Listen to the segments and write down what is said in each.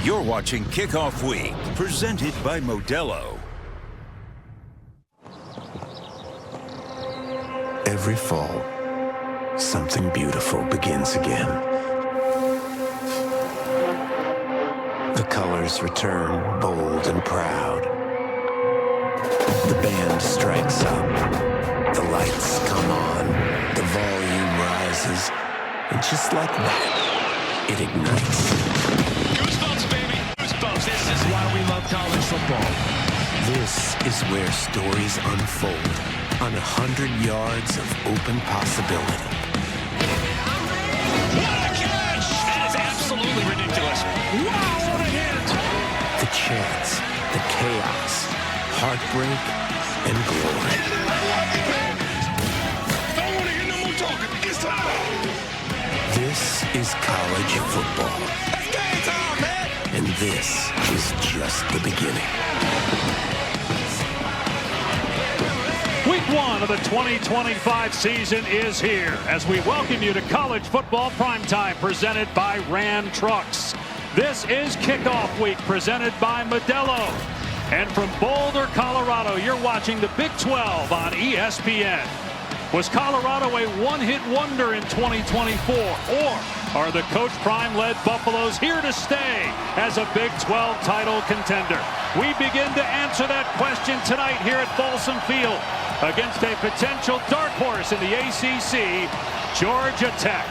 You're watching Kickoff Week, presented by Modelo. Every fall, something beautiful begins again. The colors return bold and proud. The band strikes up. The lights come on. The volume rises. And just like that, it ignites. Goosebumps, baby. Goosebumps. This is why we love college football. This is where stories unfold on 100 yards of open possibility. What a catch! That is absolutely ridiculous. Wow, what a hit! The chance, the chaos, heartbreak, and glory. Don't want to hear no more talking. It's time! This is college football. It's game time, man! And this is just the beginning. Week 1 of the 2025 season is here as we welcome you to College Football Primetime presented by Ram Trucks. This is Kickoff Week presented by Modelo. And from Boulder, Colorado, you're watching the Big 12 on ESPN. Was Colorado a one-hit wonder in 2024? Or are the Coach Prime-led Buffaloes here to stay as a Big 12 title contender? We begin to answer that question tonight here at Folsom Field against a potential dark horse in the ACC, Georgia Tech.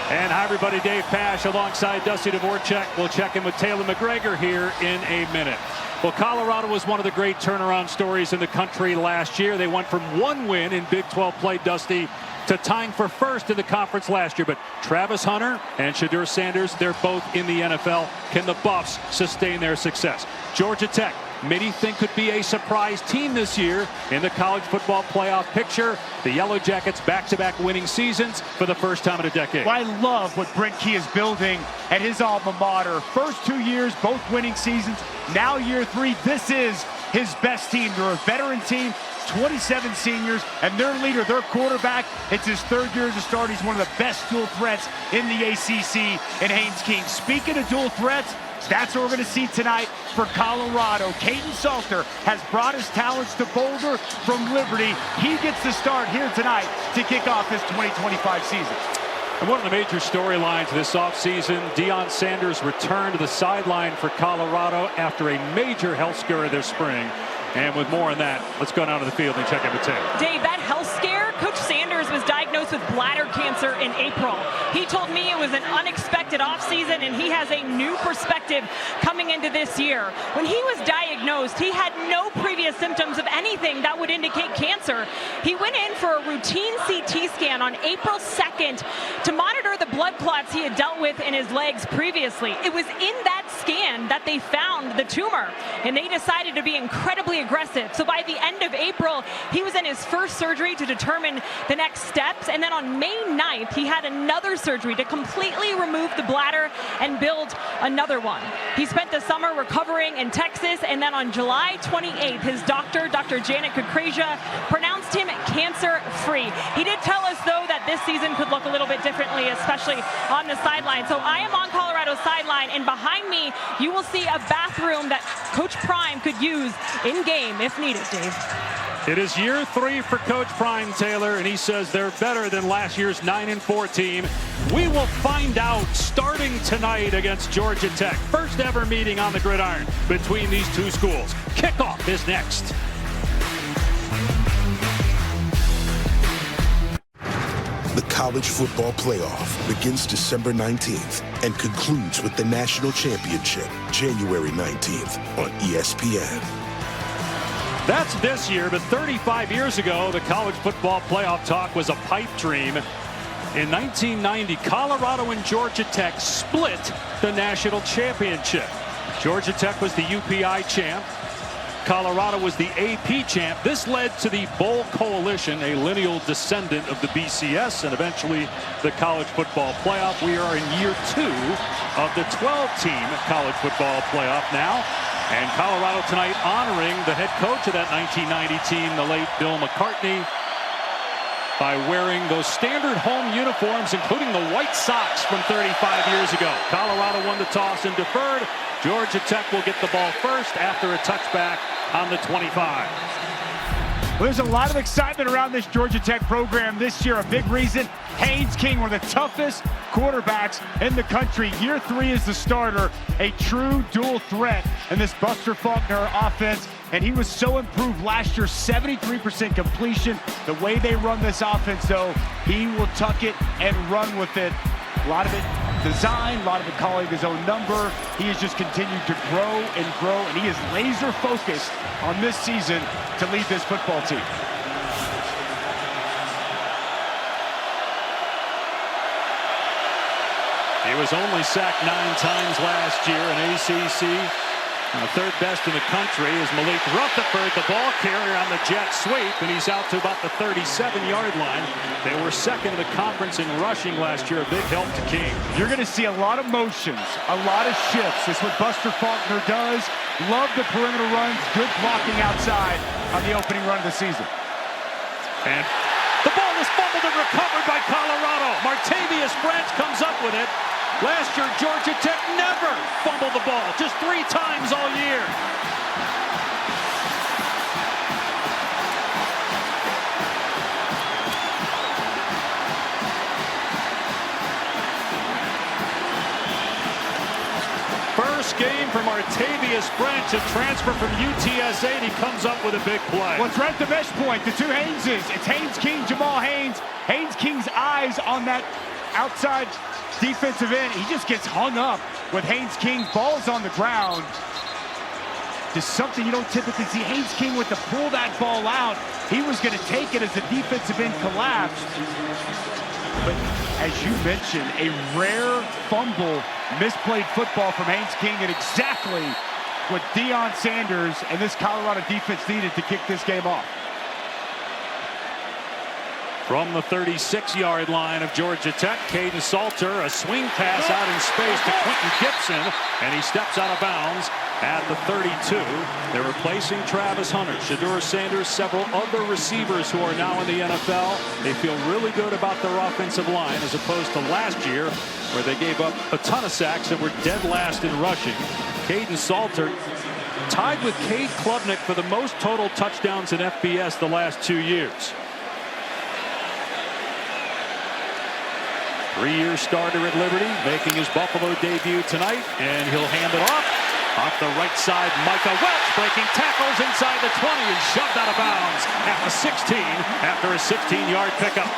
And hi, everybody. Dave Pasch alongside Dusty Dvorak. We'll check in with Taylor McGregor here in a minute. Well, Colorado was one of the great turnaround stories in the country last year. They went from one win in Big 12 play, Dusty, to tying for first in the conference last year. But Travis Hunter and Shedeur Sanders, they're both in the NFL. Can the Buffs sustain their success? Georgia Tech, many think could be a surprise team this year in the college football playoff picture. The Yellow Jackets back-to-back winning seasons for the first time in a decade. Well, I love what Brent Key is building at his alma mater. First 2 years, both winning seasons. Now year 3, this is his best team. They're a veteran team, 27 seniors, and their leader, their quarterback, it's his 3rd year as a starter. He's one of the best dual threats in the ACC, and Haynes King. Speaking of dual threats, that's what we're going to see tonight for Colorado. Caden Salter has brought his talents to Boulder from Liberty. He gets the start here tonight to kick off this 2025 season. And one of the major storylines this offseason, Deion Sanders returned to the sideline for Colorado after a major health scare this spring. And with more on that, let's go down to the field and check in with Taylor. Dave, that health scare, Coach Sanders was diagnosed with bladder cancer in April. He told me it was an unexpected offseason, and he has a new perspective coming into this year. When he was diagnosed, he had no previous symptoms of anything that would indicate cancer. He went in for a routine CT scan on April 2nd to monitor the blood clots he had dealt with in his legs previously. It was in that scan that they found the tumor, and they decided to be incredibly aggressive. So by the end of April, he was in his first surgery to determine the next steps. And then on May 9th, he had another surgery to completely remove the bladder and build another one. He spent the summer recovering in Texas. And then on July 28th, his doctor, Dr. Janet Kukrasia, pronounced him cancer-free. He did tell us, though, that this season could look a little bit differently, especially on the sideline. So I am on Colorado's sideline, and behind me, you will see a bathroom that Coach Prime could use in-game if needed, Dave. It is year 3 for Coach Prime, Taylor, and he says they're better than last year's 9-4 team. We will find out starting tonight against Georgia Tech. First ever meeting on the gridiron between these two schools. Kickoff is next. The College Football Playoff begins December 19th and concludes with the National Championship January 19th on ESPN. That's this year, but 35 years ago, the college football playoff talk was a pipe dream. In 1990, Colorado and Georgia Tech split the national championship. Georgia Tech was the UPI champ. Colorado was the AP champ. This led to the Bowl Coalition, a lineal descendant of the BCS, and eventually the college football playoff. We are in year 2 of the 12-team college football playoff now. And Colorado tonight honoring the head coach of that 1990 team, the late Bill McCartney. by wearing those standard home uniforms, including the white socks from 35 years ago. Colorado won the toss and deferred. Georgia Tech will get the ball first after a touchback on the 25. Well, there's a lot of excitement around this Georgia Tech program this year. A big reason, Haynes King, one of the toughest quarterbacks in the country. Year 3 as the starter, a true dual threat in this Buster Faulkner offense. And he was so improved last year, 73% completion. The way they run this offense, though, he will tuck it and run with it. A lot of it design, a lot of it calling his own number. He has just continued to grow, and he is laser focused on this season to lead this football team. He was only sacked 9 times last year in ACC. The third best in the country is Malik Rutherford, the ball carrier on the jet sweep, and he's out to about the 37-yard line. They were second in the conference in rushing last year, a big help to King. You're going to see a lot of motions, a lot of shifts. That's what Buster Faulkner does. Love the perimeter runs, good blocking outside on the opening run of the season. And the ball is fumbled and recovered by Colorado. Martavius Branch comes up with it. Last year, Georgia Tech never fumbled the ball, just 3 times all year. First game for Martavius Branch, a transfer from UTSA, and he comes up with a big play. Well, it's right at the mesh point, the two Hayneses. It's Haynes King, Jamal Haynes. Haynes King's eyes on that outside defensive end. He just gets hung up with Haynes King. Ball's on the ground. Just something you don't typically see. Haynes King with to pull that ball out. He was going to take it as the defensive end collapsed. But as you mentioned, a rare fumble, misplayed football from Haynes King, and exactly what Deion Sanders and this Colorado defense needed to kick this game off. From the 36-yard line of Georgia Tech, Caden Salter, a swing pass out in space to Quentin Gibson, and he steps out of bounds at the 32. They're replacing Travis Hunter, Shedeur Sanders, several other receivers who are now in the NFL. They feel really good about their offensive line as opposed to last year where they gave up a ton of sacks and were dead last in rushing. Caden Salter tied with Cade Klubnik for the most total touchdowns in FBS the last 2 years. 3-year starter at Liberty, making his Buffalo debut tonight, and he'll hand it off. Off the right side, Micah Welch breaking tackles inside the 20 and shoved out of bounds at the 16 after a 16-yard pickup.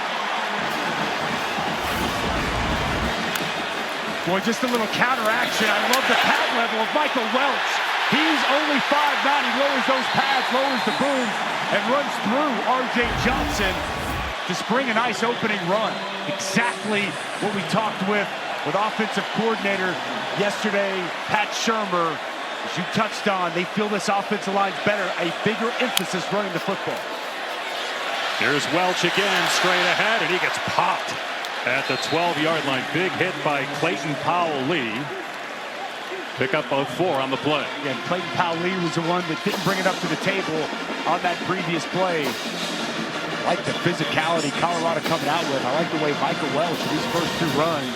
Boy, just a little counteraction. I love the pad level of Michael Welch. He's only 5'9". He lowers those pads, lowers the boom, and runs through R.J. Johnson to spring a nice opening run. Exactly what we talked with offensive coordinator yesterday, Pat Shurmur. As you touched on, they feel this offensive line's better, a bigger emphasis running the football. Here's Welch again, straight ahead, and he gets popped at the 12-yard line. Big hit by Clayton Powell-Lee. Pickup of 4 on the play. Again, Clayton Powell-Lee was the one that didn't bring it up to the table on that previous play. I like the physicality Colorado coming out with. I like the way Michael Welch, these first 2 runs,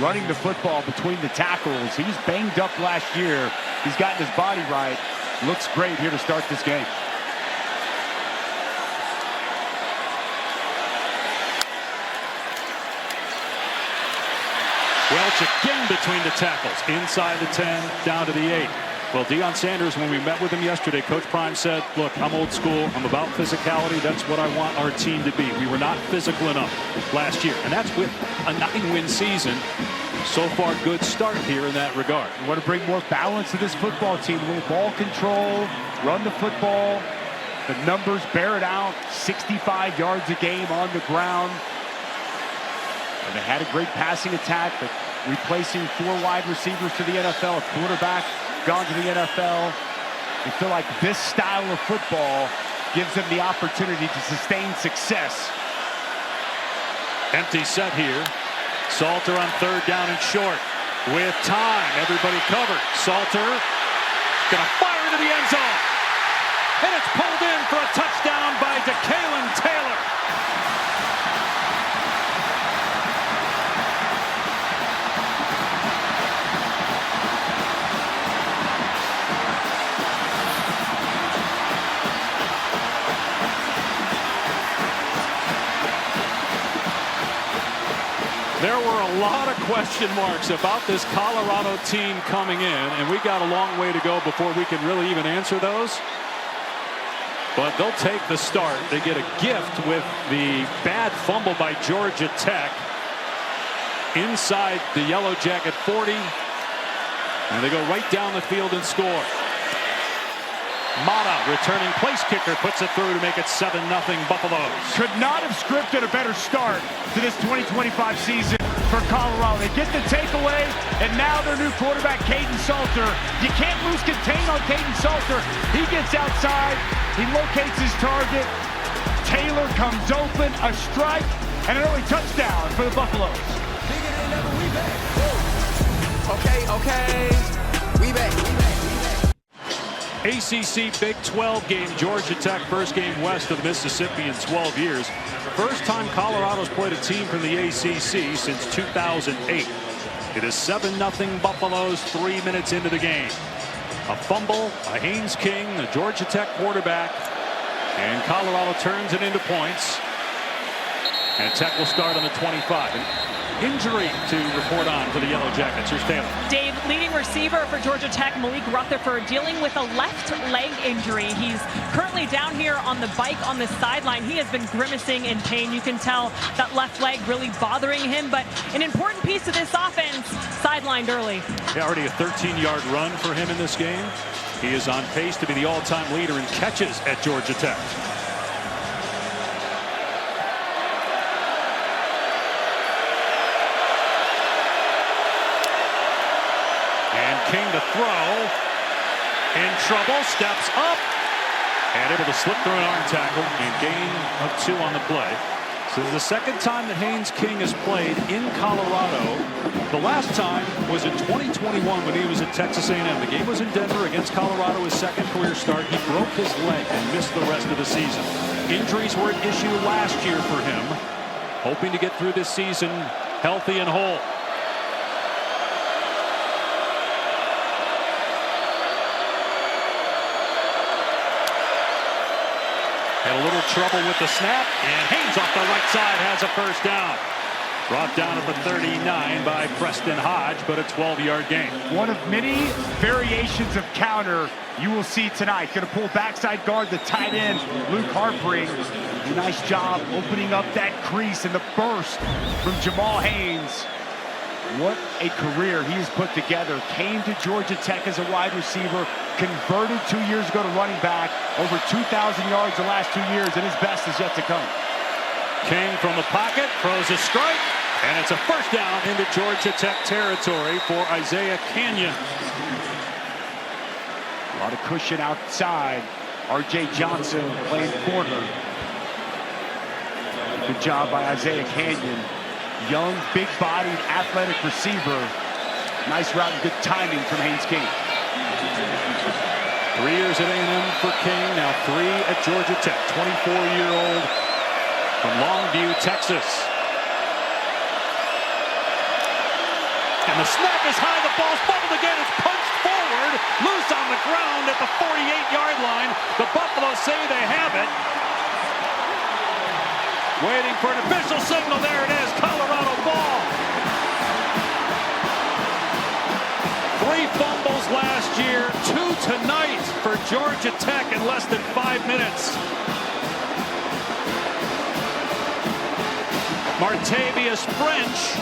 running the football between the tackles. He was banged up last year. He's gotten his body right. Looks great here to start this game. Welch again between the tackles, inside the 10, down to the 8. Well, Deion Sanders, when we met with him yesterday, Coach Prime said, look, I'm old school. I'm about physicality. That's what I want our team to be. We were not physical enough last year, and that's with a 9-win season. So far, good start here in that regard. We want to bring more balance to this football team. A little ball control, run the football. The numbers bear it out. 65 yards a game on the ground. And they had a great passing attack, but replacing 4 wide receivers to the NFL, a quarterback gone to the NFL. They feel like this style of football gives them the opportunity to sustain success. Empty set here. Salter on 3rd down and short. With time, everybody covered. Salter gonna fire into the end zone. And it's pulled in for a touchdown by DeKalen Taylor. question marks about this Colorado team coming in, and we got a long way to go before we can really even answer those. But they'll take the start. They get a gift with the bad fumble by Georgia Tech inside the Yellow Jacket 40, and they go right down the field and score. Mata, returning place kicker, puts it through to make it 7-0 Buffaloes. Could not have scripted a better start to this 2025 season for Colorado. They get the takeaway, and now their new quarterback, Kaidon Salter. You can't lose contain on Kaidon Salter. He gets outside, he locates his target. Taylor comes open, a strike, and an early touchdown for the Buffaloes. Okay, we back. ACC Big 12 game, Georgia Tech, first game west of the Mississippi in 12 years. First time Colorado's played a team from the ACC since 2008. It is 7-0 Buffaloes 3 minutes into the game. A fumble, a Haynes King, the Georgia Tech quarterback, and Colorado turns it into points. And Tech will start on the 25. An injury to report on for the Yellow Jackets. Here's Taylor. Dave, leading receiver for Georgia Tech, Malik Rutherford, dealing with a left leg injury. He's currently down here on the bike on the sideline. He has been grimacing in pain. You can tell that left leg really bothering him, but an important piece of this offense, sidelined early. Yeah, already a 13-yard run for him in this game. He is on pace to be the all-time leader in catches at Georgia Tech. King to throw, in trouble, steps up, and able to slip through an arm tackle and gain of 2 on the play. So this is the second time that Haynes King has played in Colorado. The last time was in 2021 when he was at Texas A&M. The game was in Denver against Colorado, his second career start. He broke his leg and missed the rest of the season. Injuries were an issue last year for him. Hoping to get through this season healthy and whole. Had a little trouble with the snap, and Haynes off the right side has a first down. Brought down at the 39 by Preston Hodge, but a 12-yard gain. One of many variations of counter you will see tonight. Going to pull backside guard, the tight end, Luke Harpring. A nice job opening up that crease in the burst from Jamal Haynes. What a career he has put together. Came to Georgia Tech as a wide receiver, converted 2 years ago to running back, over 2,000 yards the last 2 years, and his best is yet to come. King from the pocket, throws a strike, and it's a first down into Georgia Tech territory for Isaiah Canyon. A lot of cushion outside. R.J. Johnson playing corner. Good job by Isaiah Canyon. Young, big-bodied, athletic receiver. Nice route and good timing from Haynes King. 3 years at A&M for King, now 3 at Georgia Tech. 24-year-old from Longview, Texas. And the snap is high, the ball's bubbled again, it's punched forward, loose on the ground at the 48-yard line. The Buffaloes say they have it. Waiting for an official signal. There it is. Colorado ball. 3 fumbles last year. 2 tonight for Georgia Tech in less than 5 minutes. Martavius French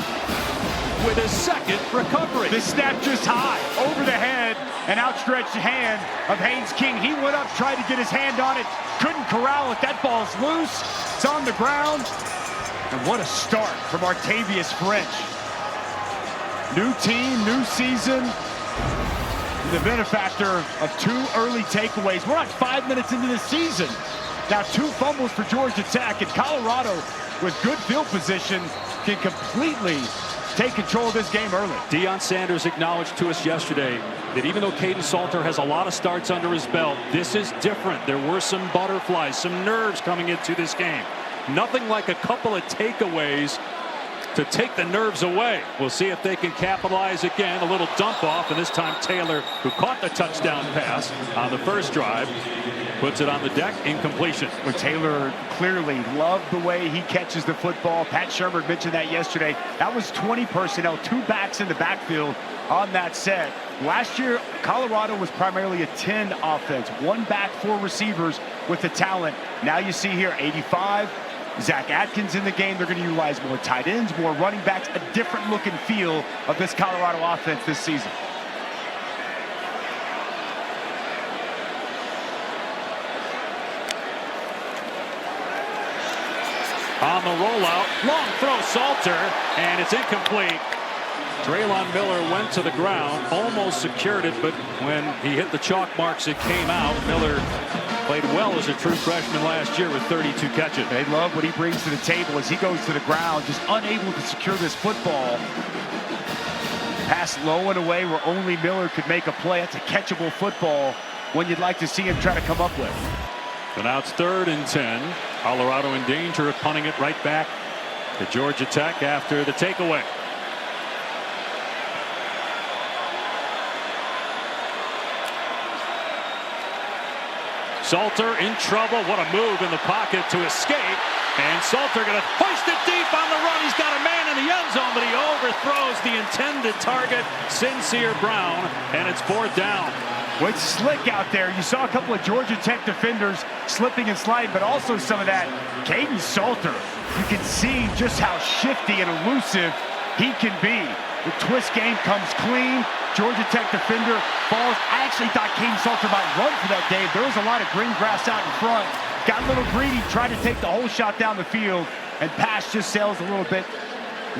with his second recovery. This snap just high over the head. An outstretched hand of Haynes King. He went up, tried to get his hand on it. Couldn't corral it. That ball's loose. It's on the ground. And what a start from Martavius French. New team, new season. The benefactor of 2 early takeaways. We're not 5 minutes into the season. Now 2 fumbles for Georgia Tech, and Colorado with good field position can completely take control of this game early. Deion Sanders acknowledged to us yesterday that even though Kaidon Salter has a lot of starts under his belt, this is different. There were some butterflies, some nerves coming into this game. Nothing like a couple of takeaways to take the nerves away. We'll see if they can capitalize again. A little dump off, and this time Taylor, who caught the touchdown pass on the first drive, puts it on the deck. Incompletion. Well, Taylor clearly loved the way he catches the football. Pat Shermer mentioned that yesterday. That was 20 personnel, 2 backs in the backfield on that set. Last year, Colorado was primarily a 10 offense. 1 back, 4 receivers with the talent. Now you see here 85. Zach Atkins in the game. They're going to utilize more tight ends, more running backs, a different look and feel of this Colorado offense this season. On the rollout, long throw, Salter, and it's incomplete. Traylon Miller went to the ground, almost secured it, but when he hit the chalk marks, it came out. Miller played well as a true freshman last year with 32 catches. They love what he brings to the table as he goes to the ground, just unable to secure this football. Pass low and away where only Miller could make a play. That's a catchable football when you'd like to see him try to come up with. So now it's 3rd and 10. Colorado in danger of punting it right back to Georgia Tech after the takeaway. Salter in trouble. What a move in the pocket to escape. And Salter going to hoist it deep on the run. He's got a man in the end zone, but he overthrows the intended target, Sincere Brown, and it's 4th down. Well, it's slick out there. You saw a couple of Georgia Tech defenders slipping and sliding, but also some of that Kaden Salter. You can see just how shifty and elusive he can be. The twist game comes clean. Georgia Tech defender falls. I actually thought Kaden Salter might run for that, Dave. There was a lot of green grass out in front. Got a little greedy, tried to take the whole shot down the field, and pass just sails a little bit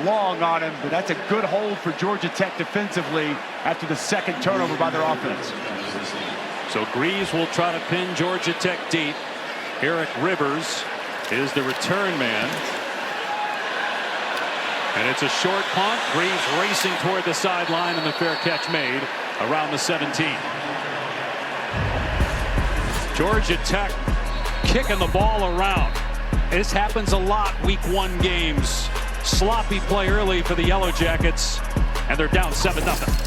long on him. But that's a good hold for Georgia Tech defensively after the 2nd turnover by their offense. So Greaves will try to pin Georgia Tech deep. Eric Rivers is the return man. And it's a short punt. Greaves racing toward the sideline, and the fair catch made around the 17. Georgia Tech kicking the ball around. This happens a lot week 1 games. Sloppy play early for the Yellow Jackets, and they're down 7-0.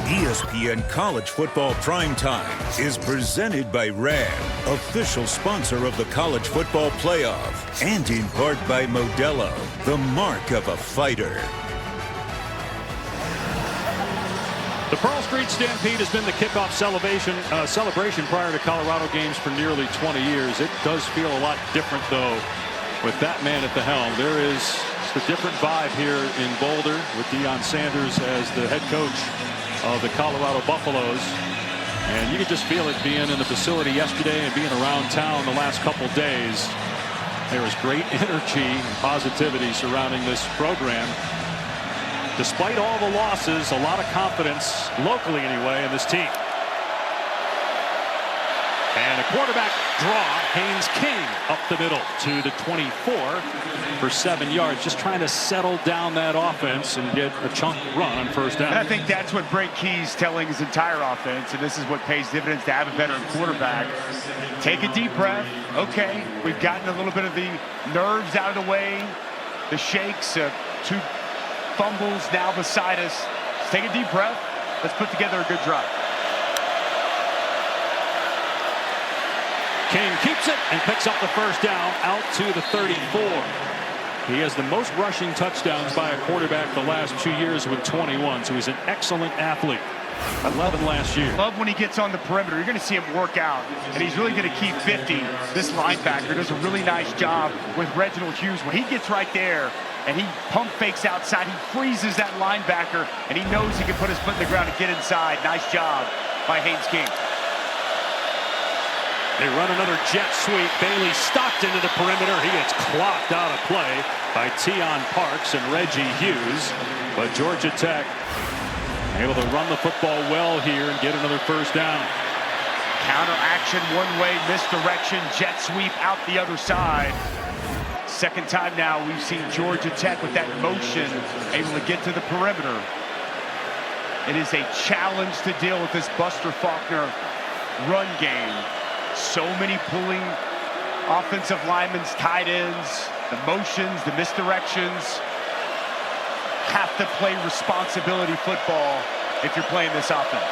ESPN College Football Primetime is presented by RAM, official sponsor of the College Football Playoff, and in part by Modelo, the mark of a fighter. The Pearl Street Stampede has been the kickoff celebration prior to Colorado games for nearly 20 years. It does feel a lot different, though, with that man at the helm. There is a different vibe here in Boulder with Deion Sanders as the head coach of the Colorado Buffaloes. And you could just feel it being in the facility yesterday and being around town the last couple days. There was great energy and positivity surrounding this program. Despite all the losses, a lot of confidence, locally anyway, in this team. And a quarterback draw, Haynes King up the middle to the 24 for 7 yards, just trying to settle down that offense and get a chunk run on 1st down. And I think that's what Brent Key's telling his entire offense, and this is what pays dividends to have a veteran quarterback. Take a deep breath. Okay, we've gotten a little bit of the nerves out of the way, the shakes, 2 fumbles now beside us. Let's take a deep breath. Let's put together a good drive. King keeps it and picks up the 1st down out to the 34. He has the most rushing touchdowns by a quarterback the last 2 years with 21, so he's an excellent athlete. 11 last year. Love when he gets on the perimeter. You're going to see him work out, and he's really going to keep 50. This linebacker does a really nice job with Reginald Hughes. When he gets right there and he pump fakes outside, he freezes that linebacker, and he knows he can put his foot in the ground and get inside. Nice job by Haynes King. They run another jet sweep. Bailey Stockton to the perimeter. He gets clocked out of play by Tion Parks and Reggie Hughes. But Georgia Tech able to run the football well here and get another 1st down. Counter action one way, misdirection, jet sweep out the other side. 2nd time now we've seen Georgia Tech with that motion able to get to the perimeter. It is a challenge to deal with this Buster Faulkner run game. So many pulling offensive linemen's tight ends, the motions, the misdirections. Have to play responsibility football if you're playing this offense.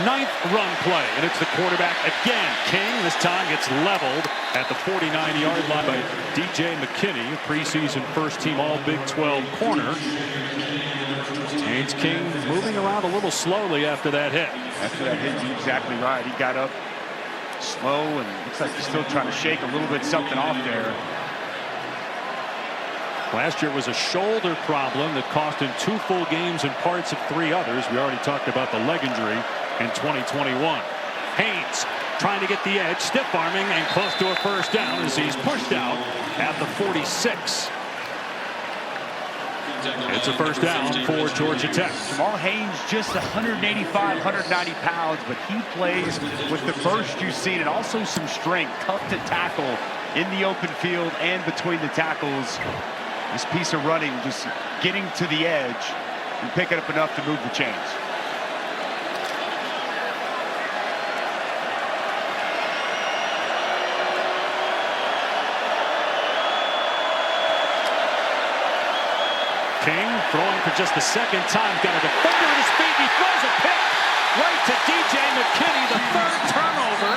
Ninth run play, and it's the quarterback again. King this time gets leveled at the 49-yard line by DJ McKinney, preseason first-team All-Big 12 corner. Haynes King moving around a little slowly after that hit. After that hit, you're exactly right. He got up slow and looks like he's still trying to shake a little bit something off there. Last year was a shoulder problem that cost him 2 full games and parts of 3 others. We already talked about the leg injury in 2021. Haynes trying to get the edge, stiff arming, and close to a first down as he's pushed out at the 46. It's a first down for Georgia Tech. Jamal Haynes just 185, 190 pounds, but he plays with the burst you've seen and also some strength, tough to tackle in the open field and between the tackles. This piece of running, just getting to the edge and picking up enough to move the chains. King throwing for just the second time. Got a defender at his feet. He throws a pick right to DJ McKinney. The 3rd turnover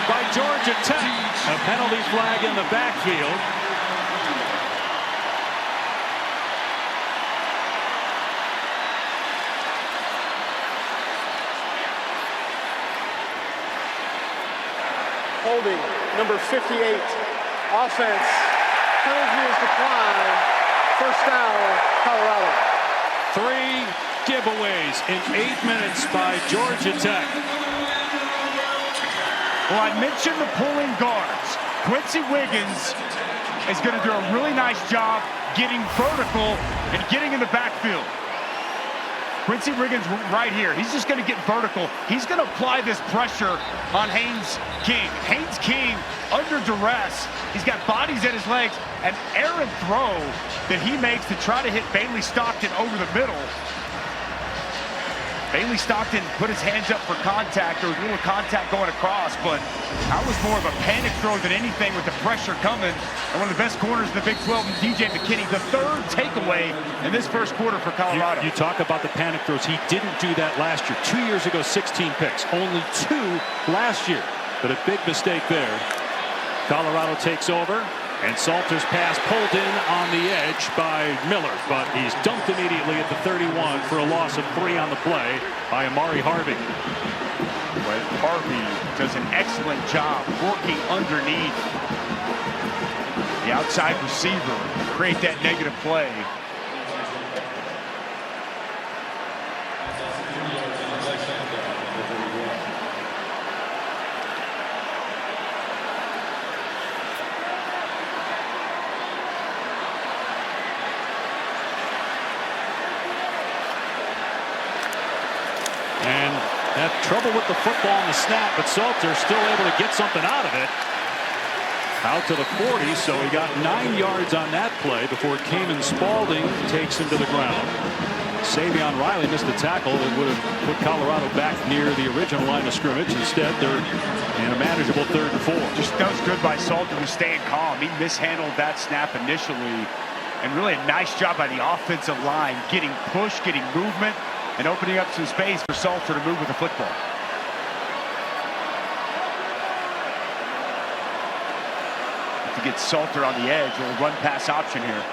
by Georgia Tech. A penalty flag in the backfield. Holding, number 58, offense, penalty is declined, first down, Colorado. 3 giveaways in 8 minutes by Georgia Tech. Well, I mentioned the pulling guards. Quincy Wiggins is going to do a really nice job getting vertical and getting in the backfield. Quincy Wiggins right here. He's just going to get vertical. He's going to apply this pressure on Haynes King. Haynes King under duress. He's got bodies at his legs. An errant throw that he makes to try to hit Bailey Stockton over the middle. Bailey Stockton put his hands up for contact. There was a little contact going across, but that was more of a panic throw than anything with the pressure coming. And one of the best corners in the Big 12, DJ McKinney, the 3rd takeaway in this first quarter for Colorado. You talk about the panic throws. He didn't do that last year. 2 years ago, 16 picks. Only 2 last year. But a big mistake there. Colorado takes over. And Salter's pass pulled in on the edge by Miller, but he's dumped immediately at the 31 for a loss of 3 on the play by Amari Harvey. But Harvey does an excellent job working underneath the outside receiver to create that negative play. And had trouble with the football on the snap, but Salter still able to get something out of it. Out to the 40, so he got 9 yards on that play before Kamen Spalding takes him to the ground. Savion Riley missed a tackle that would have put Colorado back near the original line of scrimmage. Instead, they're in a manageable 3rd and 4. Just does good by Salter to staying calm. He mishandled that snap initially, and really a nice job by the offensive line, getting push, getting movement, and opening up some space for Salter to move with the football. To get Salter on the edge, a run-pass option here.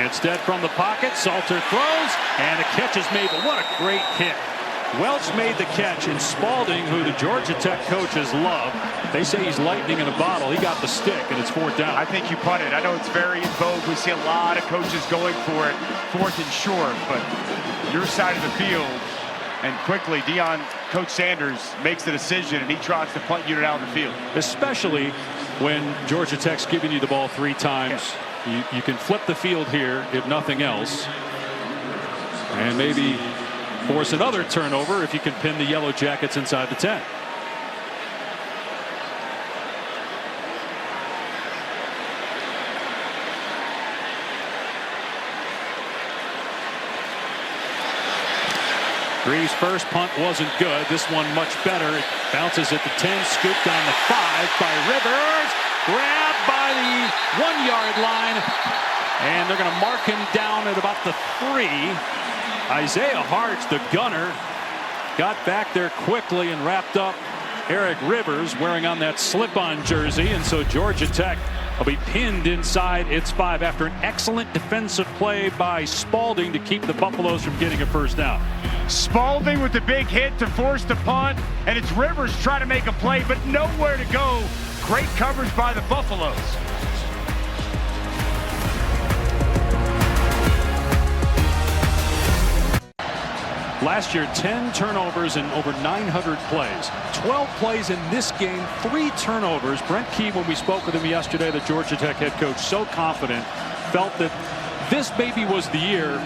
Instead, from the pocket, Salter throws, and a catch is made. But what a great hit. Welch made the catch, and Spalding, who the Georgia Tech coaches love, they say he's lightning in a bottle. He got the stick, and it's 4th down. I think you punted. I know it's very in vogue. We see a lot of coaches going for it, 4th and short, but your side of the field, and quickly, Coach Sanders makes the decision, and he trots the punt unit out of the field. Especially when Georgia Tech's giving you the ball 3 times. You can flip the field here, if nothing else, and maybe force another turnover if you can pin the Yellow Jackets inside the 10. Greaves' first punt wasn't good. This one much better. It bounces at the 10, scooped on the 5 by Rivers. Grabbed by the 1-yard line. And they're going to mark him down at about the 3. Isaiah Hart's, the gunner, got back there quickly and wrapped up Eric Rivers wearing on that slip-on jersey. And so Georgia Tech will be pinned inside its 5 after an excellent defensive play by Spalding to keep the Buffaloes from getting a first down. Spalding with the big hit to force the punt, and it's Rivers trying to make a play, but nowhere to go. Great coverage by the Buffaloes. Last year, 10 turnovers in over 900 plays. 12 plays in this game, 3 turnovers. Brent Key, when we spoke with him yesterday, the Georgia Tech head coach, so confident, felt that this maybe was the year.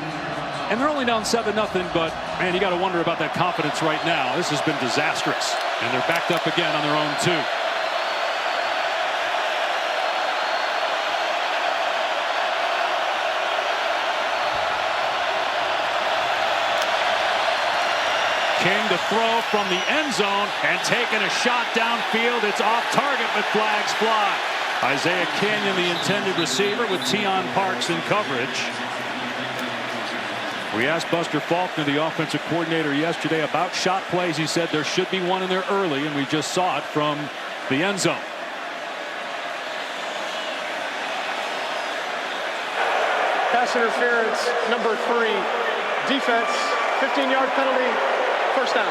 And they're only down 7-0, but man, you got to wonder about that confidence right now. This has been disastrous, and they're backed up again on their own 2. King to throw from the end zone and taking a shot downfield. It's off target, but flags fly. Isaiah Canyon, the intended receiver, with Tion Parks in coverage. We asked Buster Faulkner, the offensive coordinator, yesterday about shot plays. He said there should be one in there early, and we just saw it from the end zone. Pass interference, number 3. Defense, 15-yard penalty, first down.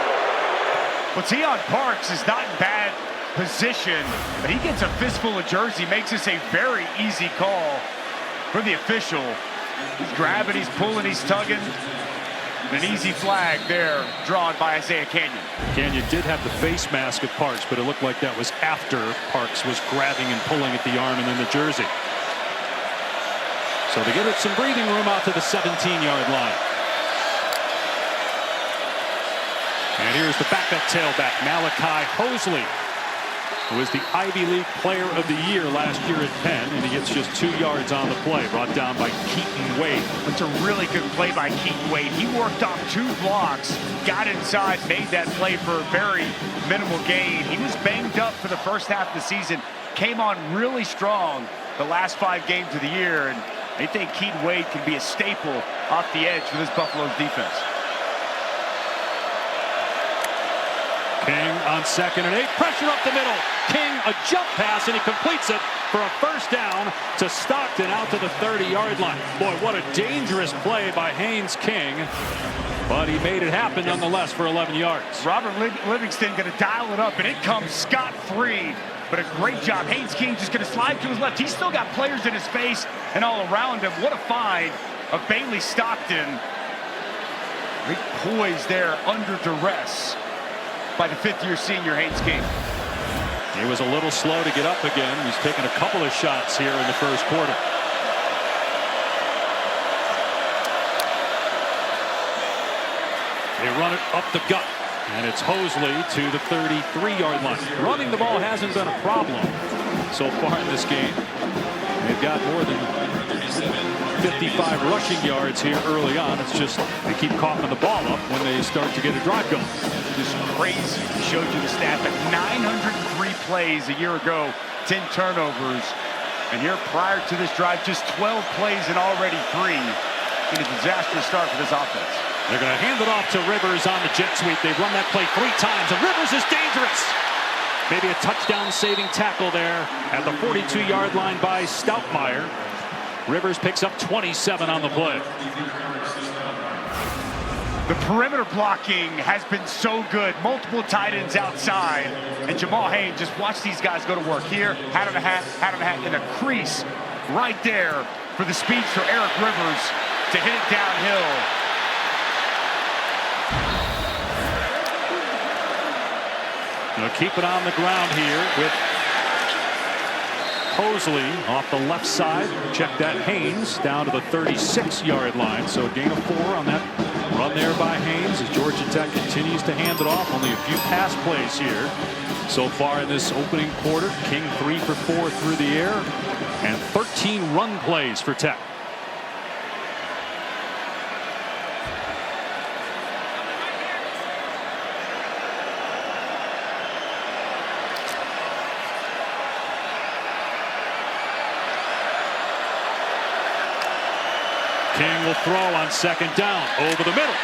Well, Tion Parks is not in bad position, but he gets a fistful of jersey, makes this a very easy call for the official. He's grabbing, he's pulling, he's tugging. An easy flag there drawn by Isaiah Canyon. Canyon did have the face mask of Parks, but it looked like that was after Parks was grabbing and pulling at the arm and then the jersey. So they give it some breathing room out to the 17-yard line. And here's the backup tailback, Malachi Hosley, who was the Ivy League Player of the Year last year at Penn, and he gets just 2 yards on the play, brought down by Keaton Wade. It's a really good play by Keaton Wade. He worked off 2 blocks, got inside, made that play for a very minimal gain. He was banged up for the first half of the season, came on really strong the last 5 games of the year, and they think Keaton Wade can be a staple off the edge for this Buffaloes defense. King on 2nd and 8, pressure up the middle. King a jump pass, and he completes it for a first down to Stockton out to the 30-yard line. Boy, what a dangerous play by Haynes King, but he made it happen nonetheless for 11 yards. Robert Livingston going to dial it up, and it comes scot-free, but a great job. Haynes King just going to slide to his left. He's still got players in his face and all around him. What a find of Bailey Stockton. Great poise there under duress by the 5th-year senior Haynes King. He was a little slow to get up again. He's taken a couple of shots here in the first quarter. They run it up the gut, and it's Hosley to the 33-yard line. Running the ball hasn't been a problem so far in this game. They've got more than 55 rushing yards here early on. It's just they keep coughing the ball up when they start to get a drive going. Just crazy. Showed you the stat that 903 plays a year ago, 10 turnovers. And here prior to this drive, just 12 plays and already 3 in a disastrous start for this offense. They're going to hand it off to Rivers on the jet sweep. They've run that play 3 times, and Rivers is dangerous. Maybe a touchdown-saving tackle there at the 42-yard line by Stoutmeyer. Rivers picks up 27 on the play. The perimeter blocking has been so good. Multiple tight ends outside. And Jamal Haynes, just watch these guys go to work here. Hat on a hat, in a crease right there for the speed for Eric Rivers to hit it downhill. They'll keep it on the ground here with Hosley off the left side. Check that, Haynes down to the 36-yard line. So a gain of 4 on that run there by Haynes as Georgia Tech continues to hand it off. Only a few pass plays here so far in this opening quarter. King 3 for 4 through the air and 13 run plays for Tech. King will throw on second down over the middle.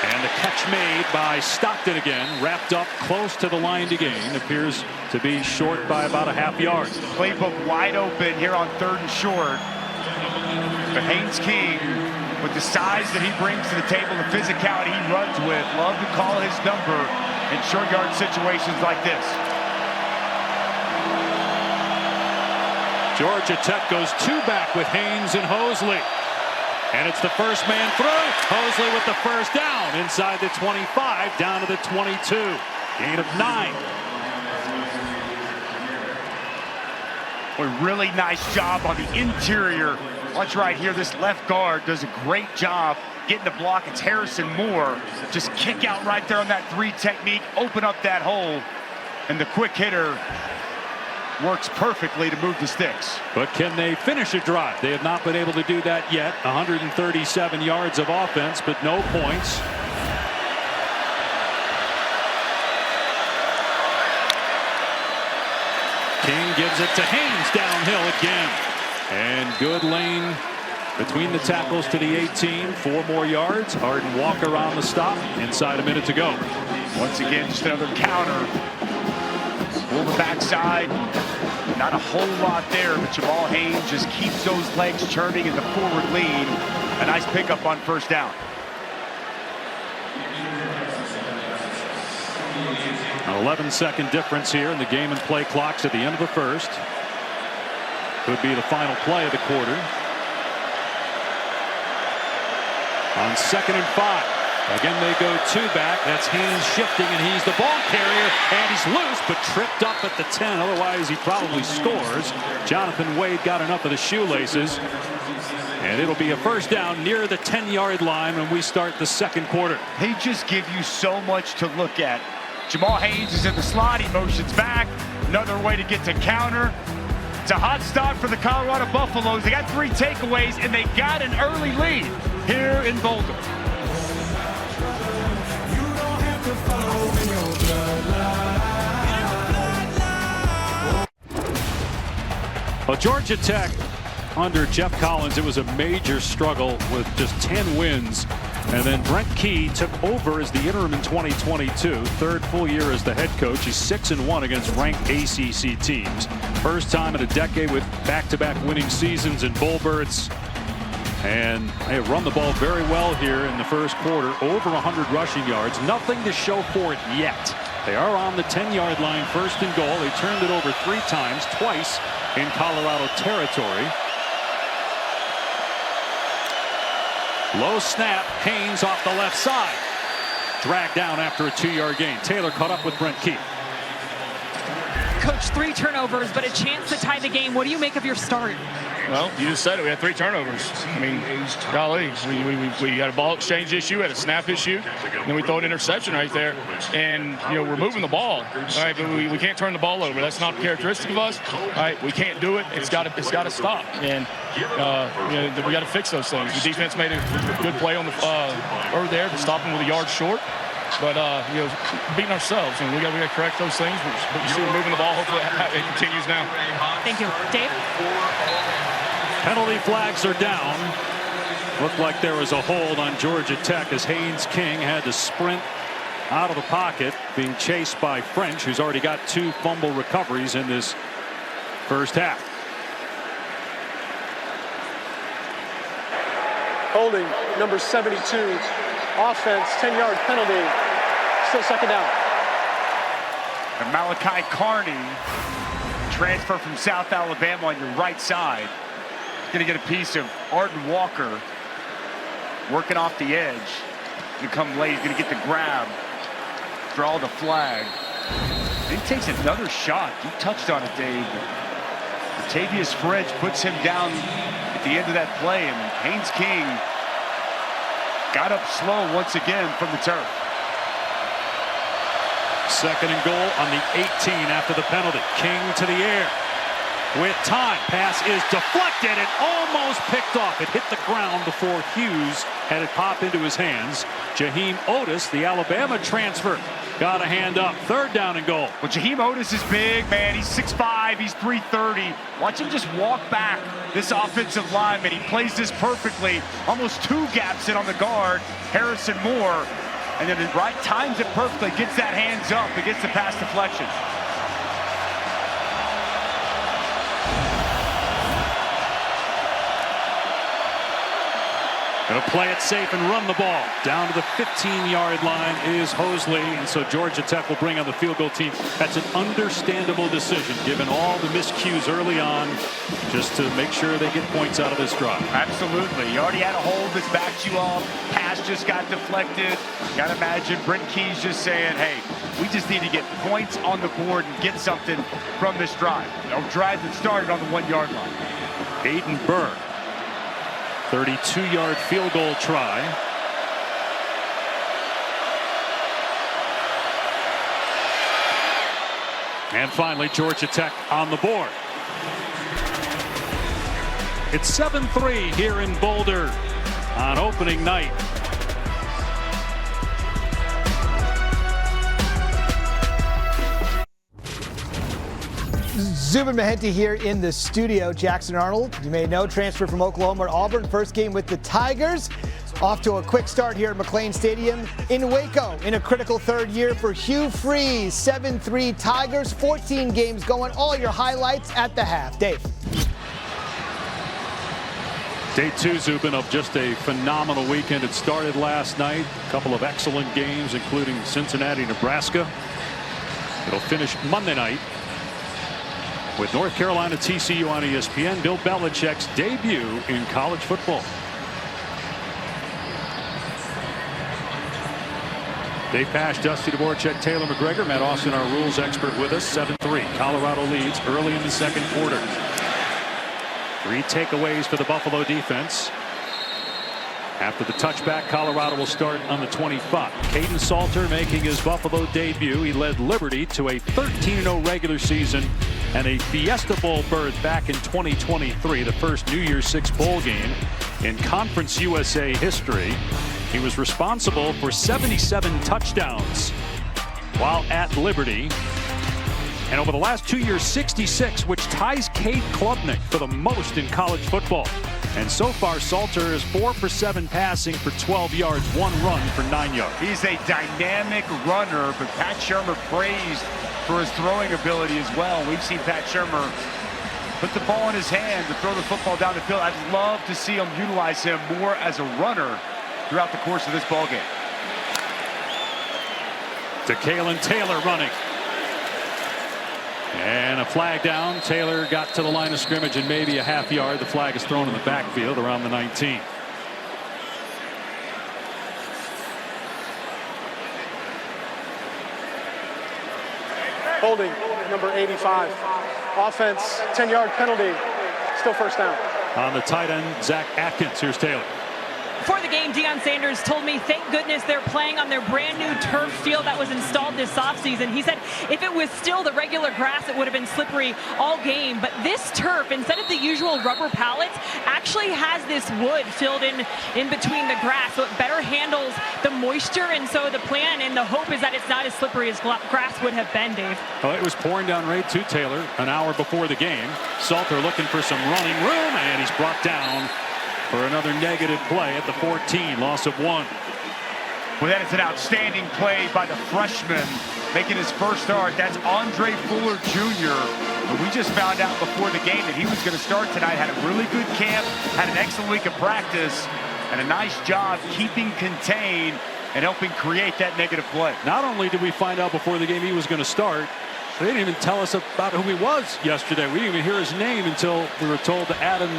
And the catch made by Stockton again, wrapped up close to the line to gain. Appears to be short by about a half yard. Playbook wide open here on 3rd and short. But Haynes King, with the size that he brings to the table, the physicality he runs with, love to call his number in short yard situations like this. Georgia Tech goes 2 back with Haynes and Hosley. And it's the first man through. Hosley with the first down inside the 25 down to the 22. Gain of 9. A really nice job on the interior. Watch right here. This left guard does a great job getting the block. It's Harrison Moore. Just kick out right there on that 3 technique. Open up that hole. And the quick hitter works perfectly to move the sticks. But can they finish a drive? They have not been able to do that yet. 137 yards of offense, but no points. King gives it to Haynes downhill again. And good lane between the tackles to the 18. 4 more yards. Arden Walker on the stop. Inside a minute to go. Once again, just another counter. Pull the backside. Not a whole lot there, but Jamal Haynes just keeps those legs churning in the forward lead. A nice pickup on first down. An 11-second difference here in the game and play clocks at the end of the first. Could be the final play of the quarter. On 2nd and 5. Again, they go 2 back. That's Haynes shifting, and he's the ball carrier, and he's loose, but tripped up at the 10. Otherwise, he probably scores. Jonathan Wade got enough of the shoelaces, and it'll be a first down near the 10-yard line when we start the second quarter. They just give you so much to look at. Jamal Haynes is in the slot. He motions back. Another way to get to counter. It's a hot start for the Colorado Buffaloes. They got 3 takeaways, and they got an early lead here in Boulder. Well, Georgia Tech under Jeff Collins, it was a major struggle with just 10 wins. And then Brent Key took over as the interim in 2022. 3rd full year as the head coach. He's 6-1 against ranked ACC teams. First time in a decade with back-to-back winning seasons in Bullbirds. And they have run the ball very well here in the first quarter. Over 100 rushing yards. Nothing to show for it yet. They are on the 10-yard line, 1st and goal. They turned it over 3 times, twice in Colorado territory. Low snap. Haynes off the left side. Dragged down after a 2-yard gain. Taylor caught up with Brent Key. Coach, 3 turnovers, but a chance to tie the game. What do you make of your start? Well, you just said it. We had 3 turnovers. I mean, golly, we had a ball exchange issue, had a snap issue, and then we throw an interception right there. And, you know, we're moving the ball, all right, but we can't turn the ball over. That's not characteristic of us. All right, we can't do it. It's got to stop. And, you know, we got to fix those things. The defense made a good play on the over there to stop him with a yard short. But, you know, beating ourselves, and we got to correct those things. But you see we're moving the ball. Hopefully it continues now. Thank you. Dave? Penalty flags are down. Looked like there was a hold on Georgia Tech as Haynes King had to sprint out of the pocket, being chased by French, who's already got 2 fumble recoveries in this first half. Holding, number 72. Offense, 10-yard penalty. Still 2nd down. And Malachi Carney, transfer from South Alabama on your right side. Going to get a piece of Arden Walker working off the edge. Going to come late. He's going to get the grab. Draw the flag. He takes another shot. You touched on it, Dave. Latavius French puts him down at the end of that play, and Haynes King got up slow once again from the turf. 2nd and goal on the 18 after the penalty. King to the air. with time. Pass is deflected and almost picked off. It hit the ground before Hughes had it pop into his hands. Jaheim Otis, the Alabama transfer, got a hand up. 3rd down and goal. Well, Jaheim Otis is big, man. He's 6'5", he's 330. Watch him just walk back this offensive lineman. He plays this perfectly. Almost 2 gaps in on the guard, Harrison Moore. And then right times it perfectly, gets that hands up, and gets the pass deflection. Going to play it safe and run the ball. Down to the 15-yard line is Hosley, and so Georgia Tech will bring on the field goal team. That's an understandable decision, given all the miscues early on, just to make sure they get points out of this drive. Absolutely. You already had a hold that's backed you off. Pass just got deflected. Got to imagine Brent Key's just saying, hey, we just need to get points on the board and get something from this drive. A drive that started on the 1-yard line. Aiden Burr. 32-yard field goal try. And finally, Georgia Tech on the board. It's 7-3 here in Boulder on opening night. Zubin Mehenti here in the studio. Jackson Arnold, you may know, transfer from Oklahoma to Auburn. First game with the Tigers. Off to a quick start here at McLean Stadium in Waco in a critical 3rd year for Hugh Freeze. 7-3 Tigers, 14 games going. All your highlights at the half. Dave. Day 2, Zubin, of just a phenomenal weekend. It started last night. A couple of excellent games, including Cincinnati, Nebraska. It'll finish Monday night with North Carolina TCU on ESPN. Bill Belichick's debut in college football. Dave Pasch, Dusty Dvorak, Taylor McGregor, Matt Austin, our rules expert, with us. 7-3. Colorado leads early in the 2nd quarter. 3 takeaways for the Buffalo defense. After the touchback, Colorado will start on the 25. Caden Salter making his Buffalo debut. He led Liberty to a 13-0 regular season and a Fiesta Bowl berth back in 2023, the first New Year's Six bowl game in Conference USA history. He was responsible for 77 touchdowns while at Liberty. And over the last 2 years, 66, which ties Cade Klubnik for the most in college football. And so far, Salter is 4 for 7 passing for 12 yards, 1 run for 9 yards. He's a dynamic runner, but Pat Shurmur praised for his throwing ability as well. We've seen Pat Shurmur put the ball in his hand to throw the football down the field. I'd love to see him utilize him more as a runner throughout the course of this ball game. To Kalen Taylor running. And a flag down. Taylor got to the line of scrimmage and maybe a half yard. The flag is thrown in the backfield around the 19. Holding, number 85. Offense, 10-yard penalty. Still 1st down. On the tight end, Zach Atkins. Here's Taylor. Before the game, Deion Sanders told me, thank goodness they're playing on their brand new turf field that was installed this offseason. He said if it was still the regular grass, it would have been slippery all game. But this turf, instead of the usual rubber pallets, actually has this wood filled in between the grass, so it better handles the moisture. And so the plan and the hope is that it's not as slippery as grass would have been, Dave. Oh, it was pouring down right to Taylor an hour before the game. Salter looking for some running room, and he's brought down for another negative play at the 14, loss of 1. Well, that is an outstanding play by the freshman making his first start. That's Andre Fuller Jr. And we just found out before the game that he was going to start tonight. Had a really good camp, had an excellent week of practice, and a nice job keeping contained and helping create that negative play. Not only did we find out before the game he was going to start, they didn't even tell us about who he was yesterday. We didn't even hear his name until we were told to add him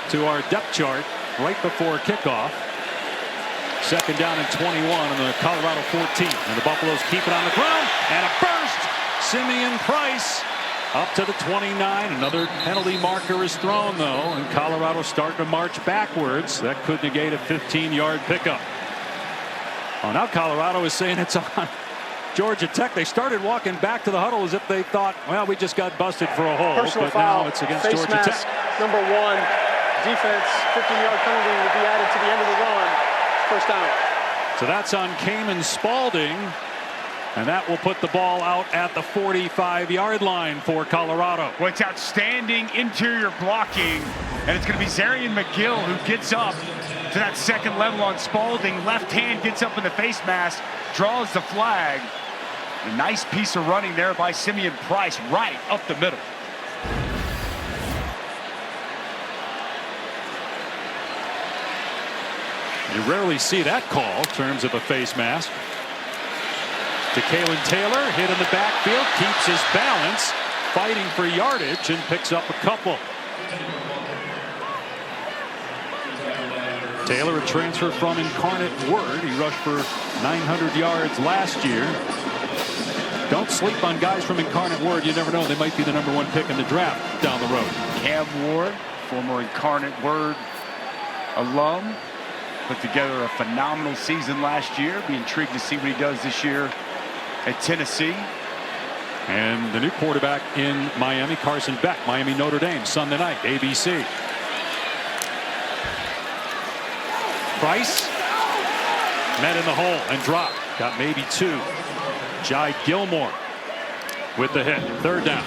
to our depth chart right before kickoff. 2nd down and 21 on the Colorado 14. And the Buffaloes keep it on the ground. And a burst. Simeon Price up to the 29. Another penalty marker is thrown, though. And Colorado starting to march backwards. That could negate a 15-yard pickup. Oh, now Colorado is saying it's on Georgia Tech. They started walking back to the huddle as if they thought, well, we just got busted for a hold. Personal but foul, now it's against face Georgia mask, Tech. number 1. Defense, 15-yard penalty will be added to the end of the run. First down. So that's on Kamen Spalding. And that will put the ball out at the 45-yard line for Colorado. Well, it's outstanding interior blocking. And it's going to be Zarian McGill who gets up to that second level on Spalding. Left hand gets up in the face mask, draws the flag. A nice piece of running there by Simeon Price, right up the middle. You rarely see that call in terms of a face mask. To Kalen Taylor, hit in the backfield, keeps his balance, fighting for yardage, and picks up a couple. Taylor, a transfer from Incarnate Word. He rushed for 900 yards last year. Don't sleep on guys from Incarnate Word. You never know. They might be the #1 pick in the draft down the road. Cam Ward, former Incarnate Word alum, put together a phenomenal season last year. Be intrigued to see what he does this year at Tennessee. And the new quarterback in Miami, Carson Beck, Miami Notre Dame, Sunday night, ABC. Price met in the hole and dropped. Got maybe 2. Jai Gilmore with the hit. Third down.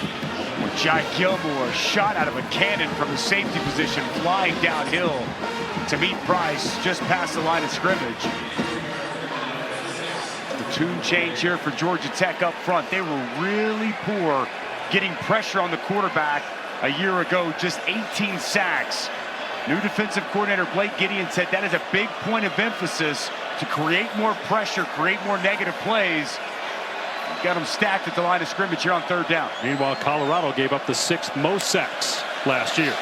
Well, Jai Gilmore shot out of a cannon from the safety position, flying downhill to meet Price just past the line of scrimmage. The tune change here for Georgia Tech up front. They were really poor getting pressure on the quarterback a year ago. Just 18 sacks. New defensive coordinator Blake Gideon said that is a big point of emphasis to create more pressure, create more negative plays. Got them stacked at the line of scrimmage here on third down. Meanwhile, Colorado gave up the 6th most sacks last year.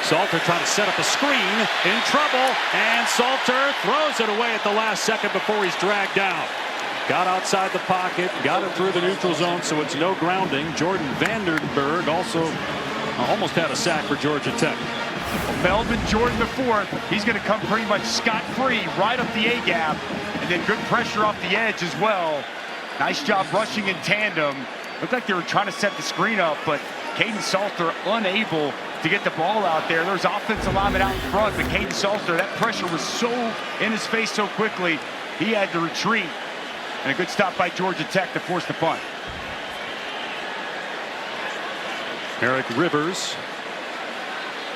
Salter trying to set up a screen, in trouble, and Salter throws it away at the last second before he's dragged down. Got outside the pocket, got it through the neutral zone, so it's no grounding. Jordan Vandenberg also almost had a sack for Georgia Tech. Melvin Jordan IV, he's going to come pretty much scot-free right up the A-gap, and then good pressure off the edge as well. Nice job rushing in tandem. Looked like they were trying to set the screen up, but Caden Salter unable to get the ball out there. There's offensive lineman out in front, but Caden Salter, that pressure was so in his face so quickly, he had to retreat. And a good stop by Georgia Tech to force the punt. Eric Rivers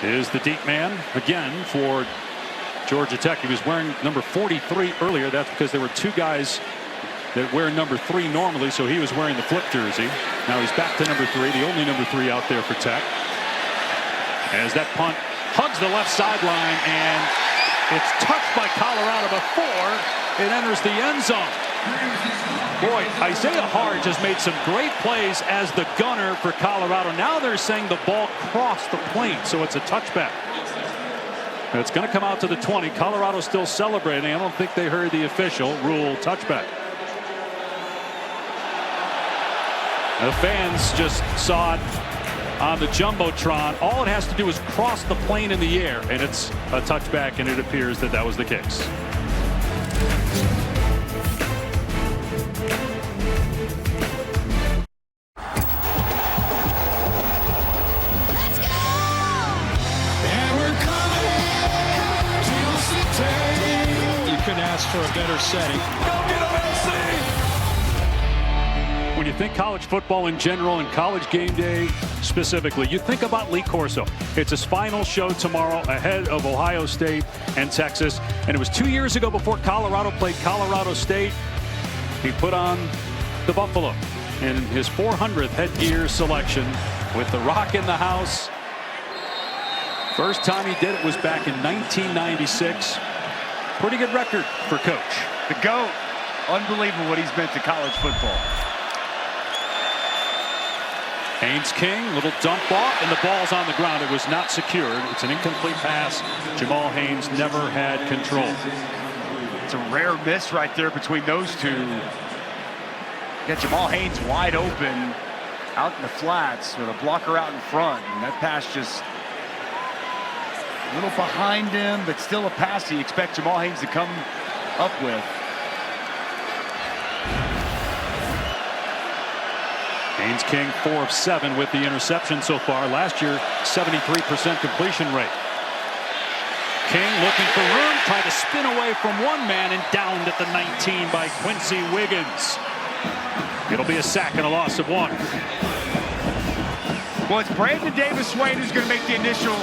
is the deep man again for Georgia Tech. He was wearing number 43 earlier. That's because there were 2 guys that wear number 3 normally, so he was wearing the flip jersey. Now he's back to number 3, the only number 3 out there for Tech. As that punt hugs the left sideline, and it's touched by Colorado before it enters the end zone. Boy, Isaiah Harge has made some great plays as the gunner for Colorado. Now they're saying the ball crossed the plane, so it's a touchback. And it's going to come out to the 20. Colorado still celebrating. I don't think they heard the official rule touchback. The fans just saw it on the Jumbotron. All it has to do is cross the plane in the air, and it's a touchback, and it appears that that was the case. For a better setting. When you think college football in general and college game day specifically, you think about Lee Corso. It's his final show tomorrow ahead of Ohio State and Texas. And it was 2 years ago before Colorado played Colorado State. He put on the Buffalo in his 400th headgear selection with the Rock in the house. First time he did it was back in 1996. Pretty good record for Coach. The GOAT. Unbelievable what he's meant to college football. Haynes King, little dump off, and the ball's on the ground. It was not secured. It's an incomplete pass. Jamal Haynes never had control. It's a rare miss right there between those two. Got Jamal Haynes wide open out in the flats with a blocker out in front, and that pass just a little behind him, but still a pass you expect Jamal Haynes to come up with. Haynes King 4 of 7 with the interception so far. Last year, 73% completion rate. King looking for room, tried to spin away from one man and downed at the 19 by Quincy Wiggins. It'll be a sack and a loss of 1. Well, it's Brandon Davis-Wade who's going to make the initial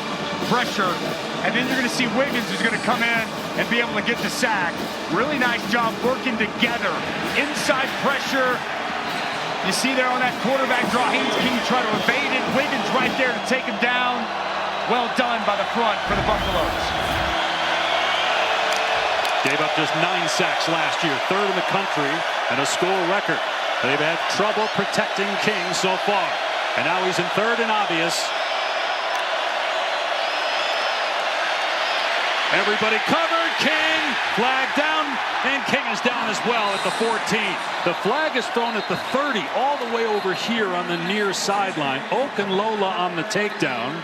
pressure, and then you're going to see Wiggins who's going to come in and be able to get the sack. Really nice job working together. Inside pressure. You see there on that quarterback draw, Haynes King try to evade it. Wiggins right there to take him down. Well done by the front for the Buffaloes. Gave up just 9 sacks last year, 3rd in the country, and a school record. They've had trouble protecting King so far. And now he's in 3rd and obvious. Everybody covered. King flag down, and King is down as well at the 14. The flag is thrown at the 30, all the way over here on the near sideline. Okunlola on the takedown.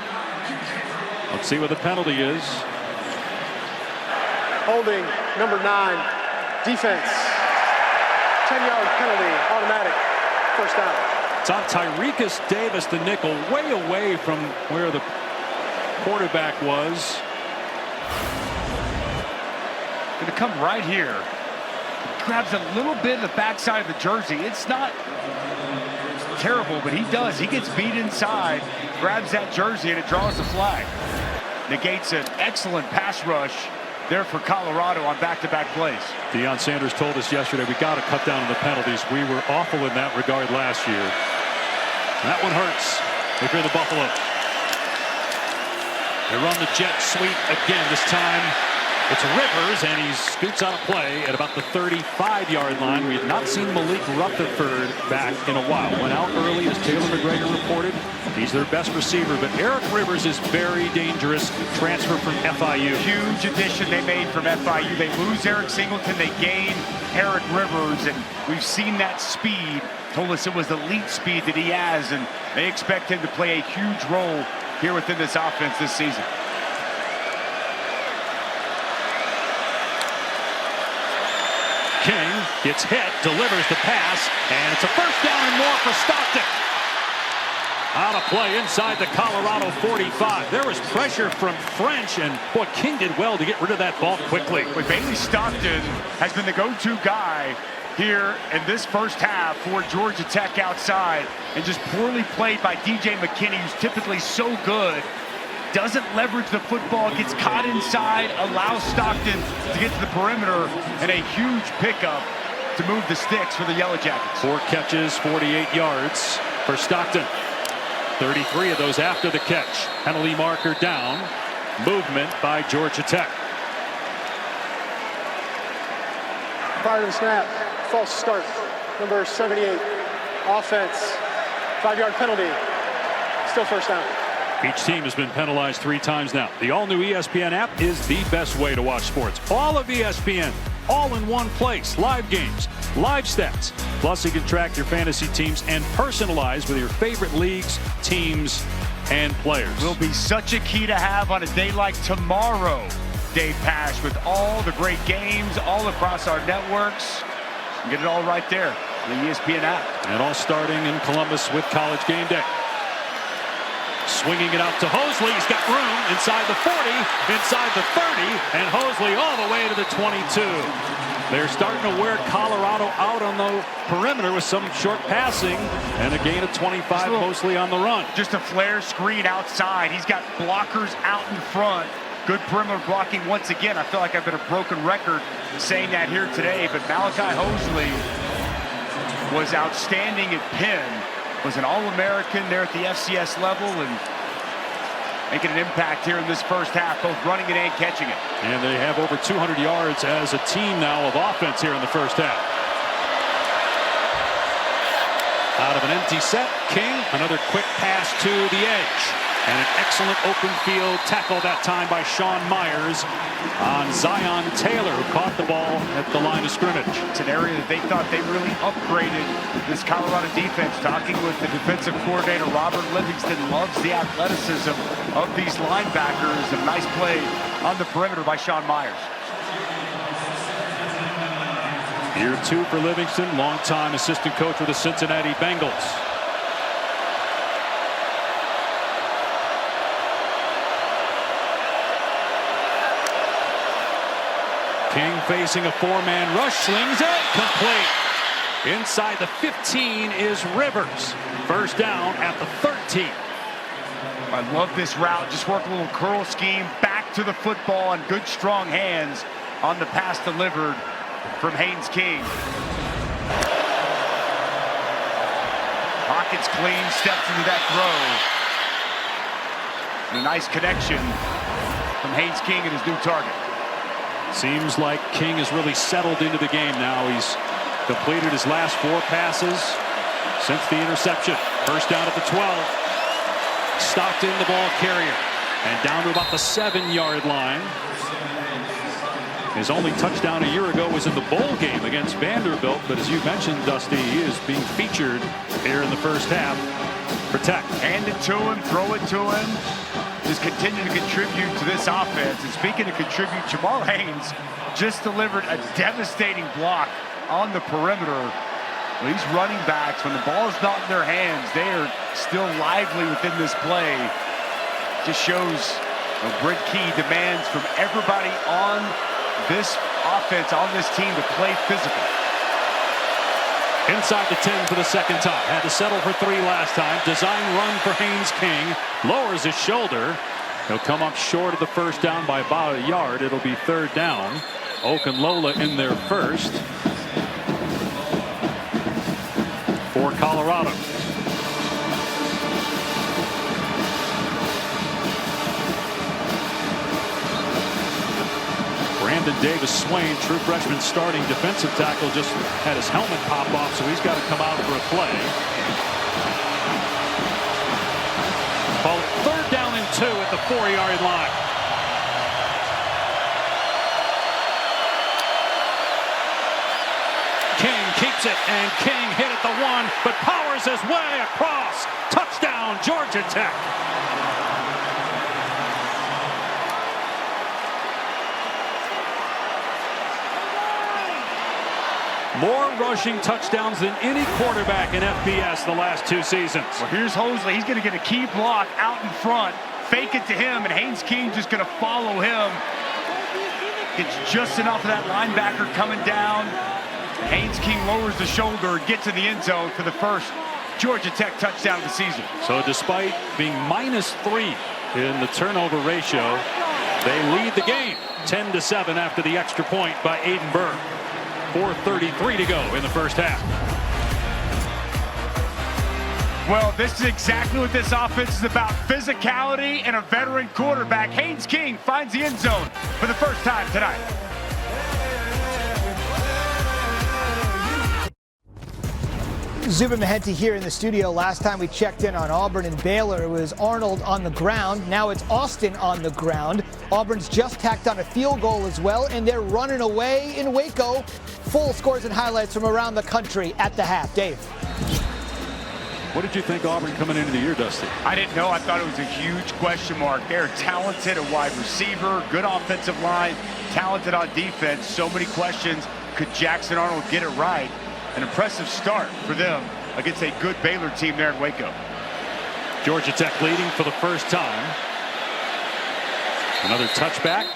Let's see what the penalty is. Holding, number 9, defense. 10-yard penalty, automatic, first down. It's on Tyrekus Davis, the nickel, way away from where the quarterback was. Going to come right here. Grabs a little bit of the backside of the jersey. It's not terrible, but he does. He gets beat inside, grabs that jersey, and it draws the flag. Negates an excellent pass rush there for Colorado on back-to-back plays. Deion Sanders told us yesterday we got to cut down on the penalties. We were awful in that regard last year. That one hurts if you're the Buffaloes. They run the jet sweep again. This time it's Rivers, and he scoots out of play at about the 35-yard line. We have not seen Malik Rutherford back in a while. Went out early, as Taylor McGregor reported. He's their best receiver, but Eric Rivers is very dangerous. Transfer from FIU. Huge addition they made from FIU. They lose Eric Singleton, they gain Eric Rivers, and we've seen that speed. Told us it was the elite speed that he has, and they expect him to play a huge role here within this offense this season. King gets hit, delivers the pass, and it's a first down and more for Stockton. Out of play inside the Colorado 45. There was pressure from French, and boy, King did well to get rid of that ball quickly. But Bailey Stockton has been the go-to guy here in this first half for Georgia Tech outside, and just poorly played by DJ McKinney, who's typically so good. Doesn't leverage the football, gets caught inside, allows Stockton to get to the perimeter, and a huge pickup to move the sticks for the Yellow Jackets. 4 catches, 48 yards for Stockton. 33 of those after the catch. Penalty marker down. Movement by Georgia Tech. Prior to the snap, false start, number 78, offense, 5-yard penalty, still first down. Each team has been penalized 3 times now. The all-new ESPN app is the best way to watch sports. All of ESPN, all in one place. Live games, live stats. Plus, you can track your fantasy teams and personalize with your favorite leagues, teams, and players. Will be such a key to have on a day like tomorrow, Dave Pasch, with all the great games all across our networks. You get it all right there, the ESPN app. And all starting in Columbus with College Game Day. Swinging it out to Hosley. He's got room inside the 40, inside the 30, and Hosley all the way to the 22. They're starting to wear Colorado out on the perimeter with some short passing and a gain of 25 mostly on the run. Just a flare screen outside. He's got blockers out in front. Good perimeter blocking once again. I feel like I've been a broken record saying that here today, but Malachi Hosley was outstanding at Penn. Was an All-American there at the FCS level and making an impact here in this first half, both running it and catching it. And they have over 200 yards as a team now of offense here in the first half. Out of an empty set, King, another quick pass to the edge. And an excellent open field tackle that time by Sean Myers on Zion Taylor, who caught the ball at the line of scrimmage. It's an area that they thought they really upgraded this Colorado defense. Talking with the defensive coordinator, Robert Livingston, loves the athleticism of these linebackers. A nice play on the perimeter by Sean Myers. Year 2 for Livingston, longtime assistant coach with the Cincinnati Bengals. King facing a four-man rush, slings it, complete. Inside the 15 is Rivers. First down at the 13. I love this route. Just work a little curl scheme, back to the football, and good strong hands on the pass delivered from Haynes King. Pockets clean, steps into that throw. And a nice connection from Haynes King and his new target. Seems like King has really settled into the game now. He's completed his last 4 passes since the interception. First down at the 12. Stockton, the ball carrier, and down to about the 7-yard line. His only touchdown a year ago was in the bowl game against Vanderbilt, but as you mentioned, Dusty, he is being featured here in the first half. Protect. Hand it to him, throw it to him. Just continue to contribute to this offense. And speaking of contribute, Jamal Haynes just delivered a devastating block on the perimeter. These running backs, when the ball is not in their hands, they are still lively within this play. Just shows Britt Key demands from everybody on this offense, on this team, to play physical. Inside the 10 for the second time. Had to settle for 3 last time. Design run for Haynes King. Lowers his shoulder. He'll come up short of the first down by about a yard. It'll be third down. Okunlola in there first for Colorado. Brandon Davis-Swain, true freshman starting defensive tackle, just had his helmet pop off, so he's got to come out for a play. Well, third down and 2 at the 4-yard line. King keeps it, and King hit at the 1, but powers his way across. Touchdown, Georgia Tech. More rushing touchdowns than any quarterback in FBS the last 2 seasons. Well, here's Hosley. He's going to get a key block out in front. Fake it to him, and Haynes King just going to follow him. Gets just enough of that linebacker coming down. Haynes King lowers the shoulder, gets in the end zone for the first Georgia Tech touchdown of the season. So despite being -3 in the turnover ratio, they lead the game 10-7 after the extra point by Aiden Burr. 4:33 to go in the first half. Well, this is exactly what this offense is about. Physicality and a veteran quarterback. Haynes King finds the end zone for the first time tonight. Zubin Mehenti here in the studio. Last time we checked in on Auburn and Baylor, it was Arnold on the ground. Now it's Austin on the ground. Auburn's just tacked on a field goal as well, and they're running away in Waco. Full scores and highlights from around the country at the half. Dave. What did you think Auburn coming into the year, Dusty? I didn't know. I thought it was a huge question mark. They're talented at wide receiver, good offensive line, talented on defense. So many questions. Could Jackson Arnold get it right? An impressive start for them against a good Baylor team there in Waco. Georgia Tech leading for the first time. Another touchback.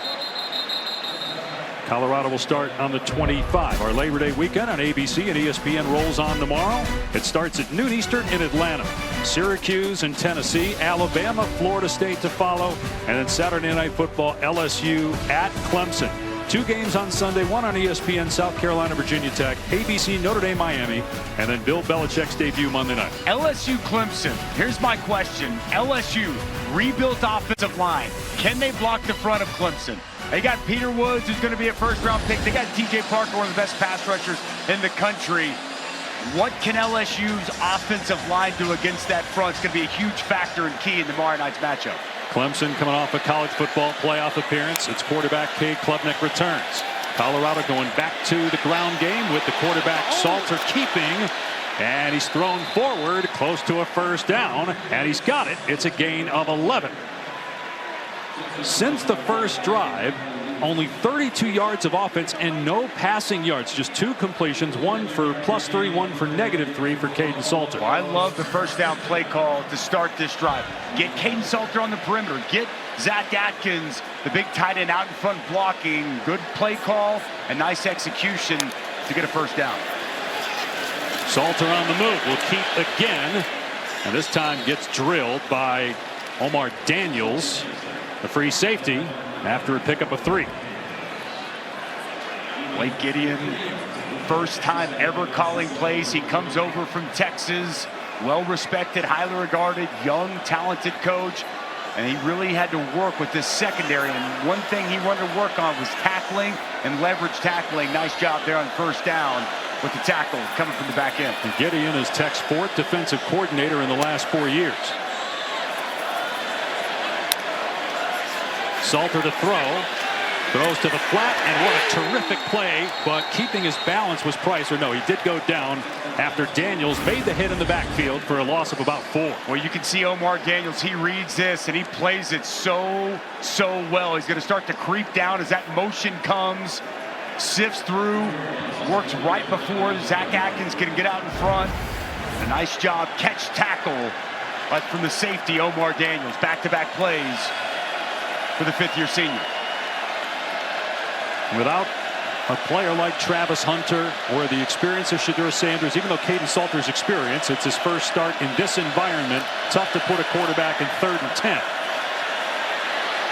Colorado will start on the 25. Our Labor Day weekend on ABC and ESPN rolls on tomorrow. It starts at noon Eastern in Atlanta. Syracuse and Tennessee, Alabama, Florida State to follow, and then Saturday Night Football, LSU at Clemson. 2 games on Sunday, 1 on ESPN, South Carolina, Virginia Tech, ABC, Notre Dame, Miami, and then Bill Belichick's debut Monday night. LSU Clemson. Here's my question. LSU, rebuilt offensive line. Can they block the front of Clemson? They got Peter Woods, who's going to be a first-round pick. They got TJ Parker, one of the best pass rushers in the country. What can LSU's offensive line do against that front? It's going to be a huge factor and key in tomorrow night's matchup. Clemson coming off a college football playoff appearance. Its quarterback, Cade Klubnik, returns. Colorado going back to the ground game with the quarterback Salter keeping. And he's thrown forward close to a first down. And he's got it. It's a gain of 11. Since the first drive, only 32 yards of offense and no passing yards. Just 2 completions, 1 for +3, 1 for -3 for Caden Salter. Well, I love the first down play call to start this drive. Get Caden Salter on the perimeter. Get Zach Atkins, the big tight end out in front blocking. Good play call and nice execution to get a first down. Salter on the move, will keep again, and this time gets drilled by Omar Daniels, the free safety, after a pickup of 3. Blake Gideon, first time ever calling plays. He comes over from Texas, well-respected, highly regarded, young, talented coach, and he really had to work with this secondary, and one thing he wanted to work on was tackling and leverage tackling. Nice job there on first down with the tackle coming from the back end. And Gideon is Tech's 4th defensive coordinator in the last 4 years. Salter to throw. Throws to the flat, and what a terrific play, but keeping his balance was Price. Or no, he did go down after Daniels made the hit in the backfield for a loss of about 4. Well, you can see Omar Daniels, he reads this and he plays it so well. He's going to start to creep down as that motion comes, sifts through, works right before Zach Atkins can get out in front. A nice job, catch tackle, but from the safety, Omar Daniels. Back-to-back plays for the 5th-year senior. Without a player like Travis Hunter or the experience of Shedeur Sanders, even though Caden Salter's experience, it's his first start in this environment. Tough to put a quarterback in 3rd and 10.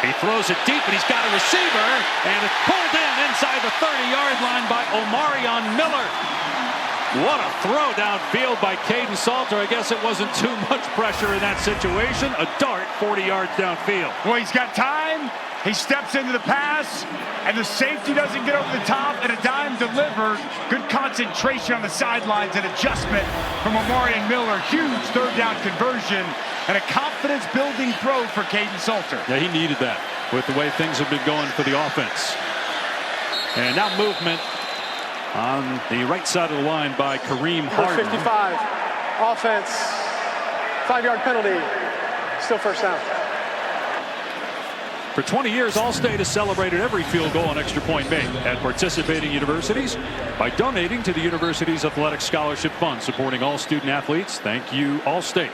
He throws it deep, and he's got a receiver, and it's pulled in inside the 30-yard line by Omarion Miller. What a throw downfield by Caden Salter. I guess it wasn't too much pressure in that situation. A dart 40 yards downfield. Well, he's got time. He steps into the pass, and the safety doesn't get over the top, and a dime delivered. Good concentration on the sidelines, and adjustment from Omarion Miller. Huge 3rd down conversion, and a confidence-building throw for Caden Salter. Yeah, he needed that with the way things have been going for the offense. And now movement on the right side of the line by Kareem Harden. 55, offense, 5-yard penalty, still first down. For 20 years, Allstate has celebrated every field goal and extra point made at participating universities by donating to the university's athletic scholarship fund, supporting all student athletes. Thank you, Allstate.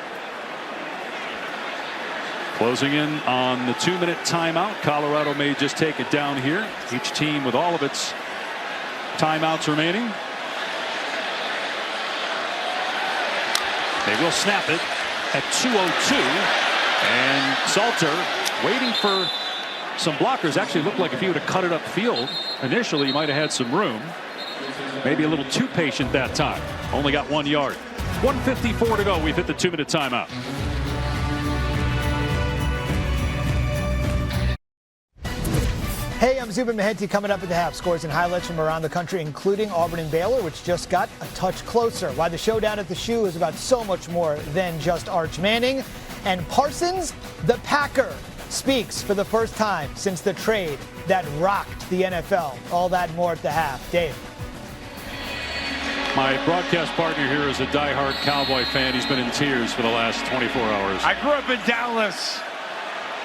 Closing in on the 2-minute timeout. Colorado may just take it down here. Each team with all of its timeouts remaining. They will snap it at 2:02, and Salter waiting for some blockers. Actually looked like if he would have cut it upfield initially, he might have had some room. Maybe a little too patient that time. Only got 1 yard. 1:54 to go. We've hit the 2-minute timeout. Hey, I'm Zubin Mehenti. Coming up at the half, scores and highlights from around the country, including Auburn and Baylor, which just got a touch closer. Why the showdown at the Shoe is about so much more than just Arch Manning. And Parsons, the Packer, speaks for the first time since the trade that rocked the NFL. All that and more at the half. Dave. My broadcast partner here is a diehard Cowboy fan. He's been in tears for the last 24 hours. I grew up in Dallas.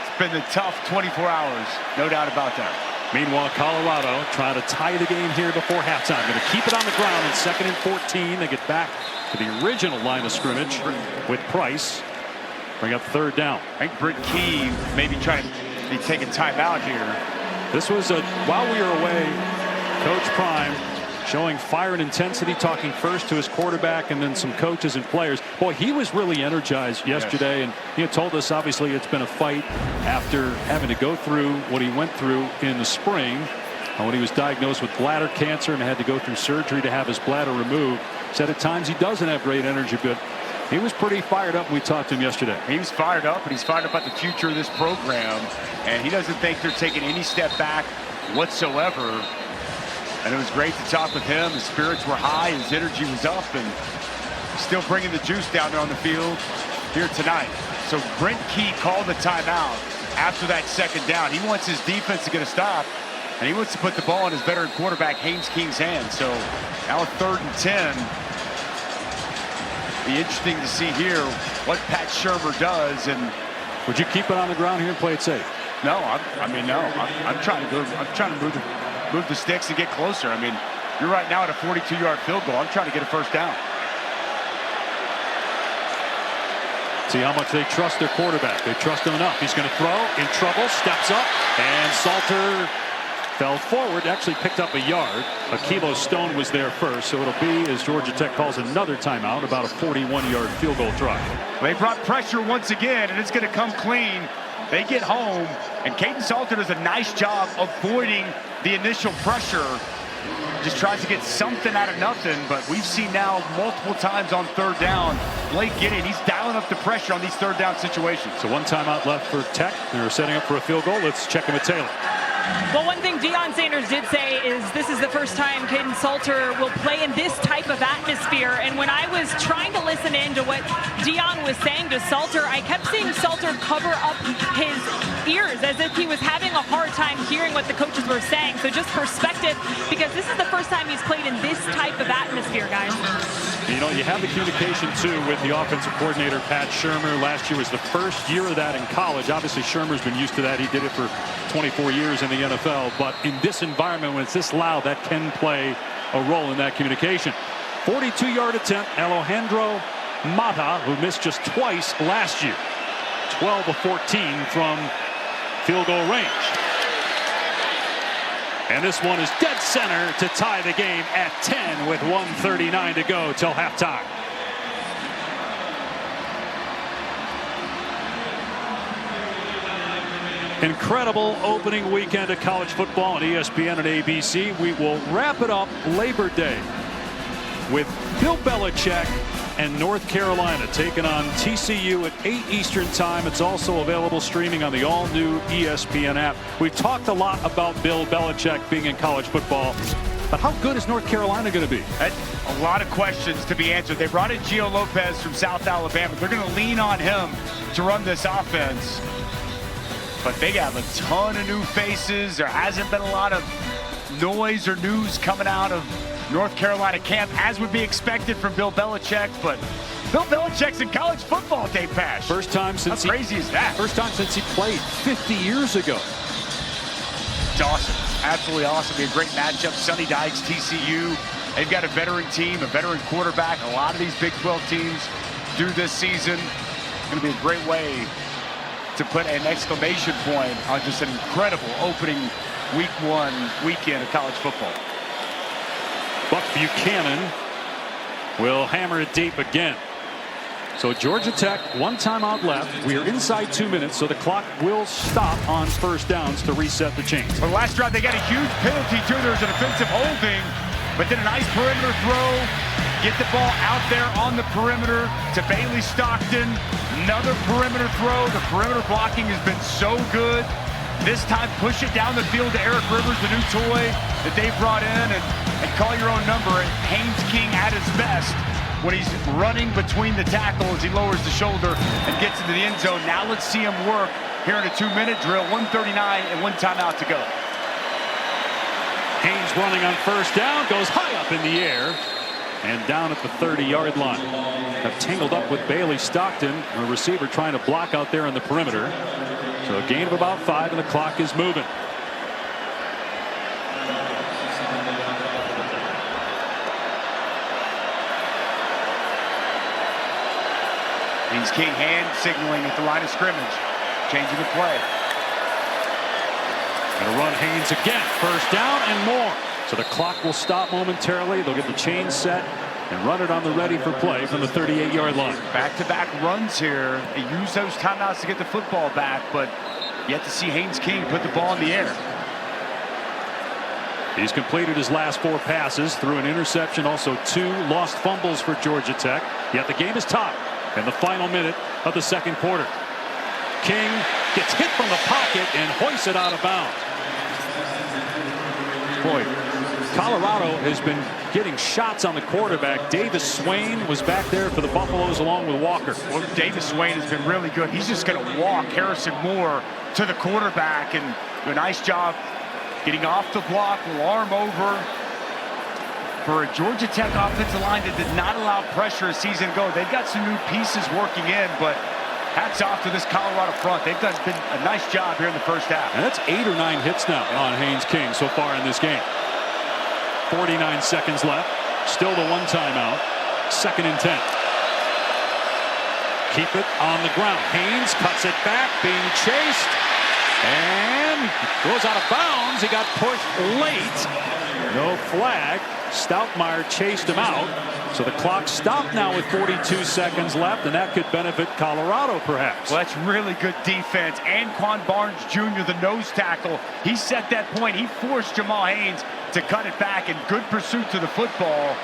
It's been a tough 24 hours, no doubt about that. Meanwhile, Colorado trying to tie the game here before halftime. Going to keep it on the ground in 2nd and 14. They get back to the original line of scrimmage with Price. Bring up 3rd down. I think Britt Key maybe trying to be taking time out here. This was while we were away, Coach Prime showing fire and intensity, talking first to his quarterback and then some coaches and players. Boy, he was really energized yesterday, and he had told us obviously it's been a fight after having to go through what he went through in the spring when he was diagnosed with bladder cancer and had to go through surgery to have his bladder removed. Said at times he doesn't have great energy, but he was pretty fired up when we talked to him yesterday. He was fired up, and he's fired up about the future of this program, and he doesn't think they're taking any step back whatsoever. And it was great to talk with him. His spirits were high, his energy was up, and still bringing the juice down there on the field here tonight. So Brent Key called the timeout after that 2nd down. He wants his defense to get a stop, and he wants to put the ball in his veteran quarterback Haynes King's hands. So now 3rd and 10. Be interesting to see here what Pat Shurmur does. And would you keep it on the ground here and play it safe? No, I'm trying to move the sticks and get closer. I mean, you're right now at a 42-yard field goal. I'm trying to get a first down. See how much they trust their quarterback. They trust him enough. He's going to throw, in trouble, steps up, and Salter fell forward, actually picked up a yard. Akibo Stone was there first, so it'll be, as Georgia Tech calls another timeout, about a 41-yard field goal try. They brought pressure once again, and it's going to come clean. They get home, and Caden Salter does a nice job avoiding the initial pressure. Just tries to get something out of nothing, but we've seen now multiple times on third down. Blake Gideon, he's dialing up the pressure on these third down situations. So one timeout left for Tech. They're setting up for a field goal. Let's check in with Taylor. Well, one thing Deion Sanders did say is this is the first time Caden Salter will play in this type of atmosphere. And when I was trying to listen in to what Deion was saying to Salter, I kept seeing Salter cover up his ears as if he was having a hard time hearing what the coaches were saying. So just perspective, because this is the first time he's played in this type of atmosphere, guys. You know, you have the communication, too, with the offensive coordinator, Pat Shurmur. Last year was the first year of that in college. Obviously, Shurmur's been used to that. He did it for 24 years in the NFL. But in this environment, when it's this loud, that can play a role in that communication. 42-yard attempt, Alejandro Mata, who missed just twice last year. 12 of 14 from field goal range. And this one is dead center to tie the game at 10 with 1:39 to go till halftime. Incredible opening weekend of college football on ESPN and ABC. We will wrap it up Labor Day with Bill Belichick and North Carolina taking on TCU at 8 Eastern time. It's also available streaming on the all-new ESPN app. We've talked a lot about Bill Belichick being in college football, but how good is North Carolina going to be? That's a lot of questions to be answered. They brought in Gio Lopez from South Alabama. They're going to lean on him to run this offense. But they have a ton of new faces. There hasn't been a lot of noise or news coming out of North Carolina camp, as would be expected from Bill Belichick. But Bill Belichick's in college football, Dave Pasch. First time since how crazy is that? First time since he played 50 years ago. It's awesome. Absolutely awesome. Be a great matchup. Sonny Dykes, TCU. They've got a veteran team, a veteran quarterback. A lot of these Big 12 teams do this season. It's going to be a great way to put an exclamation point on just an incredible opening week one weekend of college football. Buck Buchanan will hammer it deep again. So Georgia Tech, one timeout left. We are inside 2 minutes, so the clock will stop on first downs to reset the chains. Well, last drive, they got a huge penalty, too. There's an offensive holding, but then a nice perimeter throw. Get the ball out there on the perimeter to Bailey Stockton. Another perimeter throw. The perimeter blocking has been so good. This time, push it down the field to Eric Rivers, the new toy that they brought in, and call your own number. And Haynes King at his best when he's running between the tackles. He lowers the shoulder and gets into the end zone. Now let's see him work here in a 2-minute drill. 1:39 and one timeout to go. Haynes running on first down, goes high up in the air and down at the 30-yard line. Got tangled up with Bailey Stockton, a receiver trying to block out there on the perimeter. So a gain of about 5 and the clock is moving. Haynes King hand signaling at the line of scrimmage. Changing the play. Gonna run Haynes again. First down and more. So the clock will stop momentarily. They'll get the chain set and run it on the ready for play from the 38-yard line. Back-to-back runs here. They use those timeouts to get the football back, but yet to see Haynes King put the ball in the air. He's completed his last 4 passes, through an interception, also 2 lost fumbles for Georgia Tech. Yet the game is tied in the final minute of the second quarter. King gets hit from the pocket and hoists it out of bounds. Boy, Colorado has been getting shots on the quarterback. Davis Swain was back there for the Buffaloes along with Walker. Well, Davis Swain has been really good. He's just going to walk Harrison Moore to the quarterback and do a nice job getting off the block, will arm over. For a Georgia Tech offensive line that did not allow pressure a season ago, they've got some new pieces working in, but hats off to this Colorado front. They've done a nice job here in the first half. And that's 8 or 9 hits now on Haynes King so far in this game. 49 seconds left. Still the one timeout. 2nd and 10. keep it on the ground. Haynes cuts it back, being chased, and goes out of bounds. He got pushed late. No flag. Stoutmeyer chased him out. So the clock stopped now with 42 seconds left, and that could benefit Colorado perhaps. Well, that's really good defense. Anquan Barnes Jr., the nose tackle, he set that point. He forced Jamal Haynes to cut it back, and good pursuit to the football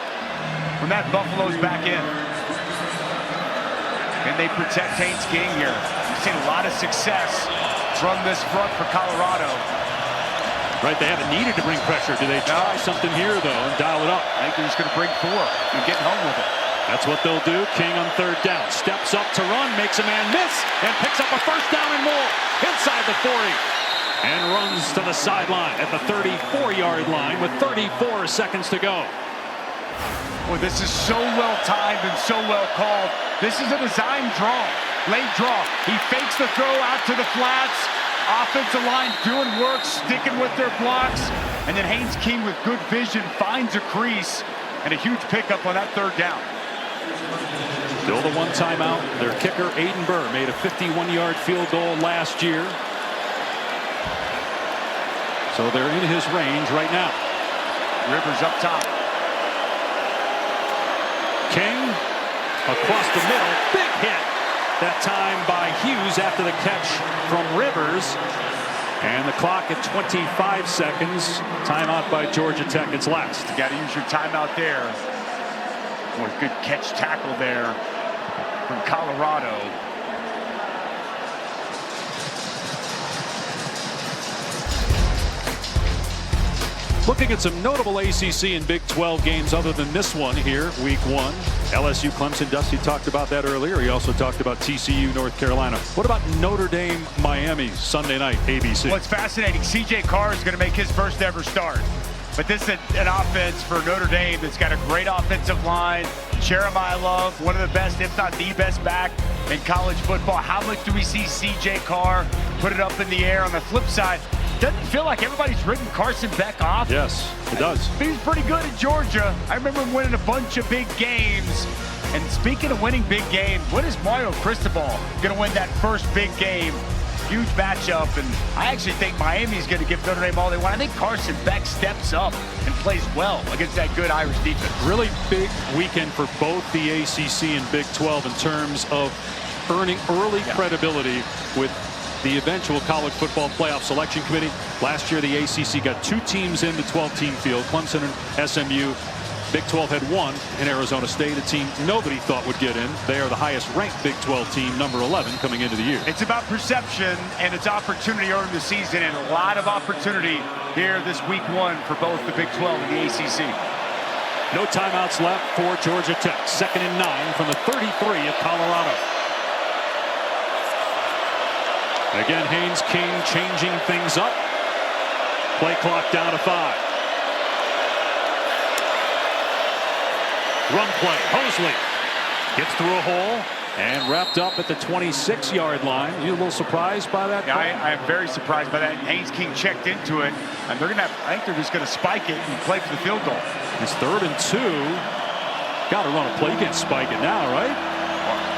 from that Buffalo's back in. And they protect Haynes King here. We've seen a lot of success from this front for Colorado. Right, they haven't needed to bring pressure. Do they try something here, though, and dial it up? I think they're just going to bring 4 and get home with it. That's what they'll do. King on 3rd down. Steps up to run, makes a man miss, and picks up a 1st down and more. Inside the 40. And runs to the sideline at the 34-yard line with 34 seconds to go. Well, this is so well timed and so well called. This is a design draw, late draw. He fakes the throw out to the flats. Offensive line doing work, sticking with their blocks. And then Haynes King with good vision finds a crease and a huge pickup on that 3rd down. Still the 1 timeout. Their kicker, Aiden Burr, made a 51-yard field goal last year. So they're in his range right now. Rivers up top. King across the middle. Big hit. That time by Hughes after the catch from Rivers. And the clock at 25 seconds. Timeout by Georgia Tech. It's last. You got to use your timeout there. Boy, good catch tackle there from Colorado. Looking at some notable ACC and Big 12 games other than this one here, week 1. LSU Clemson, Dusty talked about that earlier. He also talked about TCU North Carolina. What about Notre Dame Miami Sunday night, ABC? Well, it's fascinating. CJ Carr is going to make his first ever start. But this is an offense for Notre Dame that's got a great offensive line. Jeremiah Love, one of the best, if not the best back in college football. How much do we see CJ Carr put it up in the air? On the flip side, doesn't feel like everybody's written Carson Beck off. Yes, it does. He was pretty good at Georgia. I remember him winning a bunch of big games. And speaking of winning big games, when is Mario Cristobal going to win that first big game? Huge matchup, and I actually think Miami's going to give Notre Dame all they want. I think Carson Beck steps up and plays well against that good Irish defense. Really big weekend for both the ACC and Big 12 in terms of earning early credibility with the eventual college football playoff selection committee. Last year, the ACC got 2 teams in the 12-team field, Clemson and SMU. Big 12 had 1 in Arizona State, a team nobody thought would get in. They are the highest-ranked Big 12 team, number 11, coming into the year. It's about perception, and it's opportunity early in the season, and a lot of opportunity here this week 1 for both the Big 12 and the ACC. No timeouts left for Georgia Tech. 2nd and 9 from the 33 of Colorado. Again, Haynes King changing things up. Play clock down to 5. Run play. Hosley gets through a hole and wrapped up at the 26-yard line. You a little surprised by that? Yeah, I am very surprised by that. Haynes King checked into it, and they're going to have, I think they're just going to spike it and play for the field goal. It's 3rd and 2. Got to run a play. You can't spike it now, right?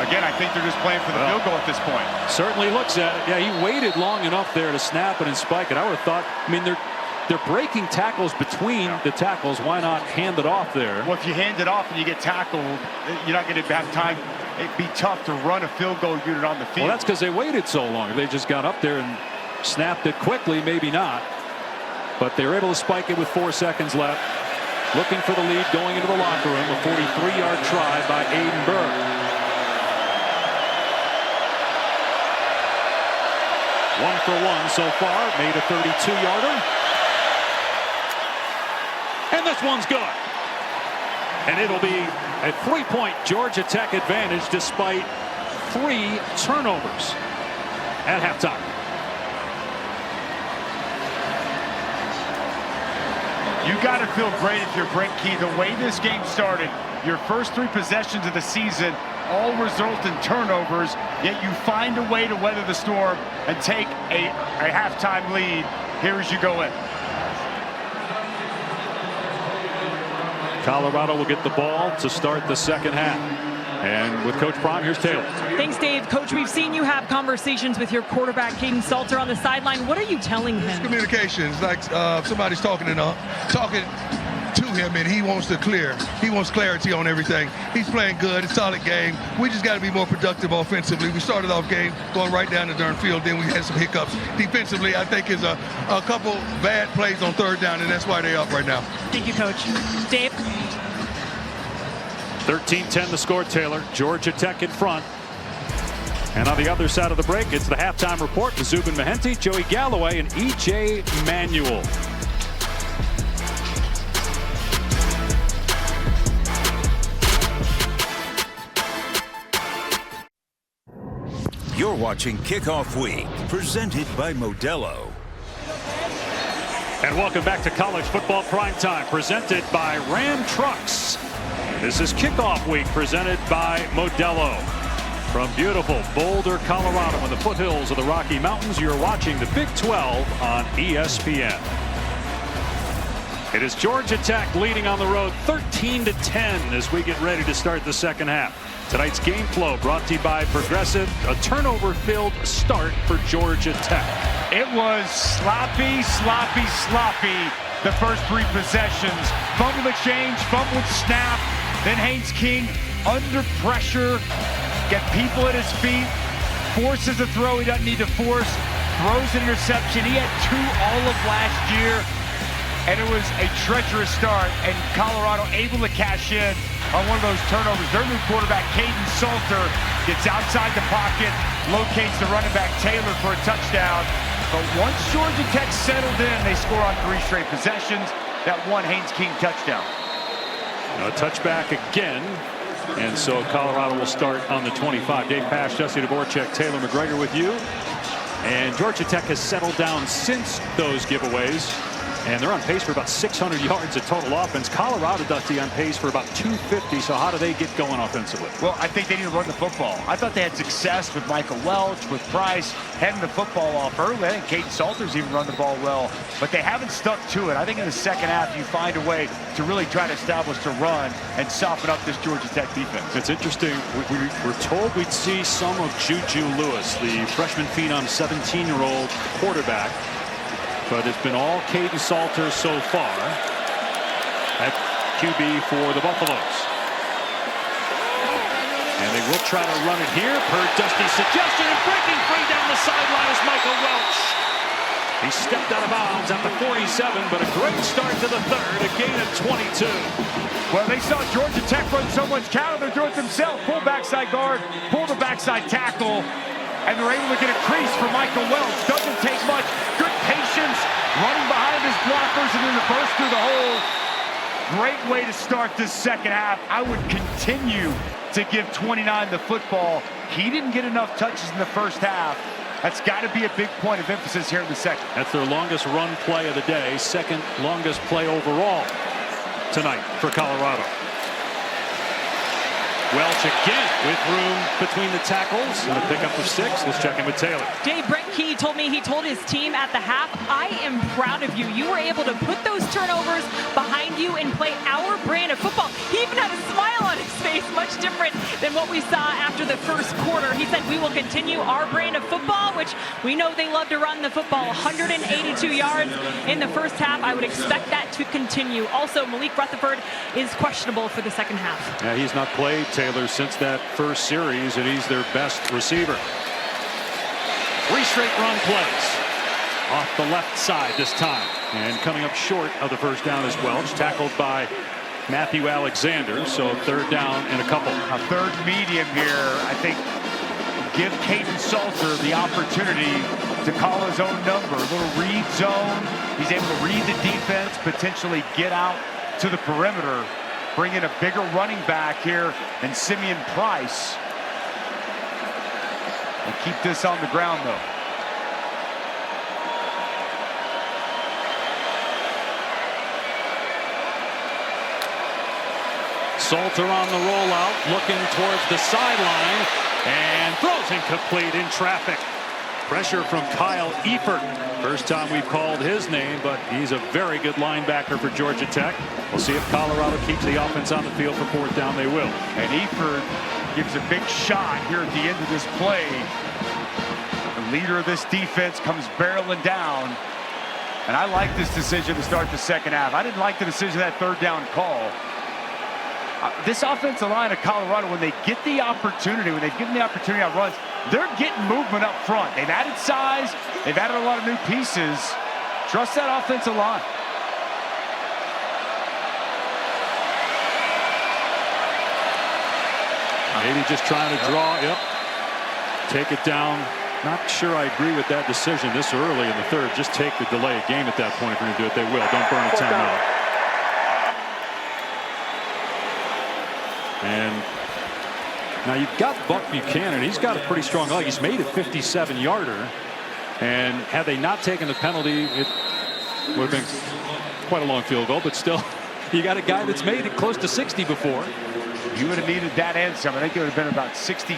Again, I think they're just playing for the field goal at this point. Certainly looks at it. Yeah, he waited long enough there to snap it and spike it. I would have thought, I mean, they're breaking tackles between the tackles. Why not hand it off there? Well, if you hand it off and you get tackled, you're not going to have time. It'd be tough to run a field goal unit on the field. Well, that's because they waited so long. If they just got up there and snapped it quickly, maybe not. But they were able to spike it with 4 seconds left. Looking for the lead going into the locker room. A 43-yard try by Aiden Burr. 1 for 1 so far. Made a 32-yarder. And this one's good. And it'll be a 3-point Georgia Tech advantage despite 3 turnovers at halftime. You got to feel great if you're Brent Key. The way this game started, your first 3 possessions of the season all result in turnovers, yet you find a way to weather the storm and take a halftime lead here as you go in. Colorado will get the ball to start the second half. And with Coach Prime, here's Taylor. Thanks, Dave. Coach, we've seen you have conversations with your quarterback, Caden Salter, on the sideline. What are you telling him? Communication. It's like somebody's talking to him, and he wants He wants clarity on everything. He's playing good. It's a solid game. We just got to be more productive offensively. We started off game going right down the darn field. Then we had some hiccups. Defensively, I think is a couple bad plays on third down, and that's why they're up right now. Thank you, Coach. Dave? 13-10 the score, Taylor. Georgia Tech in front. And on the other side of the break, it's the halftime report with Zubin Mehenti, Joey Galloway, and E.J. Manuel. You're watching Kickoff Week, presented by Modelo. And welcome back to College Football Primetime, presented by Ram Trucks. This is Kickoff Week, presented by Modelo. From beautiful Boulder, Colorado, in the foothills of the Rocky Mountains, you're watching the Big 12 on ESPN. It is Georgia Tech leading on the road 13-10 as we get ready to start the second half. Tonight's game flow brought to you by Progressive, a turnover-filled start for Georgia Tech. It was sloppy the first 3 possessions. Fumble exchange, fumbled snap, then Haynes King under pressure, get people at his feet, forces a throw he doesn't need to force, throws an interception. He had 2 all of last year, and it was a treacherous start, and Colorado able to cash in on one of those turnovers. Their new quarterback, Caden Salter, gets outside the pocket, locates the running back Taylor for a touchdown. But once Georgia Tech settled in, they score on 3 straight possessions. That one Haynes King touchdown. A touchback again, and so Colorado will start on the 25. Dave Pasch, Jesse Dvorak, Taylor McGregor with you. And Georgia Tech has settled down since those giveaways, and they're on pace for about 600 yards of total offense. Colorado, Dusty, on pace for about 250. So how do they get going offensively? Well, I think they need to run the football. I thought they had success with Michael Welch, with Price, heading the football off early. I think Caden Salter's even run the ball well, but they haven't stuck to it. I think in the second half, you find a way to really try to establish the run and soften up this Georgia Tech defense. It's interesting. We were told we'd see some of Juju Lewis, the freshman phenom 17-year-old quarterback. But it's been all Caden Salter so far at QB for the Buffaloes. And they will try to run it here per Dusty's suggestion, and breaking free down the sideline is Michael Welch. He stepped out of bounds at the 47, but a great start to the third, a gain of 22. Well, they saw Georgia Tech run so much counter, they're doing it themselves. Pull backside guard, pull the backside tackle, and they're able to get a crease for Michael Welch. Doesn't take much. Good patience, running behind his blockers, and then the burst through the hole. Great way to start this second half. I would continue to give 29 the football. He didn't get enough touches in the first half. That's got to be a big point of emphasis here in the second. That's their longest run play of the day, second longest play overall tonight for Colorado. Welch again with room between the tackles and a pickup of 6. Let's check in with Taylor. Dave, Brent Key told me, he told his team at the half, I am proud of you. You were able to put those turnovers behind you and play our brand of football. He even had a smile on his face, much different than what we saw after the first quarter. He said, we will continue our brand of football, which we know they love to run the football. 182 yards in the first half. I would expect that to continue. Also, Malik Rutherford is questionable for the second half. Yeah, he's not played, Taylor, since that first series, and he's their best receiver. 3 straight run plays off the left side this time, and coming up short of the first down is Welch, tackled by Matthew Alexander. So third down and a couple. A third medium here. I think give Caden Salter the opportunity to call his own number. A little read zone. He's able to read the defense, potentially get out to the perimeter. Bring in a bigger running back here and Simeon Price. And keep this on the ground, though. Salter on the rollout, looking towards the sideline, and throws incomplete in traffic. Pressure from Kyle Eifert. First time we've called his name, but he's a very good linebacker for Georgia Tech. We'll see if Colorado keeps the offense on the field for fourth down. They will. And Eifert gives a big shot here at the end of this play. The leader of this defense comes barreling down. And I like this decision to start the second half. I didn't like the decision of that third down call. This offensive line of Colorado, when they get the opportunity, when they've given the opportunity on runs, they're getting movement up front. They've added size. They've added a lot of new pieces. Trust that offensive line. Maybe just trying to draw. Yep. Take it down. Not sure I agree with that decision this early in the third. Just take the delay of game at that point. If you're going to do it, they will. Don't burn a timeout. And now you've got Buck Buchanan. He's got a pretty strong leg. He's made a 57-yarder. And had they not taken the penalty, it would have been quite a long field goal. But still, you got a guy that's made it close to 60 before. You would have needed that and some. I think it would have been about 62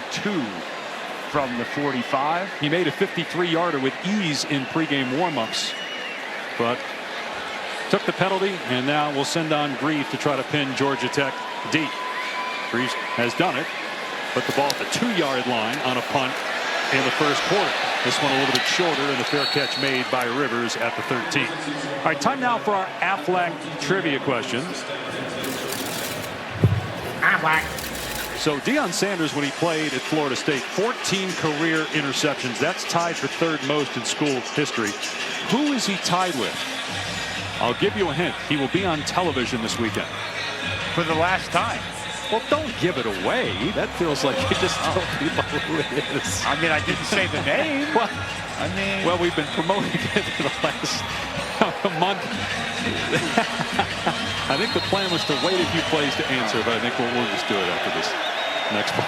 from the 45. He made a 53-yarder with ease in pregame warmups, but took the penalty, and now we'll send on Grieve to try to pin Georgia Tech deep. Grieve has done it, but the ball at the 2-yard line on a punt in the first quarter. This one a little bit shorter, and the fair catch made by Rivers at the 13. All right, time now for our Aflac trivia question. So Deion Sanders, when he played at Florida State, 14 career interceptions. That's tied for third most in school history. Who is he tied with? I'll give you a hint. He will be on television this weekend. For the last time. Well, don't give it away. That feels like you just told people who it is. I mean, I didn't say the name. Well, we've been promoting it for the last month. I think the plan was to wait a few plays to answer, but I think we'll just do it after this next play.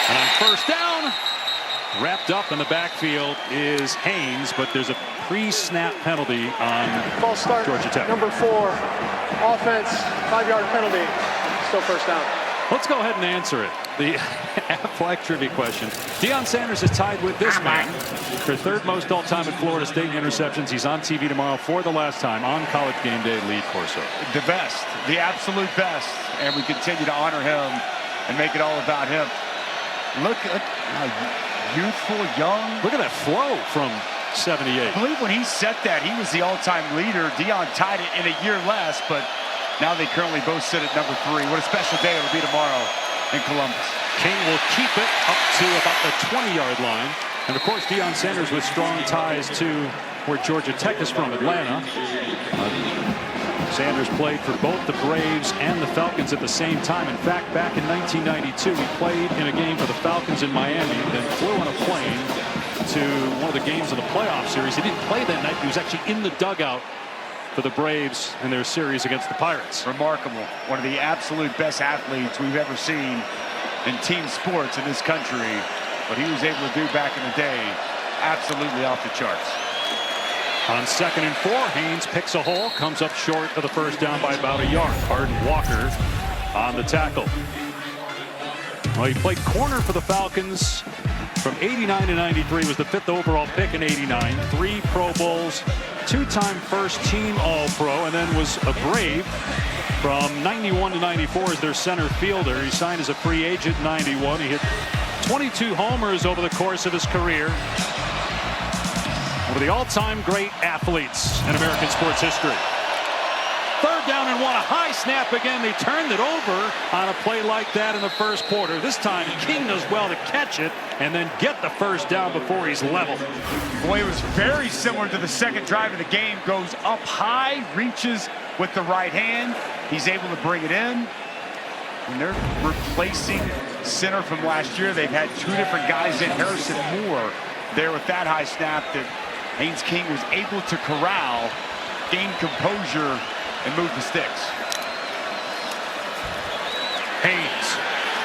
And on first down, wrapped up in the backfield is Haynes, but there's a pre-snap penalty on False start, Georgia Tech. Number 4, offense, 5-yard penalty, still first down. Let's go ahead and answer it. The Aflac trivia question. Deion Sanders is tied with this man for third most all-time at Florida State in interceptions. He's on TV tomorrow for the last time on College Game Day. Lee Corso. The best, the absolute best, and we continue to honor him and make it all about him. Look at how youthful, young. Look at that flow from 78. I believe when he set that, he was the all-time leader. Deion tied it in a year less, but now they currently both sit at number 3. What a special day it'll be tomorrow in Columbus. King will keep it up to about the 20-yard line. And, of course, Deion Sanders with strong ties to where Georgia Tech is from, Atlanta. Sanders played for both the Braves and the Falcons at the same time. In fact, back in 1992, he played in a game for the Falcons in Miami, then flew on a plane to one of the games of the playoff series. He didn't play that night. He was actually in the dugout for the Braves in their series against the Pirates. Remarkable. One of the absolute best athletes we've ever seen in team sports in this country. What he was able to do back in the day, absolutely off the charts. On 2nd and 4, Haynes picks a hole, comes up short of the first down by about a yard. Arden Walker on the tackle. Well, he played corner for the Falcons from 89 to 93, was the 5th overall pick in 89, 3 Pro Bowls, 2-time first team All-Pro, and then was a Brave from 91 to 94 as their center fielder. He signed as a free agent in 91. He hit 22 homers over the course of his career. One of the all-time great athletes in American sports history. 3rd down and 1, a high snap again. They turned it over on a play like that in the first quarter. This time King does well to catch it and then get the first down before he's level. Boy, it was very similar to the second drive of the game. Goes up high, reaches with the right hand. He's able to bring it in. And they're replacing center from last year. They've had 2 different guys in. Harrison Moore there with that high snap that Haynes King was able to corral, gain composure, and move the sticks. Haynes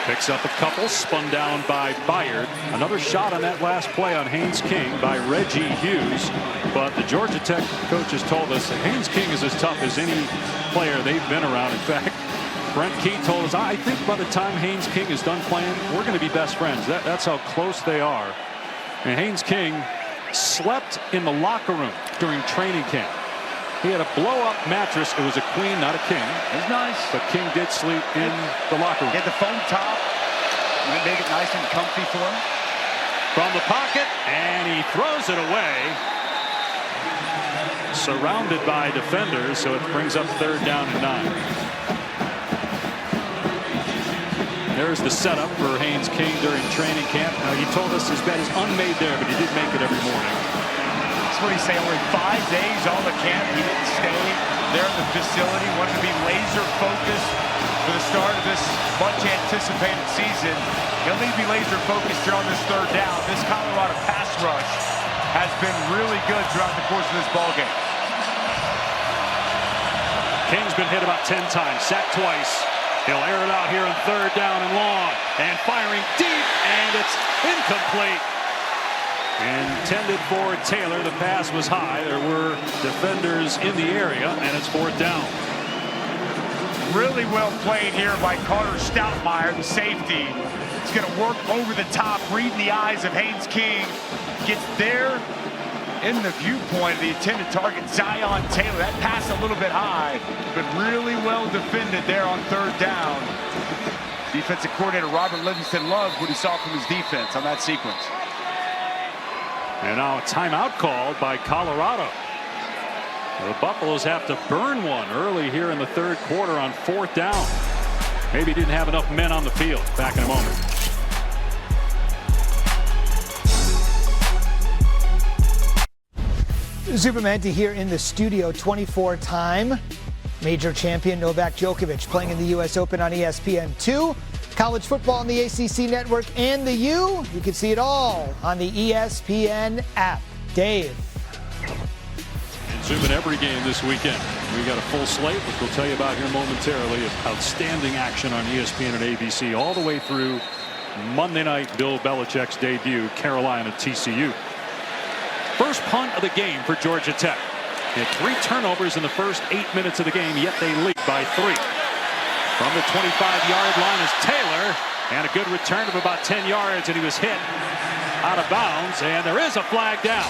picks up a couple, spun down by Byard. Another shot on that last play on Haynes King by Reggie Hughes. But the Georgia Tech coaches told us that Haynes King is as tough as any player they've been around. In fact, Brent Key told us, I think by the time Haynes King is done playing, we're going to be best friends. That's how close they are. And Haynes King slept in the locker room during training camp. He had a blow-up mattress. It was a queen, not a king. It's nice. But King did sleep in the locker room. He had the foam top. Make it nice and comfy for him. From the pocket, and he throws it away. Surrounded by defenders, so it brings up 3rd down and 9. There's the setup for Haynes King during training camp. Now, he told us his bed is unmade there, but he did make it every morning. That's what he's saying. Only 5 days all the camp. He didn't stay there in the facility. Wanted to be laser focused for the start of this much anticipated season. He'll need to be laser focused here on this 3rd down. This Colorado pass rush has been really good throughout the course of this ball game. King's been hit about 10 times, sacked twice. He'll air it out here on 3rd down and long, and firing deep, and it's incomplete. Intended for Taylor. The pass was high. There were defenders in the area, and it's 4th down. Really well played here by Carter Stoutmeyer, the safety. He's going to work over the top, reading the eyes of Haynes King. Gets there in the viewpoint of the intended target, Zion Taylor. That pass a little bit high, but really well defended there on 3rd down. Defensive coordinator Robert Livingston loved what he saw from his defense on that sequence. And now a timeout called by Colorado. The Buffaloes have to burn one early here in the 3rd quarter on 4th down. Maybe didn't have enough men on the field. Back in a moment. Supermenti here in the studio. 24-time major champion Novak Djokovic playing in the U.S. Open on ESPN2. College football on the ACC network and the U. You can see it all on the ESPN app. Dave. And zoom in every game this weekend. We got a full slate, which we'll tell you about here momentarily, of outstanding action on ESPN and ABC all the way through Monday night, Bill Belichick's debut, Carolina TCU. First punt of the game for Georgia Tech. They had 3 turnovers in the first 8 minutes of the game, yet they lead by 3. From the 25-yard line is Taylor, and a good return of about 10 yards, and he was hit out of bounds, and there is a flag down.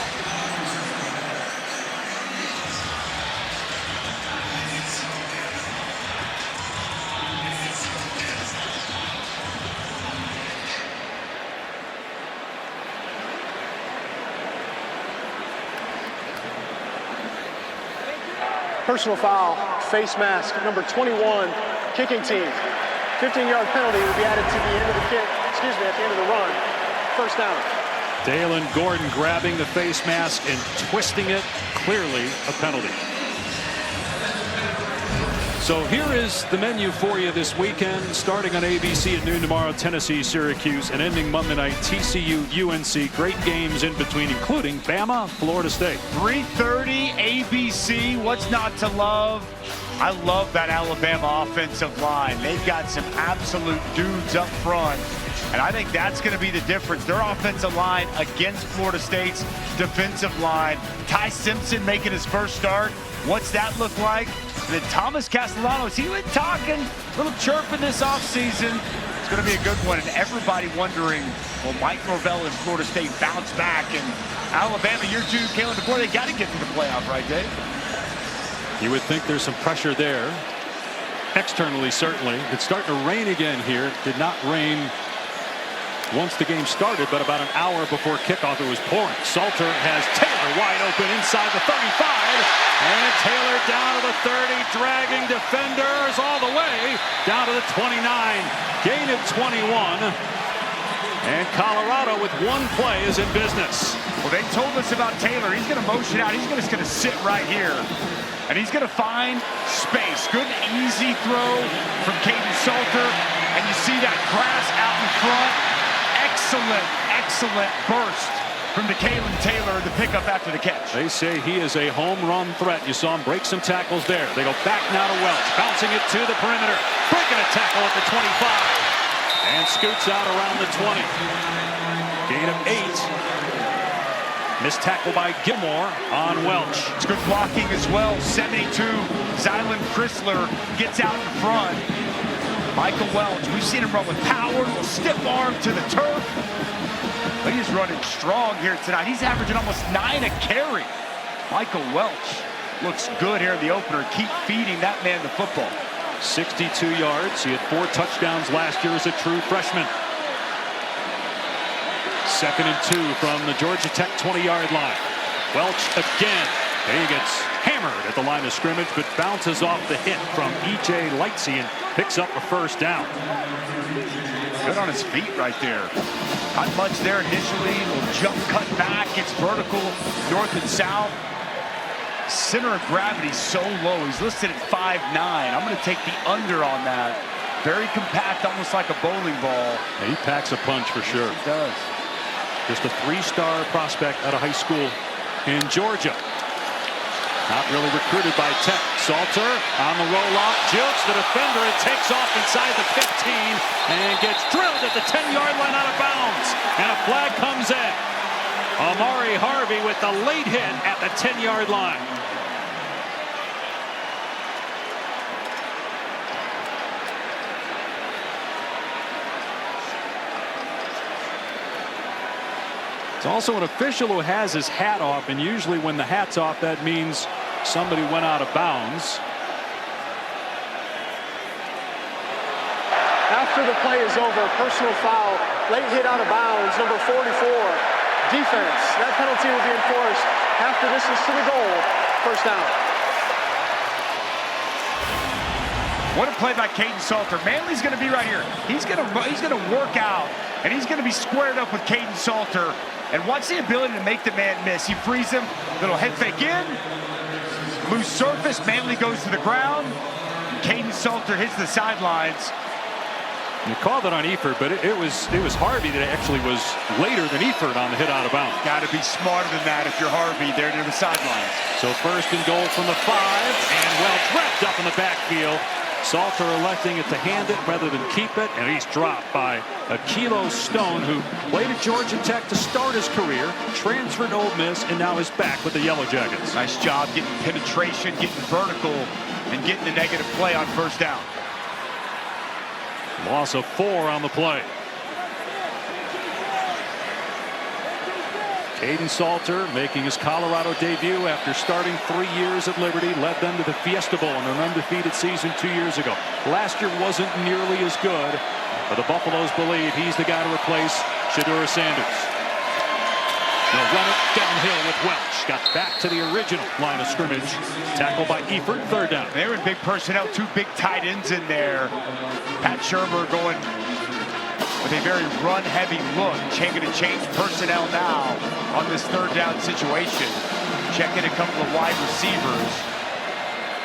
Personal foul, face mask, number 21, kicking team. 15-yard penalty will be added to the end of the kick, at the end of the run. 1st down. Dalen Gordon grabbing the face mask and twisting it, clearly a penalty. So here is the menu for you this weekend. Starting on ABC at noon tomorrow, Tennessee, Syracuse, and ending Monday night, TCU, UNC. Great games in between, including Bama, Florida State. 3:30 ABC. What's not to love? I love that Alabama offensive line. They've got some absolute dudes up front, and I think that's going to be the difference. Their offensive line against Florida State's defensive line. Ty Simpson making his first start. What's that look like? And then Thomas Castellanos, he was talking, a little chirping this offseason. It's going to be a good one, and everybody wondering, will Mike Norvell and Florida State bounce back? And Alabama, year 2, Kalen DeBoer, they got to get to the playoff, right, Dave? You would think there's some pressure there. Externally, certainly. It's starting to rain again here. It did not rain once the game started, but about an hour before kickoff, it was pouring. Salter has Taylor wide open inside the 35, and Taylor down to the 30, dragging defenders all the way down to the 29. Gain of 21, and Colorado with 1 play is in business. Well, they told us about Taylor. He's going to motion out. He's just going to sit right here, and he's going to find space. Good and easy throw from Caden Salter, and you see that grass out in front. Excellent burst from Kalen Taylor, the pickup after the catch. They say he is a home run threat. You saw him break some tackles there. They go back now to Welch, bouncing it to the perimeter, breaking a tackle at the 25, and scoots out around the 20. Gain of 8. Missed tackle by Gilmore on Welch. It's good blocking as well. 72, Zylan Chrysler gets out in front. Michael Welch, we've seen him run with power, a little stiff arm to the turf. But he's running strong here tonight. He's averaging almost 9 a carry. Michael Welch. looks good here in the opener. Keep feeding that man the football. 62 yards. He had 4 touchdowns last year as a true freshman. 2nd and 2 from the Georgia Tech 20-yard line. Welch again. He gets hammered at the line of scrimmage, but bounces off the hit from E.J. Lightsey and picks up a first down. Good on his feet right there. Not much there initially. Little jump cut back. It's vertical north and south. Center of gravity so low. He's listed at 5'9". I'm going to take the under on that. Very compact, almost like a bowling ball. Yeah, he packs a punch for sure. He does. Just a 3-star prospect out of high school in Georgia. Not really recruited by Tech. Salter on the roll-off, jukes the defender and takes off inside the 15 and gets drilled at the 10-yard line out of bounds. And a flag comes in. Amari Harvey with the late hit at the 10-yard line. It's also an official who has his hat off, and usually when the hat's off, that means somebody went out of bounds. After the play is over, personal foul, late hit out of bounds, number 44. Defense, that penalty will be enforced after this is to the goal. First down. What a play by Caden Salter. Manley's going to be right here. He's going to work out, and he's going to be squared up with Caden Salter. And watch the ability to make the man miss. He frees him, little head fake in, loose surface, Manley goes to the ground. Caden Salter hits the sidelines. You called it on Eford, but it was Harvey that actually was later than Eford on the hit out of bounds. Got to be smarter than that if you're Harvey there near the sidelines. So 1st and goal from the 5, and Welch wrapped up in the backfield. Salter electing it to hand it rather than keep it, and he's dropped by Akilo Stone, who played at Georgia Tech to start his career, transferred to Ole Miss, and now is back with the Yellow Jackets. Nice job getting penetration, getting vertical, and getting the negative play on first down. Loss of 4 on the play. Caden Salter making his Colorado debut after starting 3 years at Liberty, led them to the Fiesta Bowl in an undefeated season 2 years ago. Last year wasn't nearly as good, but the Buffaloes believe he's the guy to replace Shedeur Sanders. They'll run it downhill with Welch. Got back to the original line of scrimmage. Tackled by Eford, 3rd down. They were in big personnel, 2 big tight ends in there. Pat Shermer going with a very run-heavy look. Going to change personnel now on this 3rd down situation. Checking a couple of wide receivers.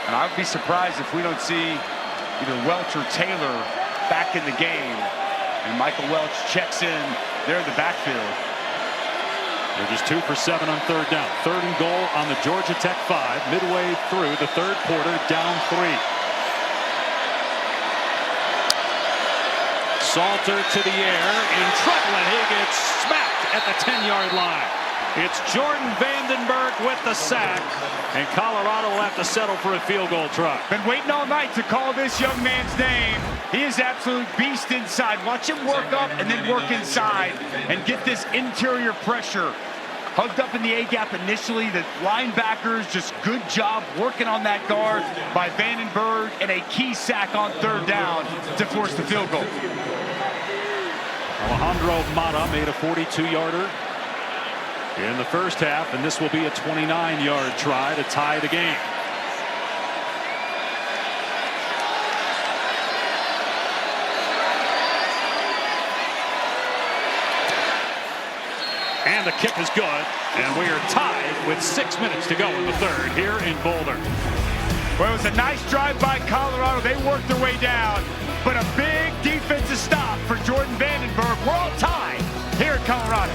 And I would be surprised if we don't see either Welch or Taylor back in the game. And Michael Welch checks in there in the backfield. They're just 2 for 7 on 3rd down. 3rd and goal on the Georgia Tech 5. Midway through the 3rd quarter, down 3. Salter to the air, in trouble, and he gets smacked at the 10-yard line. It's Jordan Vandenberg with the sack, and Colorado will have to settle for a field goal try. Been waiting all night to call this young man's name. He is absolute beast inside. Watch him work up and then work inside and get this interior pressure. Hugged up in the A-gap initially. The linebackers, just good job working on that guard by Vandenberg, and a key sack on 3rd down to force the field goal. Alejandro Mata made a 42-yarder in the first half, and this will be a 29-yard try to tie the game. And the kick is good, and we are tied with 6 minutes to go in the 3rd here in Boulder. Well, it was a nice drive by Colorado. They worked their way down, but a big defensive stop for Jordan Vandenberg. We're all tied here in Colorado.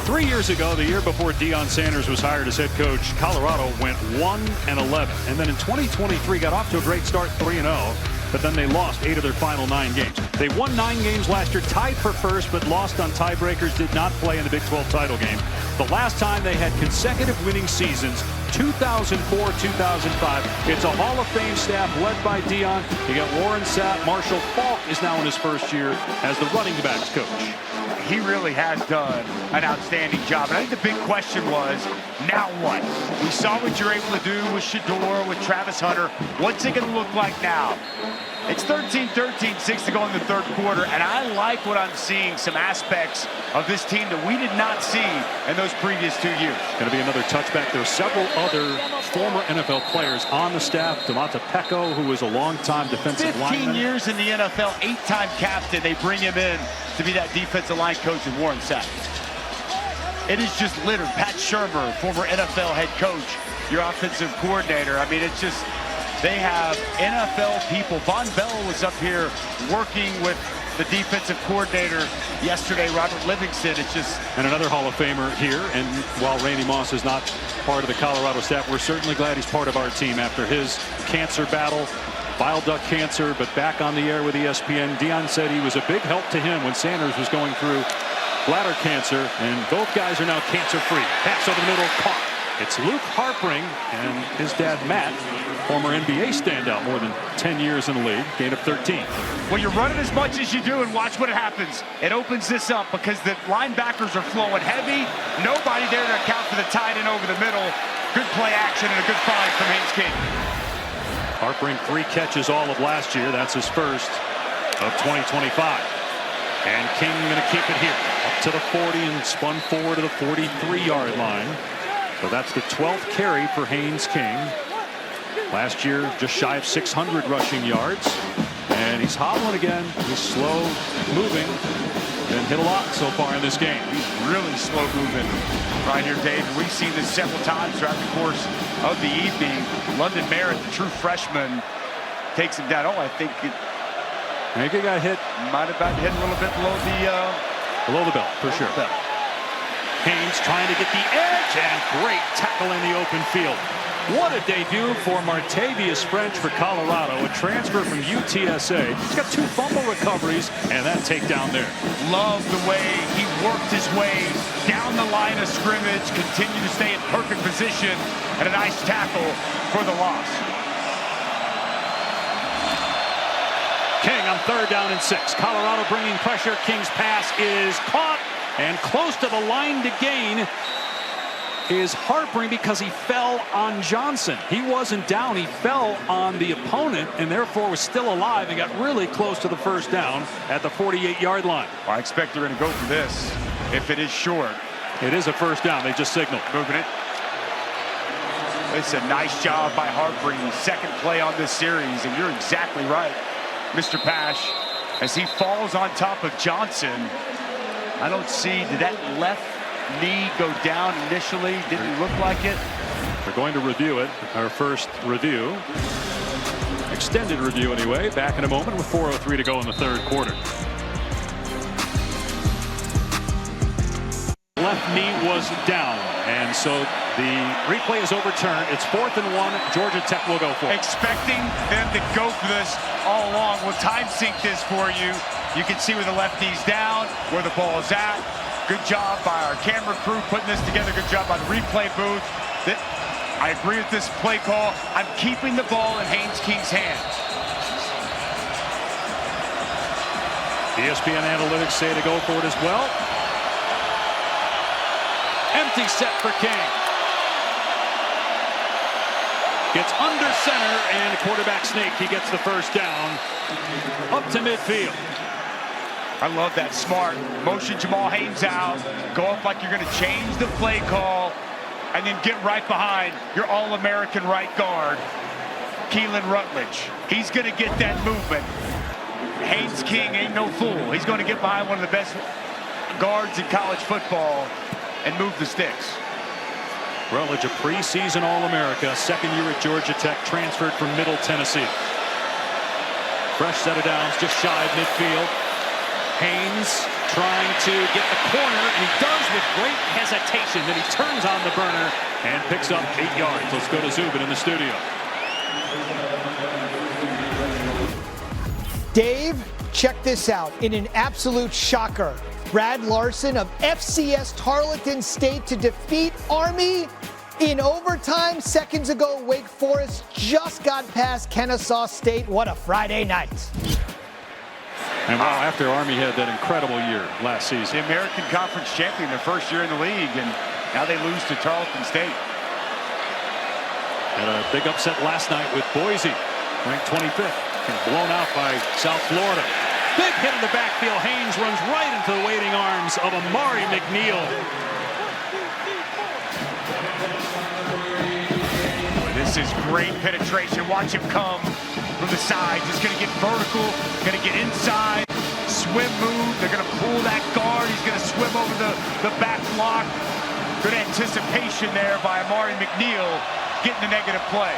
3 years ago, the year before Deion Sanders was hired as head coach, Colorado went 1-11, and then in 2023 got off to a great start, 3-0. But then they lost 8 of their final 9 games. They won 9 games last year, tied for first, but lost on tiebreakers, did not play in the Big 12 title game. The last time they had consecutive winning seasons, 2004-2005. It's a Hall of Fame staff led by Deion. You got Warren Sapp. Marshall Falk is now in his first year as the running backs coach. he really has done an outstanding job. And I think the big question was, now what? We saw what you're able to do with Shedeur, with Travis Hunter. What's it going to look like now? It's 13-13, 6 to go in the third quarter, and I like what I'm seeing, some aspects of this team that we did not see in those previous 2 years. Going to be another touchback. There are several other former NFL players on the staff. Devonta Pecco, who was a long-time defensive lineman. 15 years in the NFL, 8-time captain. They bring him in to be that defensive line coach in Warren Sapp. It is just littered. Pat Shurmur, former NFL head coach, your offensive coordinator. I mean, it's just... They have NFL people. Von Bell was up here working with the defensive coordinator yesterday, Robert Livingston. It's just... And another Hall of Famer here. And while Randy Moss is not part of the Colorado staff, we're certainly glad he's part of our team after his cancer battle, bile duct cancer, but back on the air with ESPN. Deion said he was a big help to him when Sanders was going through bladder cancer, and both guys are now cancer-free. Pass over the middle, caught. It's Luke Harpring and his dad, Matt, former NBA standout, more than 10 years in the league, gain of 13. Well, you're running as much as you do, and watch what happens. It opens this up because the linebackers are flowing heavy. Nobody there to account for the tight end over the middle. Good play action and a good find from Haynes King. Harpring 3 catches all of last year. That's his first of 2025. And King going to keep it here. Up to the 40 and spun forward to the 43-yard line. So that's the 12th carry for Haynes King. Last year, just shy of 600 rushing yards. And he's hobbling again. He's slow moving and hit a lot so far in this game. He's really slow moving right here, Dave. We've seen this several times throughout the course of the evening. London Merritt, the true freshman, takes him down. Oh, I think it got hit. Might have gotten hit a little bit below the belt, for sure. Haynes trying to get the edge, and great tackle in the open field. What a debut for Martavius French for Colorado, a transfer from UTSA. He's got 2 fumble recoveries and that takedown there. Love the way he worked his way down the line of scrimmage, continued to stay in perfect position, and a nice tackle for the loss. King on 3rd down and 6. Colorado bringing pressure. King's pass is caught, and close to the line to gain is Harpring because he fell on Johnson. He wasn't down. He fell on the opponent and therefore was still alive and got really close to the first down at the 48-yard line. Well, I expect they're going to go for this if it is short. It is a first down. They just signaled. Moving it. It's a nice job by Harpring. Second play on this series, and you're exactly right, Mr. Pash. As he falls on top of Johnson, I don't see, did that left knee go down initially? Didn't look like it. We're going to review it. Our first review. Extended review anyway. Back in a moment with 4:03 to go in the third quarter. Left knee was down, and so the replay is overturned. It's 4th and 1. Georgia Tech will go for it. Expecting them to go for this all along. We'll time sync this for you. You can see where the left knee's down, where the ball is at. Good job by our camera crew putting this together. Good job by the replay booth. I agree with this play call. I'm keeping the ball in Haynes King's hands. ESPN analytics say to go for it as well. Empty set for King. Gets under center and quarterback sneak. He gets the first down up to midfield. I love that smart motion. Jamal Haynes out. Go up like you're going to change the play call and then get right behind your All-American right guard, Keelan Rutledge. He's going to get that movement. Haynes King ain't no fool. He's going to get behind one of the best guards in college football and move the sticks. Rutledge, a preseason All-America, second year at Georgia Tech, transferred from Middle Tennessee. Fresh set of downs, just shy of midfield. Haynes trying to get the corner, and he does with great hesitation. Then he turns on the burner and picks up 8 yards. Let's go to Zubin in the studio. Dave, check this out. In an absolute shocker, Brad Larson of FCS Tarleton State to defeat Army in overtime. Seconds ago, Wake Forest just got past Kennesaw State. What a Friday night. And well, after Army had that incredible year last season. The American Conference champion, their first year in the league, and now they lose to Tarleton State. Had a big upset last night with Boise, ranked 25th, and blown out by South Florida. Big hit in the backfield. Haynes runs right into the waiting arms of Amari McNeil. This is great penetration. Watch him come from the sides. He's going to get vertical, going to get inside, swim move. They're going to pull that guard. He's going to swim over the back block. Good anticipation there by Amari McNeil, getting the negative play.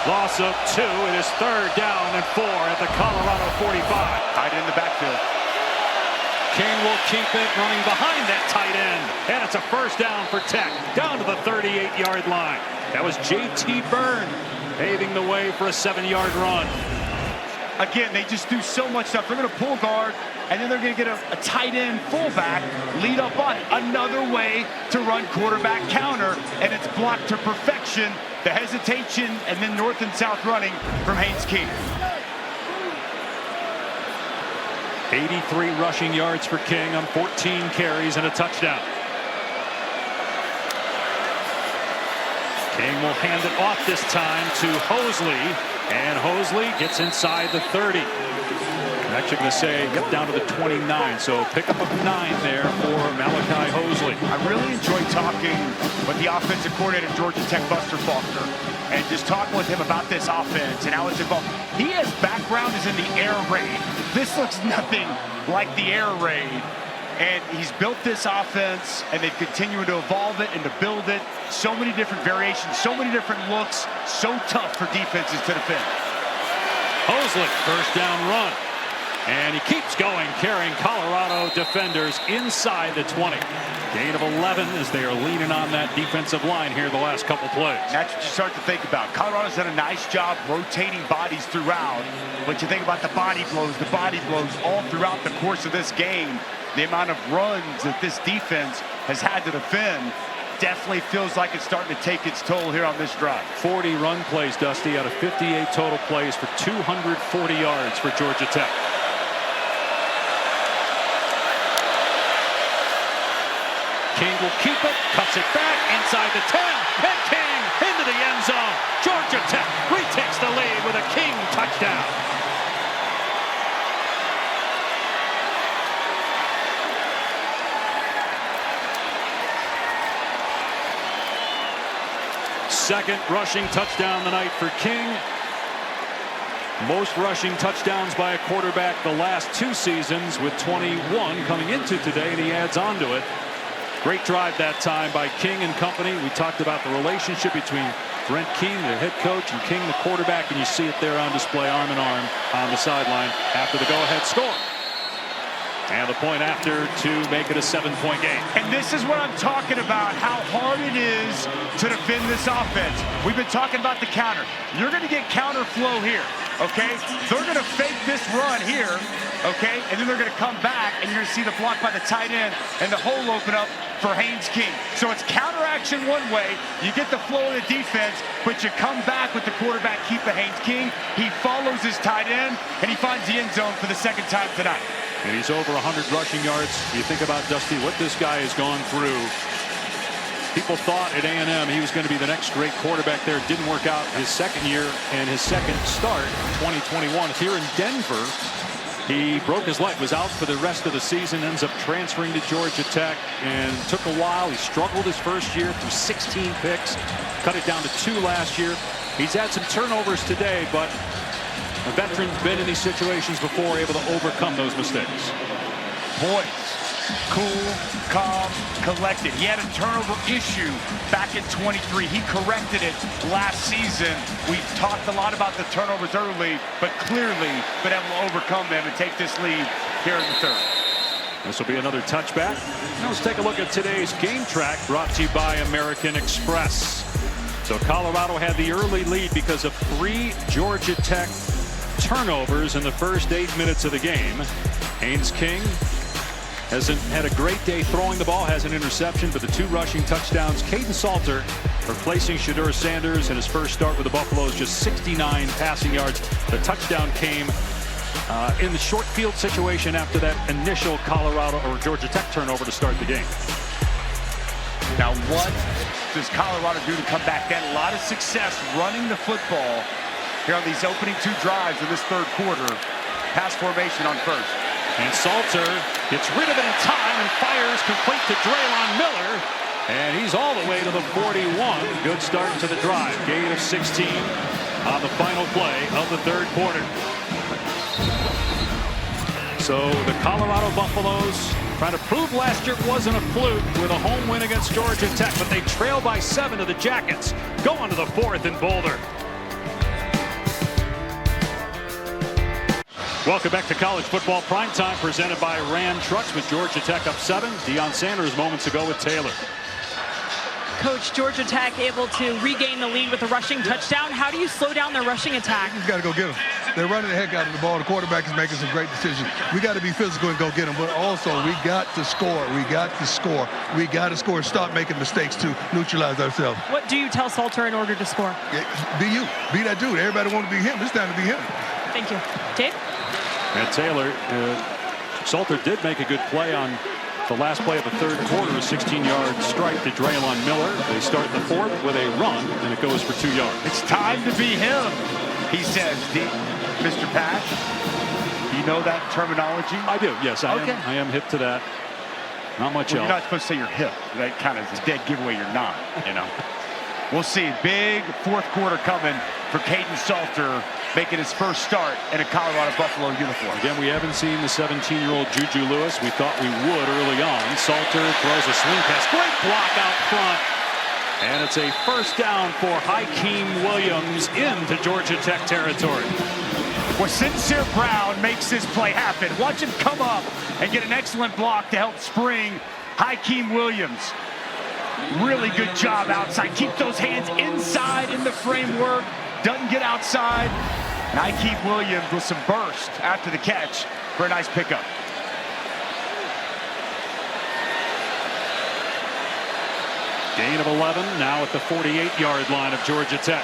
Loss of 2. It is 3rd down and 4 at the Colorado 45. Tight end in the backfield. King will keep it running behind that tight end. And it's a 1st down for Tech, down to the 38-yard line. That was J.T. Byrne paving the way for a 7-yard run. Again, they just do so much stuff. They're going to pull guard, and then they're going to get a tight end fullback, lead up on it. Another way to run quarterback counter, and it's blocked to perfection. The hesitation, and then north and south running from Haynes King. 83 rushing yards for King on 14 carries and a touchdown. King will hand it off this time to Hosley, and Hosley gets inside the 30. I'm actually going to say get down to the 29, so pick up a 9 there for Malachi Hosley. I really enjoy talking with the offensive coordinator, Georgia Tech, Buster Faulkner, and just talking with him about this offense and how it's involved. He has background is in the air raid. This looks nothing like the air raid. And he's built this offense, and they've continued to evolve it and to build it. So many different variations, so many different looks, so tough for defenses to defend. Hosley, 1st down run. And he keeps going, carrying Colorado defenders inside the 20. Gain of 11 as they are leaning on that defensive line here the last couple plays. That's what you start to think about. Colorado's done a nice job rotating bodies throughout. But you think about the body blows all throughout the course of this game. The amount of runs that this defense has had to defend definitely feels like it's starting to take its toll here on this drive. 40 run plays, Dusty, out of 58 total plays for 240 yards for Georgia Tech. King will keep it, cuts it back inside the 10, and King into the end zone. Georgia Tech retakes the lead with a King touchdown. Second rushing touchdown tonight for King. Most rushing touchdowns by a quarterback the last 2 seasons, with 21 coming into today, and he adds on to it. Great drive that time by King and company. We talked about the relationship between Brent Keene, the head coach, and King, the quarterback, and you see it there on display, arm in arm on the sideline after the go-ahead score. And the point after to make it a 7-point game. And this is what I'm talking about, how hard it is to defend this offense. We've been talking about the counter. You're going to get counter flow here, okay? They're going to fake this run here, okay? And then they're going to come back, and you're going to see the block by the tight end and the hole open up for Haynes King. So it's counter action one way. You get the flow of the defense, but you come back with the quarterback keeper Haynes King. He follows his tight end, and he finds the end zone for the 2nd time tonight. And he's over 100 rushing yards. You think about, Dusty, what this guy has gone through. People thought at A&M he was going to be the next great quarterback there. It didn't work out his 2nd year and his 2nd start, 2021. Here in Denver, he broke his leg, was out for the rest of the season, ends up transferring to Georgia Tech, and took a while. He struggled his first year through 16 picks, cut it down to 2 last year. He's had some turnovers today, but a veteran's been in these situations before, able to overcome those mistakes. Boys, cool, calm, collected. He had a turnover issue back in 23. He corrected it last season. We've talked a lot about the turnovers early, but clearly been able to overcome them and take this lead here in the 3rd. This will be another touchback. Now let's take a look at today's game track, brought to you by American Express. So Colorado had the early lead because of 3 Georgia Tech turnovers in the first 8 minutes of the game. Haynes King hasn't had a great day throwing the ball, has an interception, but the 2 rushing touchdowns. Caden Salter replacing Shedeur Sanders in his first start with the Buffaloes, just 69 passing yards. The touchdown came in the short field situation after that initial Colorado or Georgia Tech turnover to start the game. Now what does Colorado do to come back? They had a lot of success running the football here on these opening 2 drives in this 3rd quarter. Pass formation on first. And Salter gets rid of it in time and fires complete to Draylon Miller. And he's all the way to the 41. Good start to the drive. Gain of 16 on the final play of the 3rd quarter. So the Colorado Buffaloes trying to prove last year wasn't a fluke with a home win against Georgia Tech, but they trail by 7 to the Jackets. Go on to the 4th in Boulder. Welcome back to College Football Primetime, presented by Ram Trucks with Georgia Tech up 7. Deion Sanders moments ago with Taylor. Coach, Georgia Tech able to regain the lead with a rushing touchdown. How do you slow down their rushing attack? You've got to go get them. They're running the heck out of the ball. The quarterback is making some great decisions. We got to be physical and go get them, but also we got to score. We got to score. We got to score and stop making mistakes to neutralize ourselves. What do you tell Salter in order to score? Yeah, be you. Be that dude. Everybody want to be him. It's time to be him. Thank you. Dave? And Taylor, Salter did make a good play on the last play of the 3rd quarter, a 16-yard strike to Draylon Miller. They start the 4th with a run, and it goes for 2 yards. It's time to be him, he says. Mr. Pash, you know that terminology? I do, yes. I am hip to that. Not much else. You're not supposed to say you're hip. That kind of is a dead giveaway you're not, you know. We'll see. Big 4th quarter coming for Kaidon Salter, making his first start in a Colorado Buffalo uniform. Again, we haven't seen the 17-year-old Juju Lewis. We thought we would early on. Salter throws a swing pass. Great block out front. And it's a first down for Hakeem Williams into Georgia Tech territory. Well, Sincere Brown makes this play happen. Watch him come up and get an excellent block to help spring Hakeem Williams. Really good job outside. Keep those hands inside in the framework. Doesn't get outside. And Hakeem Williams with some burst after the catch for a nice pickup. Gain of 11 now at the 48-yard line of Georgia Tech.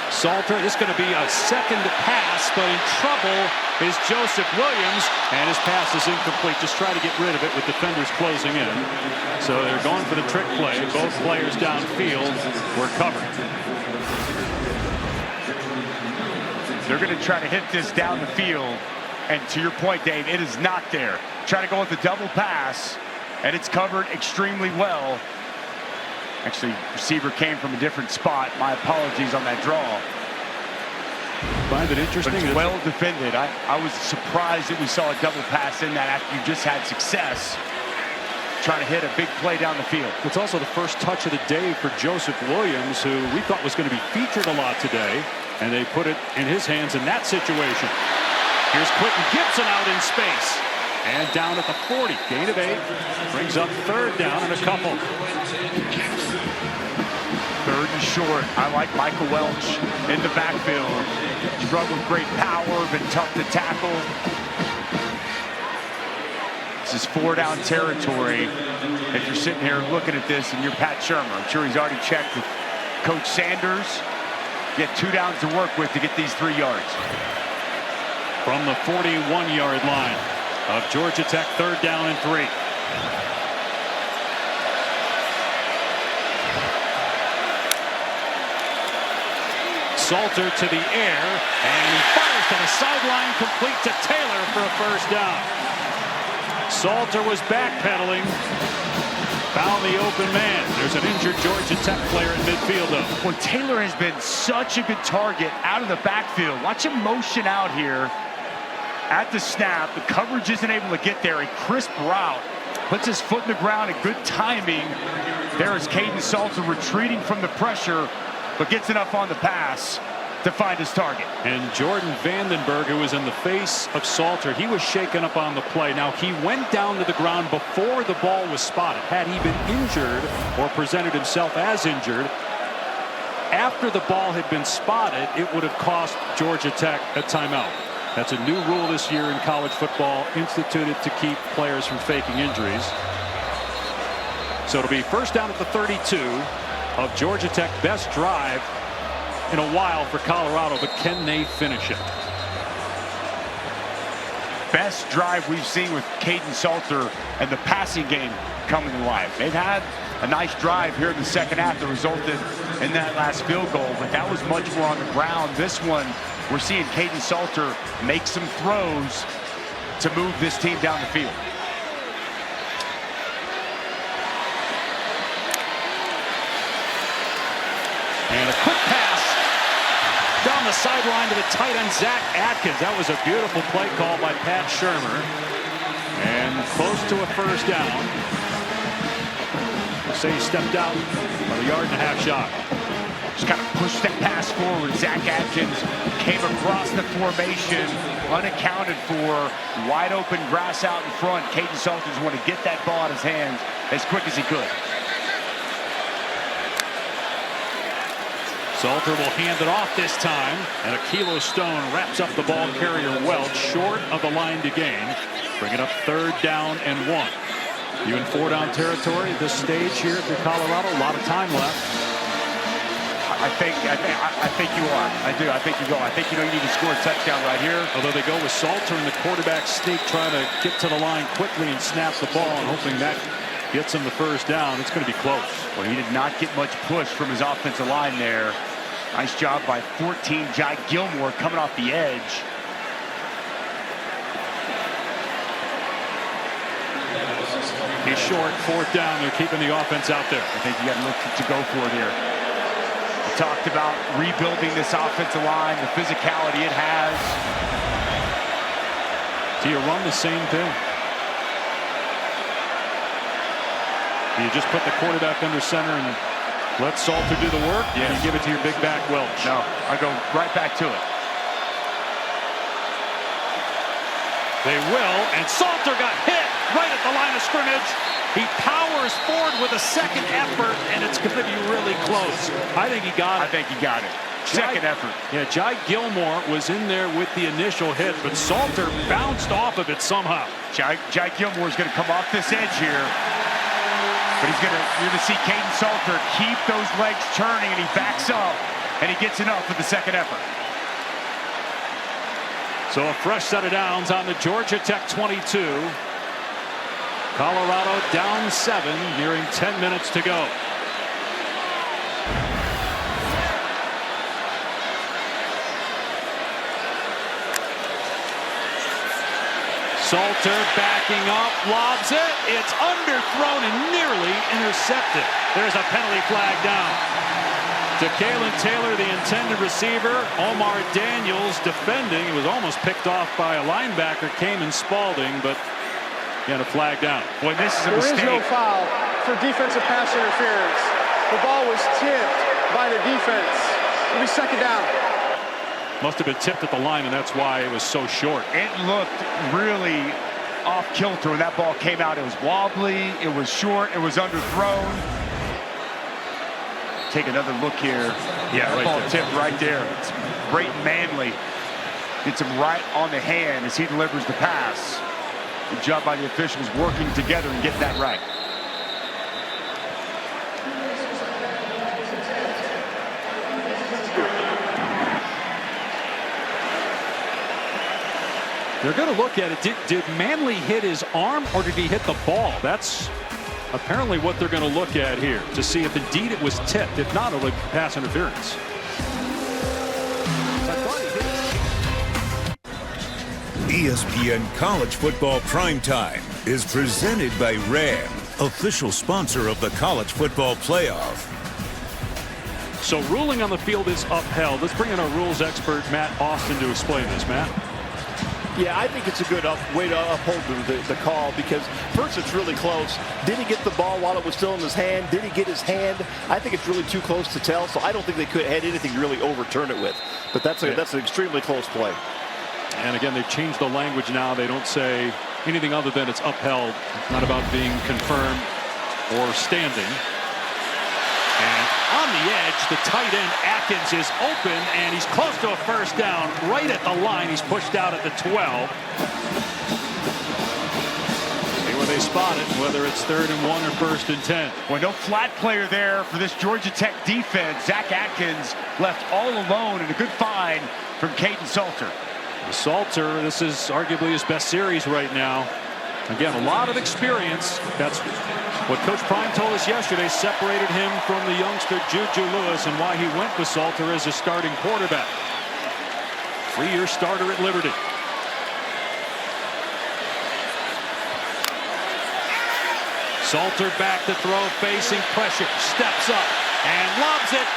Salter, this is going to be a second pass, but in trouble is Joseph Williams, and his pass is incomplete. Just try to get rid of it with defenders closing in. So they're going for the trick play. Both players downfield were covered. They're going to try to hit this down the field, and to your point, Dave, it is not there. Try to go with the double pass, and it's covered extremely well. Actually, receiver came from a different spot. My apologies on that draw. Find it interesting. But it's well defended. I was surprised that we saw a double pass in that after you just had success trying to hit a big play down the field. It's also the first touch of the day for Joseph Williams, who we thought was going to be featured a lot today, and they put it in his hands in that situation. Here's Quentin Gibson out in space. And down at the 40, gain of 8, brings up 3rd down and a couple. 3rd and short. I like Michael Welch in the backfield. Struggled with great power, been tough to tackle. This is 4-down territory. If you're sitting here looking at this and you're Pat Shermer, I'm sure he's already checked with Coach Sanders. You get 2 downs to work with to get these 3 yards. From the 41-yard line of Georgia Tech, 3rd down and 3. Salter to the air, and he fires to the sideline, complete to Taylor for a first down. Salter was backpedaling, found the open man. There's an injured Georgia Tech player in midfield, though. Well, Taylor has been such a good target out of the backfield. Watch him motion out here at the snap. The coverage isn't able to get there. A crisp route. Puts his foot in the ground and good timing. There is Kaidon Salter retreating from the pressure, but gets enough on the pass to find his target. And Jordan Vandenberg, who was in the face of Salter, he was shaken up on the play. Now, he went down to the ground before the ball was spotted. Had he been injured or presented himself as injured, after the ball had been spotted, it would have cost Georgia Tech a timeout. That's a new rule this year in college football, instituted to keep players from faking injuries. So it'll be first down at the 32 of Georgia Tech. Best drive in a while for Colorado, but can they finish it? Best drive we've seen with Kaidon Salter and the passing game coming to life. They've had a nice drive here in the second half that resulted in that last field goal, but that was much more on the ground. This one, we're seeing Kaidon Salter make some throws to move this team down the field. And a quick pass down the sideline to the tight end, Zach Atkins. That was a beautiful play call by Pat Shermer. And close to a first down. We'll say he stepped out on a 1.5 yard shot. Just kind of pushed that pass forward. Zach Atkins came across the formation, unaccounted for, wide open grass out in front. Kaidon Salters wanted to get that ball in his hands as quick as he could. Salter will hand it off this time, and Akilo Stone wraps up the ball carrier well, short of the line to gain. Bring it up 3rd down and 1. You in 4-down territory at this stage here for Colorado. A lot of time left. I think you are. I do. I think you go. I think you need to score a touchdown right here. Although they go with Salter and the quarterback sneak, trying to get to the line quickly and snap the ball, and hoping that gets him the first down. It's going to be close. Well, he did not get much push from his offensive line there. Nice job by 14, Jai Gilmore coming off the edge. He's short, 4th down. They're keeping the offense out there. I think you got nothing to go for there. We talked about rebuilding this offensive line, the physicality it has. Do you run the same thing? Do you just put the quarterback under center and let Salter do the work? Yeah. You give it to your big back Welch? No, I go right back to it. They will, and Salter got hit right at the line of scrimmage. He powers forward with a second effort, and it's going to be really close. I think he got it. I think he got it. Second effort. Yeah, Jai Gilmore was in there with the initial hit, but Salter bounced off of it somehow. Jai Gilmore is going to come off this edge here. But you're going to see Kaidon Salter keep those legs turning, and he backs up, and he gets enough with the second effort. So a fresh set of downs on the Georgia Tech 22. Colorado down 7, nearing 10 minutes to go. Salter backing up, lobs it. It's underthrown and nearly intercepted. There's a penalty flag down. To Kalen Taylor, the intended receiver. Omar Daniels defending. It was almost picked off by a linebacker, Cayman Spalding, but got a flag down. Boy, this is a mistake. There is no foul for defensive pass interference. The ball was tipped by the defense. It'll be 2nd down. Must have been tipped at the line, and that's why it was so short. It looked really off kilter when that ball came out. It was wobbly, it was short, it was underthrown. Take another look here. Yeah, that right ball there. tipped right there. It's Brayton Manley gets him right on the hand as he delivers the pass. Good job by the officials working together and getting that right. They're going to look at it. Did Manley hit his arm, or did he hit the ball? That's apparently what they're going to look at here to see if indeed it was tipped. If not, it'll be pass interference. ESPN College Football Primetime is presented by RAM, official sponsor of the College Football Playoff. So ruling on the field is upheld. Let's bring in our rules expert, Matt Austin, to explain this. Matt? Yeah, I think it's a good way to uphold the call, because first it's really close. Did he get the ball while it was still in his hand? Did he get his hand? I think it's really too close to tell, so I don't think they could have had anything to really overturn it with. But that's an extremely close play. And again, they've changed the language now. They don't say anything other than it's upheld. It's not about being confirmed or standing. And on the edge, the tight end Atkins is open, and he's close to a first down. Right at the line, he's pushed out at the 12. They were where they spot it, whether it's 3rd and 1 or 1st and 10. Well, no flat player there for this Georgia Tech defense. Zach Atkins left all alone, and a good find from Caden Salter. Salter, this is arguably his best series right now. Again, a lot of experience. That's what Coach Prime told us yesterday separated him from the youngster Juju Lewis and why he went with Salter as a starting quarterback. 3-year starter at Liberty. Salter back to throw, facing pressure, steps up and lobs it.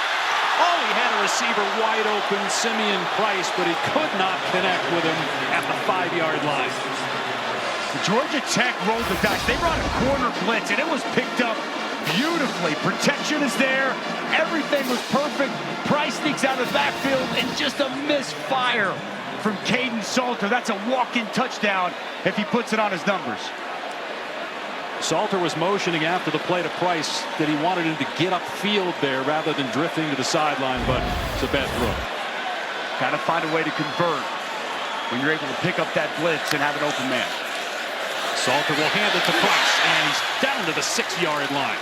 Oh, he had a receiver wide open, Simeon Price, but he could not connect with him at the 5-yard line. Georgia Tech rolled the dice. They brought a corner blitz, and it was picked up beautifully. Protection is there. Everything was perfect. Price sneaks out of the backfield, and just a misfire from Caden Salter. That's a walk-in touchdown if he puts it on his numbers. Salter was motioning after the play to Price that he wanted him to get upfield there rather than drifting to the sideline, but it's a bad throw. Got to find a way to convert when you're able to pick up that blitz and have an open man. Salter will hand it to Price, and he's down to the 6-yard line.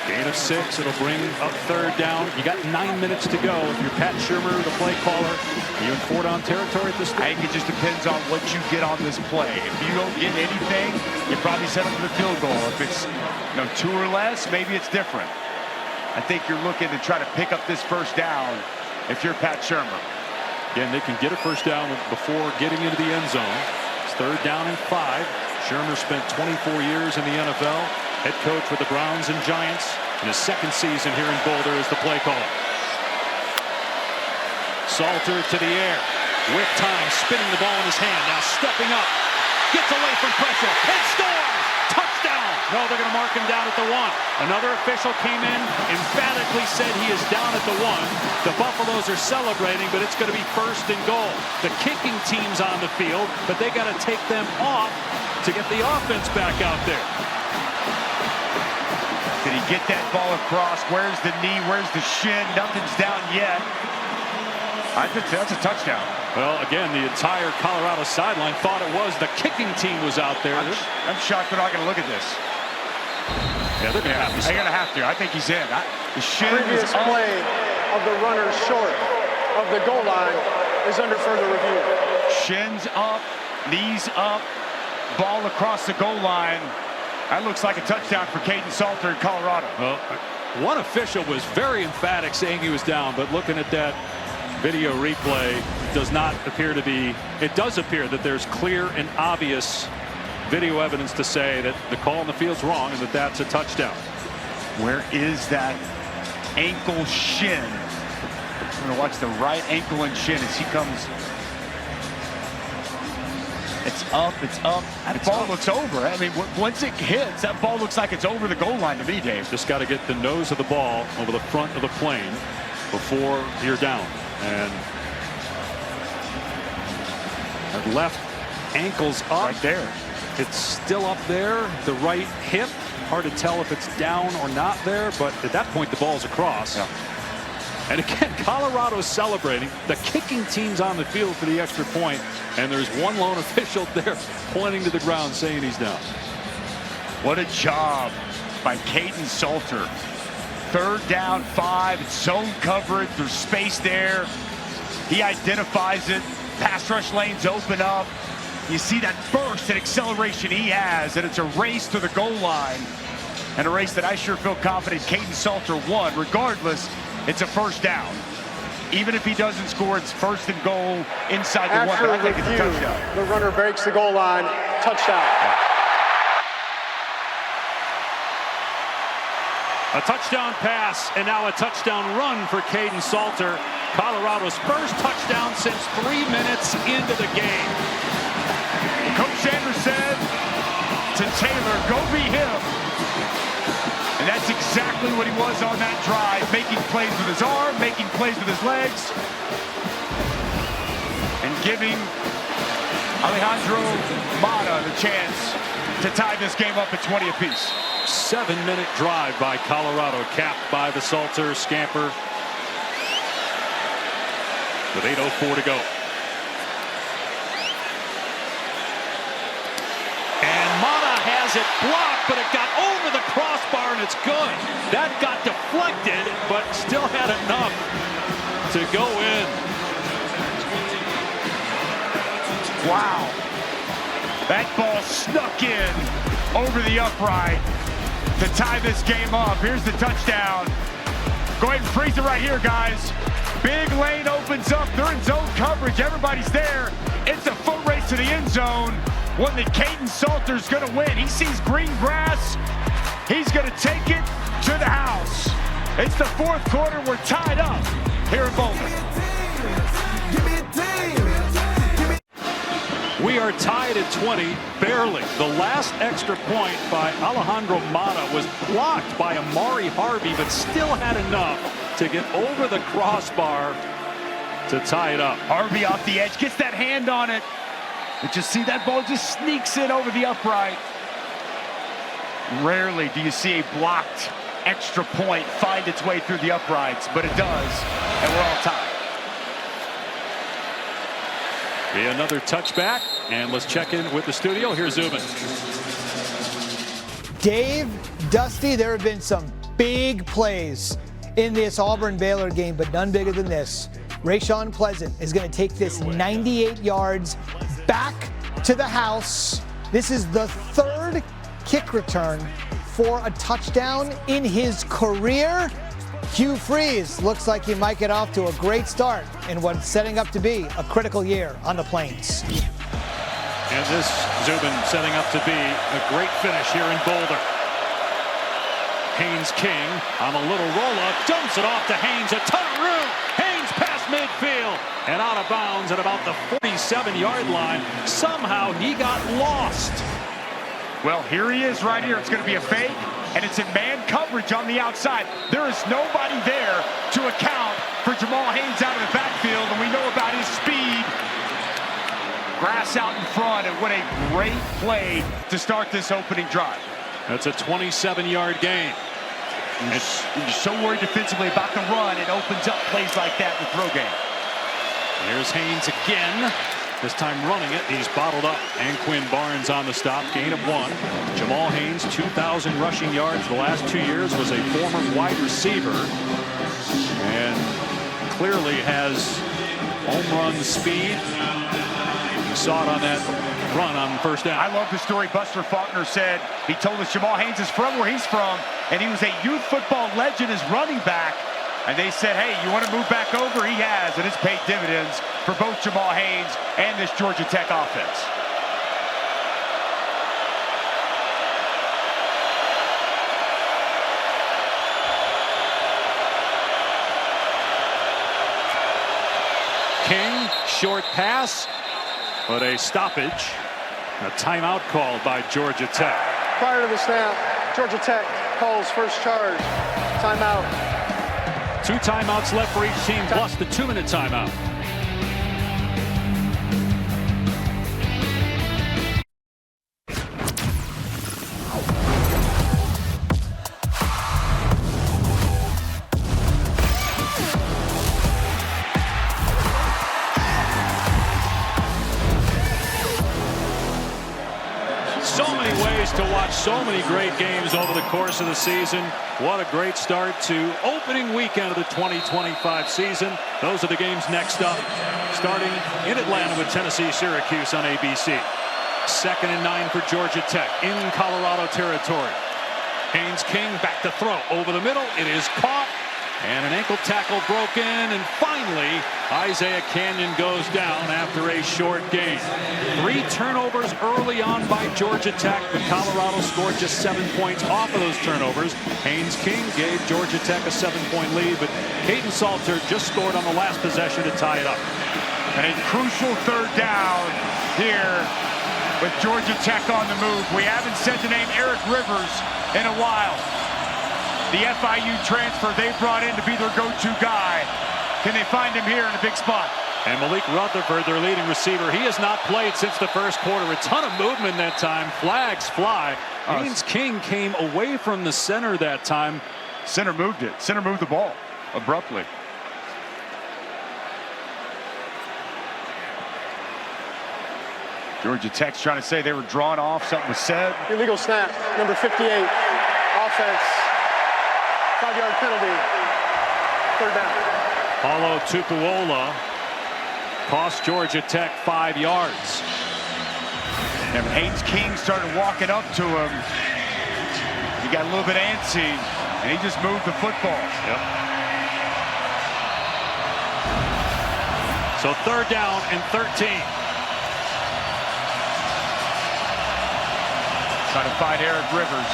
Gain of 6. It'll bring up 3rd down. You got 9 minutes to go. If you're Pat Shurmur, the play caller, are you in 4-down territory at this stage? I think it just depends on what you get on this play. If you don't get anything, you probably set up for the field goal. If it's 2 or less, maybe it's different. I think you're looking to try to pick up this 1st down if you're Pat Shurmur. Again, they can get a 1st down before getting into the end zone. It's 3rd down and 5. Shurmur spent 24 years in the NFL, head coach with the Browns and Giants. In his 2nd season here in Boulder as the play caller. Salter to the air. With time, spinning the ball in his hand. Now stepping up. Gets away from pressure. And scores! Touchdown! No, they're going to mark him down at the 1. Another official came in, emphatically said he is down at the 1. The Buffaloes are celebrating, but it's going to be 1st and goal. The kicking team's on the field, but they got to take them off to get the offense back out there. Did he get that ball across? Where's the knee? Where's the shin? Nothing's down yet. I think that's a touchdown. Well, again, the entire Colorado sideline thought it was. The kicking team was out there. I'm shocked they're not going to look at this. Yeah, they're going to have to. They're going to have to. I think he's in. The shin Previous is up. play of the runner short of the goal line is under further review. Shins up, knees up, ball across the goal line. That looks like a touchdown for Caden Salter in Colorado. Well, one official was very emphatic saying he was down, but looking at that video replay, does not appear to be. It does appear that there's clear and obvious video evidence to say that the call on the field's wrong and that that's a touchdown. Where is that ankle shin? I'm going to watch the right ankle and shin as he comes. It's up, it's up. That ball looks over. I mean, once it hits, that ball looks like it's over the goal line to me, Dave. Just got to get the nose of the ball over the front of the plane before you're down. And that left ankle's up. Right there. It's still up there. The right hip. Hard to tell if it's down or not there, but at that point, the ball's across. Yeah. And again, Colorado's celebrating. The kicking team's on the field for the extra point, and there's one lone official there pointing to the ground saying he's down. What a job by Caden Salter. 3rd down, 5. It's zone coverage. There's space there. He identifies it. Pass rush lanes open up. You see that burst and acceleration he has, and it's a race to the goal line, and a race that I sure feel confident Caden Salter won. Regardless, it's a 1st down. Even if he doesn't score, it's 1st and goal inside the 1. But I think it's a touchdown. The runner breaks the goal line. Touchdown. A touchdown pass, and now a touchdown run for Caden Salter. Colorado's first touchdown since 3 minutes into the game. Coach Sanders said to Taylor, go be him. And that's exactly what he was on that drive, making plays with his arm, making plays with his legs, and giving Alejandro Mata the chance to tie this game up at 20 apiece. 7-minute drive by Colorado, capped by the Salter scamper with 8:04 to go. And Mata has it blocked, but it got over the crossbar, and it's good. That got deflected, but still had enough to go in. Wow. That ball snuck in over the upright to tie this game up. Here's the touchdown. Go ahead and freeze it right here, guys. Big lane opens up. They're in zone coverage. Everybody's there. It's a foot race to the end zone. One that Caden Salter's going to win. He sees green grass. He's going to take it to the house. It's the fourth quarter. We're tied up here in Boulder. We are tied at 20, barely. The last extra point by Alejandro Mata was blocked by Amari Harvey, but still had enough to get over the crossbar to tie it up. Harvey off the edge, gets that hand on it. But you see that ball just sneaks in over the upright. Rarely do you see a blocked extra point find its way through the uprights, but it does, and we're all tied. Be another touchback, and let's check in with the studio. Here's Zubin. Dave, Dusty, there have been some big plays in this Auburn-Baylor game, but none bigger than this. Rayshawn Pleasant is going to take this 98 yards back to the house. This is the third kick return for a touchdown in his career. Hugh Freeze looks like he might get off to a great start in what's setting up to be a critical year on the Plains. And this, Zubin, setting up to be a great finish here in Boulder. Haynes King on a little roll-up, dumps it off to Haynes, a ton of room. Haynes past midfield and out of bounds at about the 47-yard line. Somehow he got lost. Well, here he is right here. It's going to be a fake, and it's in man coverage on the outside. There is nobody there to account for Jamal Haynes out of the backfield, and we know about his speed. Grass out in front, and what a great play to start this opening drive. That's a 27-yard gain. You're so worried defensively about the run, it opens up plays like that in the throw game. Here's Haynes again. This time running it, he's bottled up. And Quinn Barnes on the stop, gain of 1. Jamal Haynes, 2,000 rushing yards the last 2 years, was a former wide receiver. And clearly has home run speed. You saw it on that run on first down. I love the story Buster Faulkner said. He told us Jamal Haynes is from where he's from, and he was a youth football legend as running back. And they said, hey, you want to move back over? He has, and it's paid dividends for both Jamal Haynes and this Georgia Tech offense. King, short pass, but a stoppage. A timeout called by Georgia Tech. Prior to the snap, Georgia Tech calls first charge. Timeout. 2 timeouts left for each team, plus the 2-minute timeout. So many ways to watch so many great games over the course of the season. What a great start to opening weekend of the 2025 season. Those are the games next up, starting in Atlanta with Tennessee-Syracuse on ABC. 2nd and 9 for Georgia Tech in Colorado territory. Haynes King back to throw over the middle. It is caught, and an ankle tackle broken, and finally Isaiah Canyon goes down after a short gain. 3 turnovers early on by Georgia Tech, but Colorado scored just 7 points off of those turnovers. Haynes King gave Georgia Tech a 7-point lead, but Caden Salter just scored on the last possession to tie it up. And a crucial 3rd down here with Georgia Tech on the move. We haven't said the name Eric Rivers in a while. The FIU transfer they brought in to be their go-to guy. Can they find him here in a big spot? And Malik Rutherford, their leading receiver, he has not played since the first quarter. A ton of movement that time. Flags fly. Haynes King came away from the center that time. Center moved it. Center moved the ball abruptly. Georgia Tech's trying to say they were drawn off. Something was said. Illegal snap, number 58, offense, 5-yard penalty, third down. Paulo Tupuola cost Georgia Tech 5 yards. And Haynes King started walking up to him. He got a little bit antsy, and he just moved the football. Yep. So third down and 13. Trying to find Eric Rivers.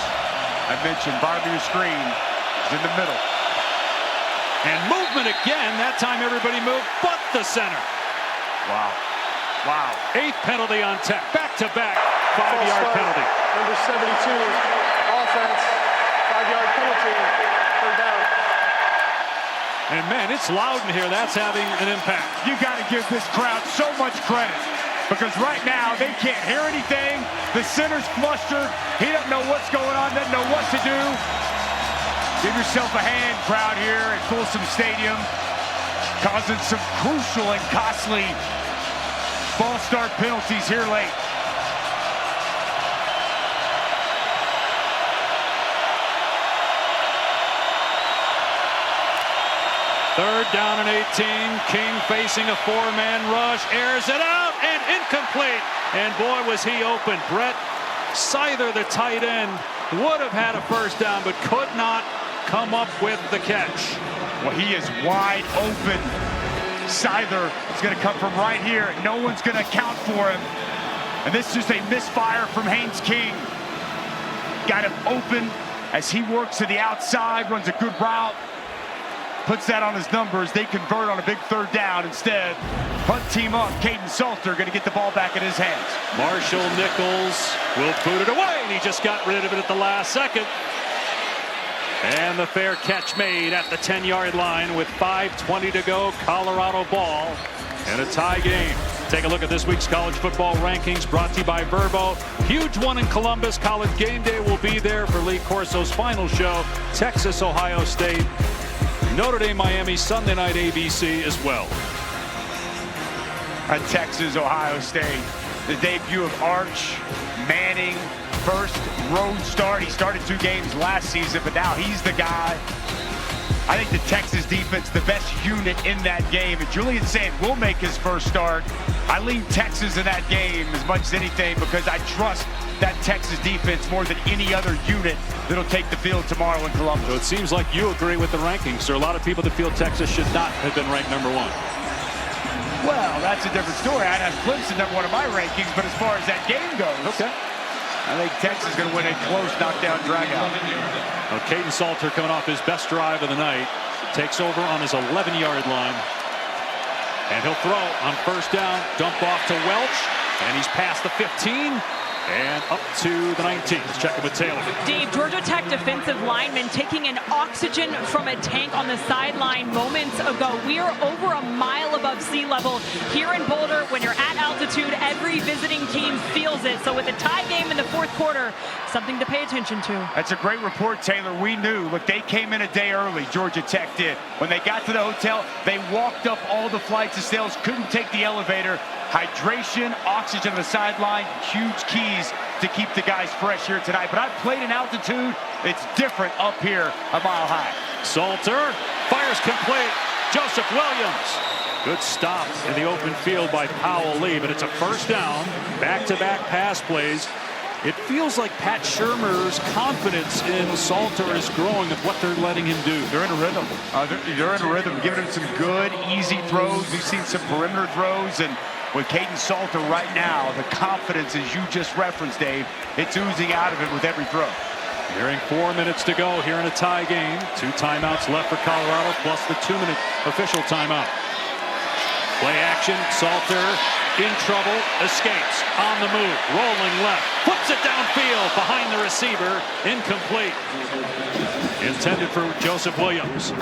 I mentioned bottom of your screen. He's in the middle. And movement again. That time everybody moved but the center. Wow. Wow. 8th penalty on Tech. Back-to-back 5-yard penalty. Number 72, offense, 5-yard penalty, third down. And man, it's loud in here. That's having an impact. You got to give this crowd so much credit, because right now they can't hear anything. The center's flustered. He doesn't know what's going on, doesn't know what to do. Give yourself a hand, crowd here at Folsom Stadium, causing some crucial and costly false start penalties here late. Third down and 18. King facing a 4-man rush. Airs it out and incomplete. And boy, was he open. Brett Seither, the tight end, would have had a first down, but could not come up with the catch. Well, he is wide open. Seither is going to come from right here. No one's going to account for him. And this is just a misfire from Haynes King. Got him open as he works to the outside, runs a good route. Puts that on his numbers. They convert on a big third down. Instead, punt team up. Caden Salter going to get the ball back in his hands. Marshall Nichols will boot it away, and he just got rid of it at the last second. And the fair catch made at the 10-yard line with 5:20 to go. Colorado ball and a tie game. Take a look at this week's college football rankings brought to you by Verbo. Huge one in Columbus. College Game Day will be there for Lee Corso's final show. Texas, Ohio State. Notre Dame, Miami, Sunday night ABC as well. At Texas, Ohio State, the debut of Arch Manning, first road start. He started 2 games last season, but now he's the guy. I think the Texas defense, the best unit in that game. And Julian Sand will make his first start. I lean Texas in that game as much as anything because I trust that Texas defense more than any other unit that'll take the field tomorrow in Columbus. So it seems like you agree with the rankings. There are a lot of people that feel Texas should not have been ranked #1. Well, that's a different story. I'd have Clemson #1 in my rankings, but as far as that game goes, okay, I think Texas is going to win a close knockdown dragout. Well, Caden Salter coming off his best drive of the night. Takes over on his 11-yard line. And he'll throw on first down. Dump off to Welch. And he's past the 15. And up to the 19. Let's check it with Taylor. Dave, Georgia Tech defensive lineman taking an oxygen from a tank on the sideline moments ago. We are over a mile above sea level here in Boulder. When you're at altitude, every visiting team feels it. So with a tie game in the 4th quarter, something to pay attention to. That's a great report, Taylor. We knew. Look, they came in a day early, Georgia Tech did. When they got to the hotel, they walked up all the flights of stairs, couldn't take the elevator. Hydration, oxygen on the sideline, huge keys to keep the guys fresh here tonight. But I've played in altitude. It's different up here a mile high. Salter fires complete. Joseph Williams. Good stop in the open field by Powell Lee, but it's a first down. Back-to-back pass plays. It feels like Pat Shurmur's confidence in Salter is growing with what they're letting him do. They're in a rhythm. They're in a rhythm, giving him some good, easy throws. We've seen some perimeter throws, and with Caden Salter right now, the confidence, as you just referenced, Dave, it's oozing out of him with every throw. Nearing 4 minutes to go here in a tie game. 2 timeouts left for Colorado, plus the 2-minute official timeout. Play action, Salter in trouble, escapes, on the move, rolling left, flips it downfield behind the receiver, incomplete. Intended for Joseph Williams.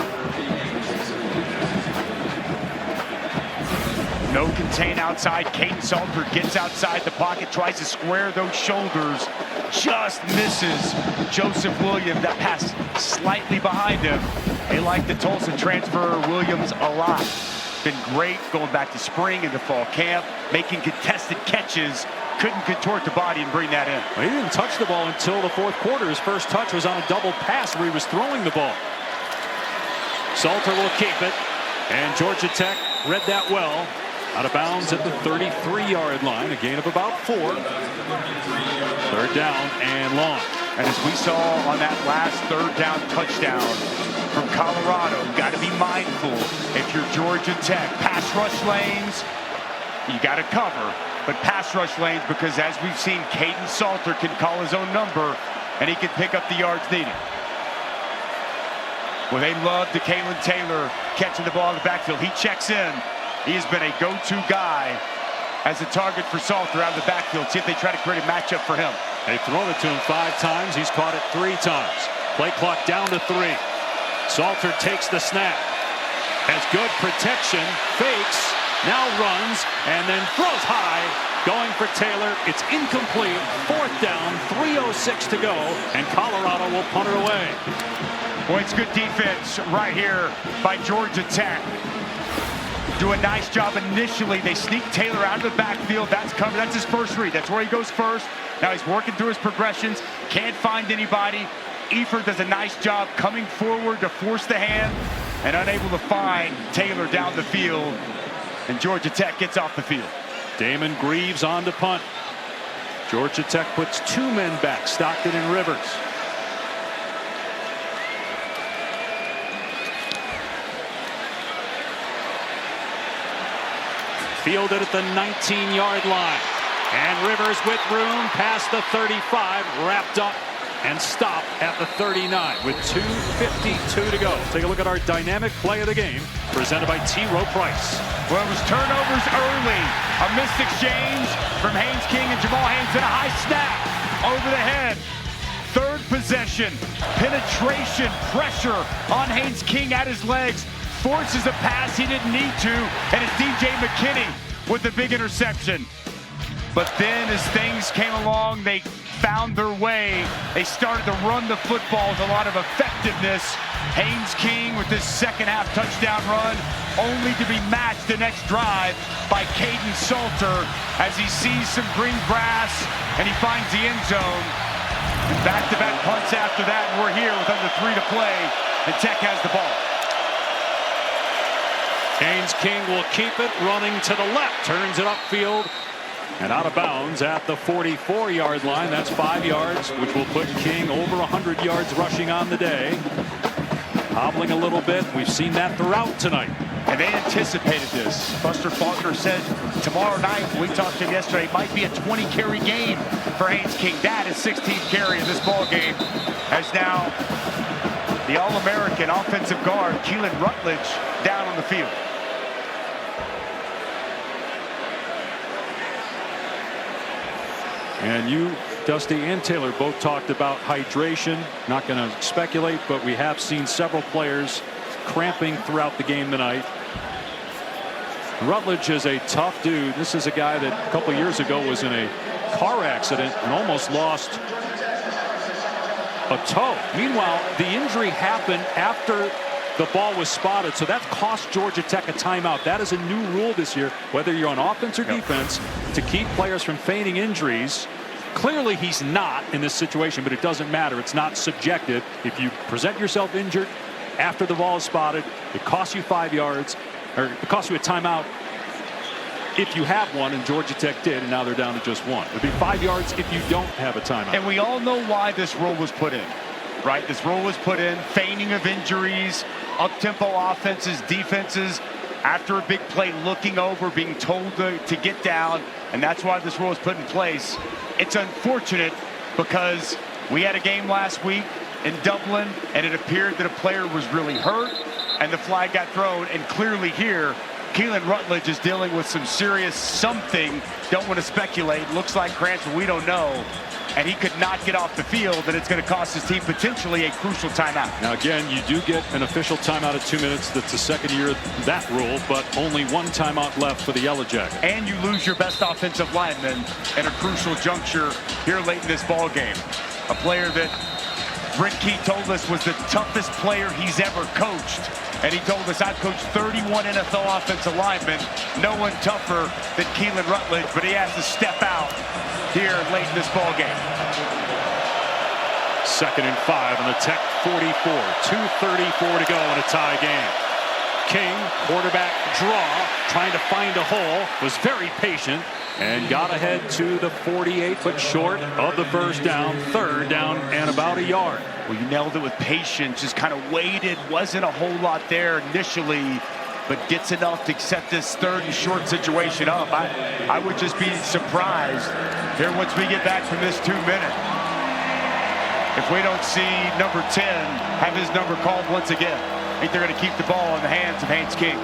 No contain outside. Caden Salter gets outside the pocket, tries to square those shoulders, just misses Joseph Williams. That pass slightly behind him. They like the Tulsa transfer Williams a lot. Been great going back to spring into fall camp, making contested catches couldn't contort the body and bring that in. Well, he didn't touch the ball until the fourth quarter. His first touch was on a double pass where he was throwing the ball. Salter will keep it, and Georgia Tech read that well. Out of bounds at the 33-yard line, a gain of about 4. Third down and long. And as we saw on that last third down touchdown from Colorado, you got to be mindful if you're Georgia Tech. Pass rush lanes, you got to cover, but pass rush lanes, because as we've seen, Caden Salter can call his own number and he can pick up the yards needed. Well, they love Kalen Taylor catching the ball in the backfield. He checks in. He has been a go-to guy as a target for Salter out of the backfield. See if they try to create a matchup for him. They've thrown it to him 5 times. He's caught it 3 times. Play clock down to 3. Salter takes the snap. Has good protection. Fakes. Now runs. And then throws high. Going for Taylor. It's incomplete. 4th down. 3:06 to go. And Colorado will punt her away. Boy, it's good defense right here by Georgia Tech. Do a nice job initially. They sneak Taylor out of the backfield. That's covered. That's his first read. That's where he goes first. Now he's working through his progressions. Can't find anybody. Eifert does a nice job coming forward to force the hand and unable to find Taylor down the field. And Georgia Tech gets off the field. Damon Greaves on to punt. Georgia Tech puts 2 men back, Stockton and Rivers. Fielded at the 19-yard line. And Rivers with room past the 35, wrapped up and stopped at the 39 with 2:52 to go. Take a look at our dynamic play of the game, presented by T. Rowe Price. Well, it was turnovers early. A missed exchange from Haynes King and Jamal Haynes, and a high snap over the head. Third possession, penetration, pressure on Haynes King at his legs. Forces a pass he didn't need to, and it's DJ McKinney with the big interception. But then as things came along, they found their way. They started to run the football with a lot of effectiveness. Haynes King with this second half touchdown run, only to be matched the next drive by Caden Salter as he sees some green grass and he finds the end zone. Back-to-back punts after that, and we're here with under 3 to play, and Tech has the ball. Haynes King will keep it, running to the left, turns it upfield and out of bounds at the 44-yard line. That's 5 yards, which will put King over 100 yards rushing on the day. Hobbling a little bit. We've seen that throughout tonight. And they anticipated this. Buster Faulkner said tomorrow night, we talked to him yesterday, it might be a 20-carry game for Haynes King. That is 16th carry in this ball game, as now the All-American offensive guard, Keelan Rutledge, down on the field. And you, Dusty and Taylor, both talked about hydration. Not going to speculate, but we have seen several players cramping throughout the game tonight. Rutledge is a tough dude. This is a guy that a couple years ago was in a car accident and almost lost a toe. Meanwhile, the injury happened after the ball was spotted, so that cost Georgia Tech a timeout. That is a new rule this year, whether you're on offense or defense, to keep players from feigning injuries. Clearly he's not in this situation, but it doesn't matter. It's not subjective. If you present yourself injured after the ball is spotted, it costs you 5 yards, or it costs you a timeout if you have one, and Georgia Tech did, and now they're down to just 1. It would be 5 yards if you don't have a timeout. And we all know why this rule was put in, right? This rule was put in, feigning of injuries, up-tempo offenses, defenses, after a big play, looking over, being told to get down, and that's why this rule was put in place. It's unfortunate because we had a game last week in Dublin, and it appeared that a player was really hurt, and the flag got thrown, and clearly here, Keelan Rutledge is dealing with some serious something. Don't want to speculate. Looks like cramps, but we don't know. And he could not get off the field, and it's going to cost his team potentially a crucial timeout. Now, again, you do get an official timeout at 2 minutes. That's the second year of that rule, but only 1 timeout left for the Yellow Jackets. And you lose your best offensive lineman at a crucial juncture here late in this ball game. A player that Brent Key told us was the toughest player he's ever coached. And he told us, I've coached 31 NFL offensive linemen. No one tougher than Keelan Rutledge, but he has to step out here late in this ball game. 2nd and 5 on the Tech 44. 2:34 to go in a tie game. King, quarterback draw, trying to find a hole, was very patient and got ahead to the 48, but short of the first down. 3rd down and about a yard. Well, you nailed it with patience, just kind of waited. Wasn't a whole lot there initially, but gets enough to set this 3rd and short situation up. I would just be surprised here once we get back from this 2-minute. If we don't see number 10 have his number called once again. I think they're going to keep the ball in the hands of Haynes King.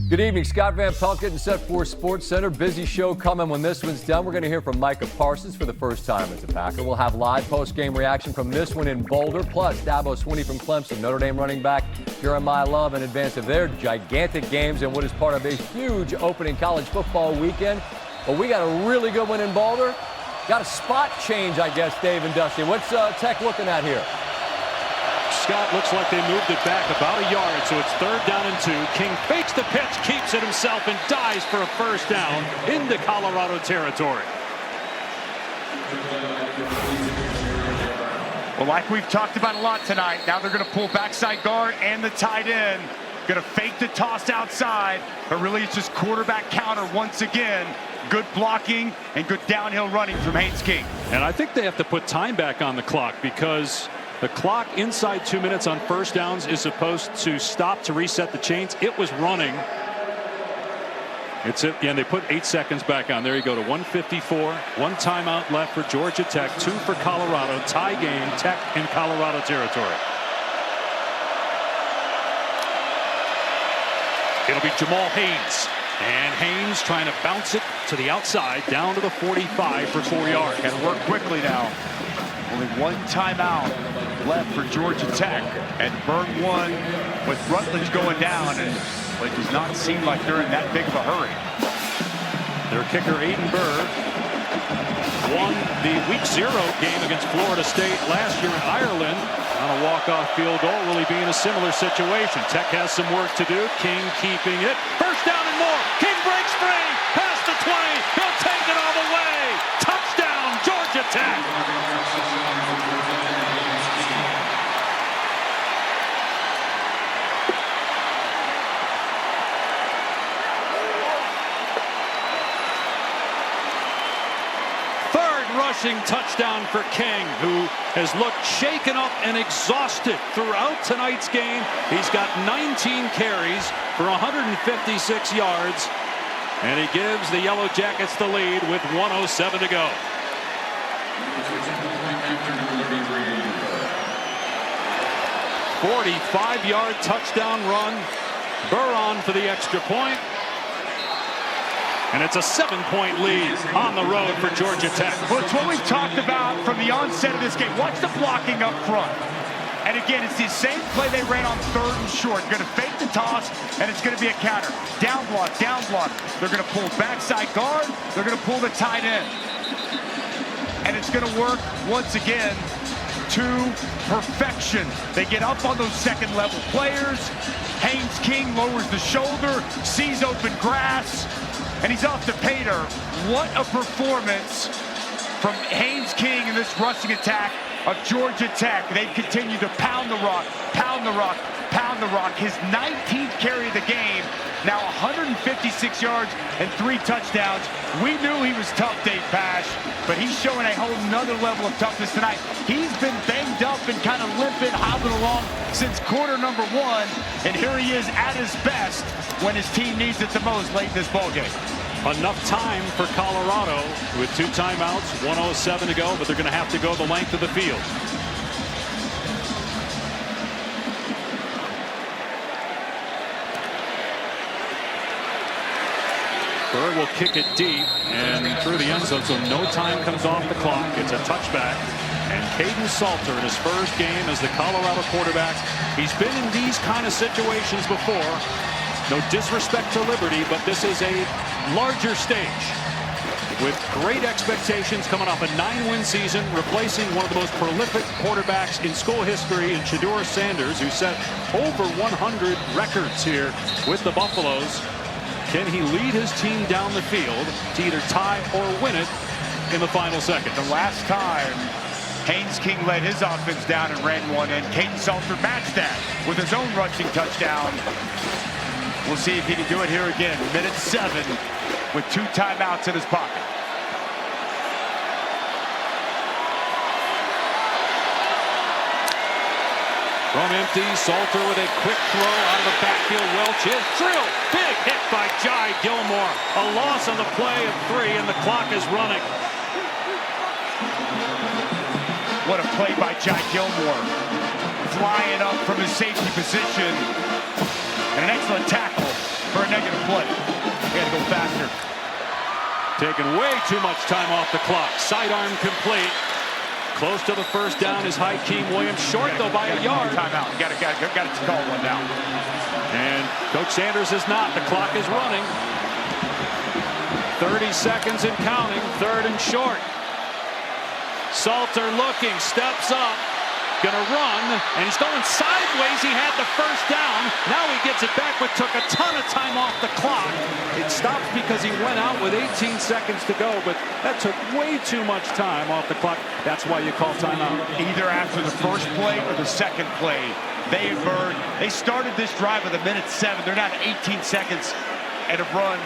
Good evening. Scott Van Pelt getting set for Sports Center. Busy show coming when this one's done. We're going to hear from Micah Parsons for the first time as a Packer. We'll have live post-game reaction from this one in Boulder. Plus, Dabo Swinney from Clemson, Notre Dame running back Jeremiah Love in advance of their gigantic games and what is part of a huge opening college football weekend. But we got a really good one in Boulder. Got a spot change, I guess, Dave and Dusty. What's Tech looking at here? Scott, looks like they moved it back about a yard, so it's 3rd down and 2. King fakes the pitch, keeps it himself, and dives for a first down into Colorado territory. Well, like we've talked about a lot tonight, now they're going to pull backside guard and the tight end. Going to fake the toss outside, but really it's just quarterback counter once again. Good blocking and good downhill running from Haynes King. And I think they have to put time back on the clock because the clock inside 2 minutes on first downs is supposed to stop to reset the chains. It was running. It's it. Yeah, and they put 8 seconds back on. There you go to 1:54. 1 timeout left for Georgia Tech. 2 for Colorado. Tie game. Tech in Colorado territory. It'll be Jamal Haynes. And Haynes trying to bounce it to the outside down to the 45 for 4 yards. Got to work quickly now. Only 1 timeout left for Georgia Tech, and burn 1 with Rutledge going down, and it does not seem like they're in that big of a hurry. Their kicker Aiden Burr won the Week 0 game against Florida State last year in Ireland on a walk-off field goal. Will he be in a similar situation? Tech has some work to do. King keeping it. First down and more. King breaks free. Past the 20. He'll take it all the way. Touchdown, Georgia Tech. Rushing touchdown for King, who has looked shaken up and exhausted throughout tonight's game. He's got 19 carries for 156 yards, and he gives the Yellow Jackets the lead with 1:07 to go. "45-yard touchdown run. Burr on for the extra point. And it's a 7-point lead on the road for Georgia Tech. Well, it's what we've talked about from the onset of this game. Watch the blocking up front. And again, it's the same play they ran on 3rd and short. Going to fake the toss, and it's going to be a counter. Down block, down block. They're going to pull backside guard. They're going to pull the tight end. And it's going to work once again to perfection. They get up on those second-level players. Haynes King lowers the shoulder, sees open grass, and he's off to pay dirt. What a performance from Haynes King in this rushing attack of Georgia Tech. They continue to pound the rock, pound the rock, pound the rock. His 19th carry of the game, now 156 yards and 3 touchdowns. We knew he was tough, Dave Pash, but he's showing a whole nother level of toughness tonight. He's been banged up and kind of limping, hobbling along since quarter number 1, and here he is at his best when his team needs it the most late in this ballgame. Enough time for Colorado with 2 timeouts, 1:07 to go, but they're going to have to go the length of the field. Burr will kick it deep and through the end zone, so no time comes off the clock. It's a touchback. And Caden Salter in his first game as the Colorado quarterback. He's been in these kind of situations before. No disrespect to Liberty, but this is a larger stage with great expectations coming off a 9-win season, replacing one of the most prolific quarterbacks in school history in Shedeur Sanders, who set over 100 records here with the Buffaloes. Can he lead his team down the field to either tie or win it in the final second? The last time Haynes King led his offense down and ran one in, Caden Salter matched that with his own rushing touchdown. We'll see if he can do it here again. Minute 7 with 2 timeouts in his pocket. From empty, Salter with a quick throw out of the backfield. Welch is drilled. Big hit by Jai Gilmore. A loss on the play of 3, and the clock is running. What a play by Jai Gilmore. Flying up from his safety position. And an excellent tackle for a negative play. He had to go faster. Taking way too much time off the clock. Sidearm complete. Close to the first down is Hakeem Williams. Short, though, by a yard. Timeout. Got to call one now. And Coach Sanders is not. The clock is running. 30 seconds and counting. 3rd and short. Salter looking, steps up. Gonna run, and he's going sideways. He had the first down. Now he gets it back, but took a ton of time off the clock. It stops because he went out with 18 seconds to go, but that took way too much time off the clock. That's why you call timeout. Either after the first play or the second play, they started this drive with a minute 7. They're not 18 seconds and have run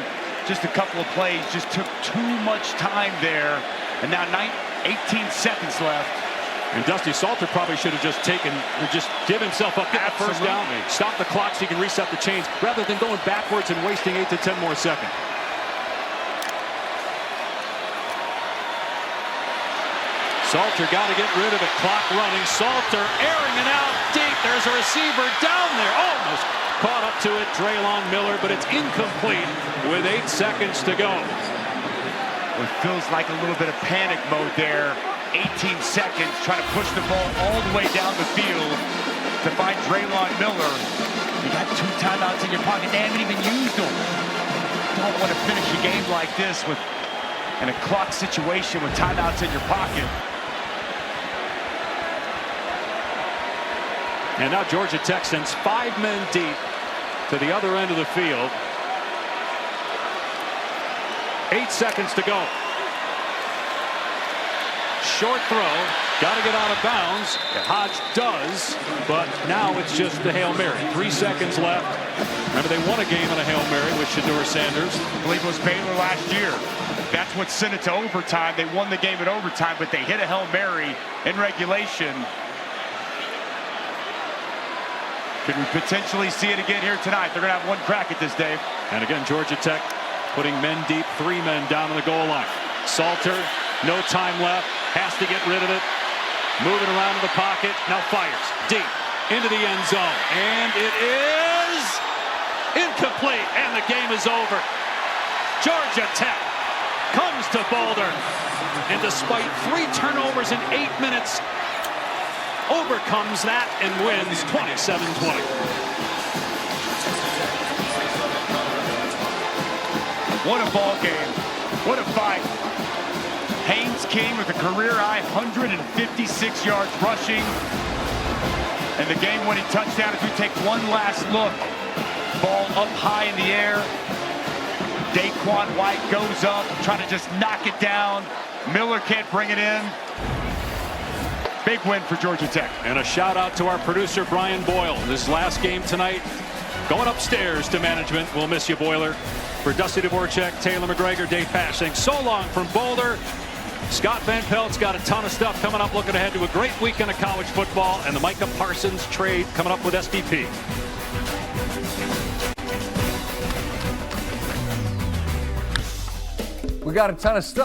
just a couple of plays. Just took too much time there, and now 18 seconds left. And Dusty Salter probably should have just give himself up, get the first down, stop the clock so he can reset the chains, rather than going backwards and wasting 8 to 10 more seconds. Salter got to get rid of it. Clock running. Salter airing it out deep. There's a receiver down there. Almost caught up to it, Draylon Miller, but it's incomplete with 8 seconds to go. It feels like a little bit of panic mode there. 18 seconds, trying to push the ball all the way down the field to find Draylon Miller. You got 2 timeouts in your pocket. They haven't even used them. Don't want to finish a game like this in a clock situation with timeouts in your pocket. And now Georgia Tech sends 5 men deep to the other end of the field. 8 seconds to go. Short throw, got to get out of bounds. Hodge does, but now it's just the Hail Mary. 3 seconds left. Remember, they won a game on a Hail Mary with Shedeur Sanders. I believe it was Baylor last year. That's what sent it to overtime. They won the game in overtime, but they hit a Hail Mary in regulation. Could we potentially see it again here tonight? They're going to have one crack at this, Dave. And again, Georgia Tech putting men deep, 3 men down on the goal line. Salter, no time left, has to get rid of it. Moving around in the pocket, now fires deep into the end zone. And it is incomplete, and the game is over. Georgia Tech comes to Boulder, and despite 3 turnovers in 8 minutes, overcomes that and wins 27-20. What a ball game. What a fight. Haynes King with a career-high 156 yards rushing. And the game-winning touchdown as we take one last look. Ball up high in the air. Daquan White goes up, trying to just knock it down. Miller can't bring it in. Big win for Georgia Tech. And a shout out to our producer, Brian Boyle. This last game tonight, going upstairs to management. We'll miss you, Boiler. For Dusty Dvorak, Taylor McGregor, Dave Pash saying so long from Boulder. Scott Van Pelt's got a ton of stuff coming up, looking ahead to a great weekend of college football and the Micah Parsons trade coming up with SDP. We got a ton of stuff.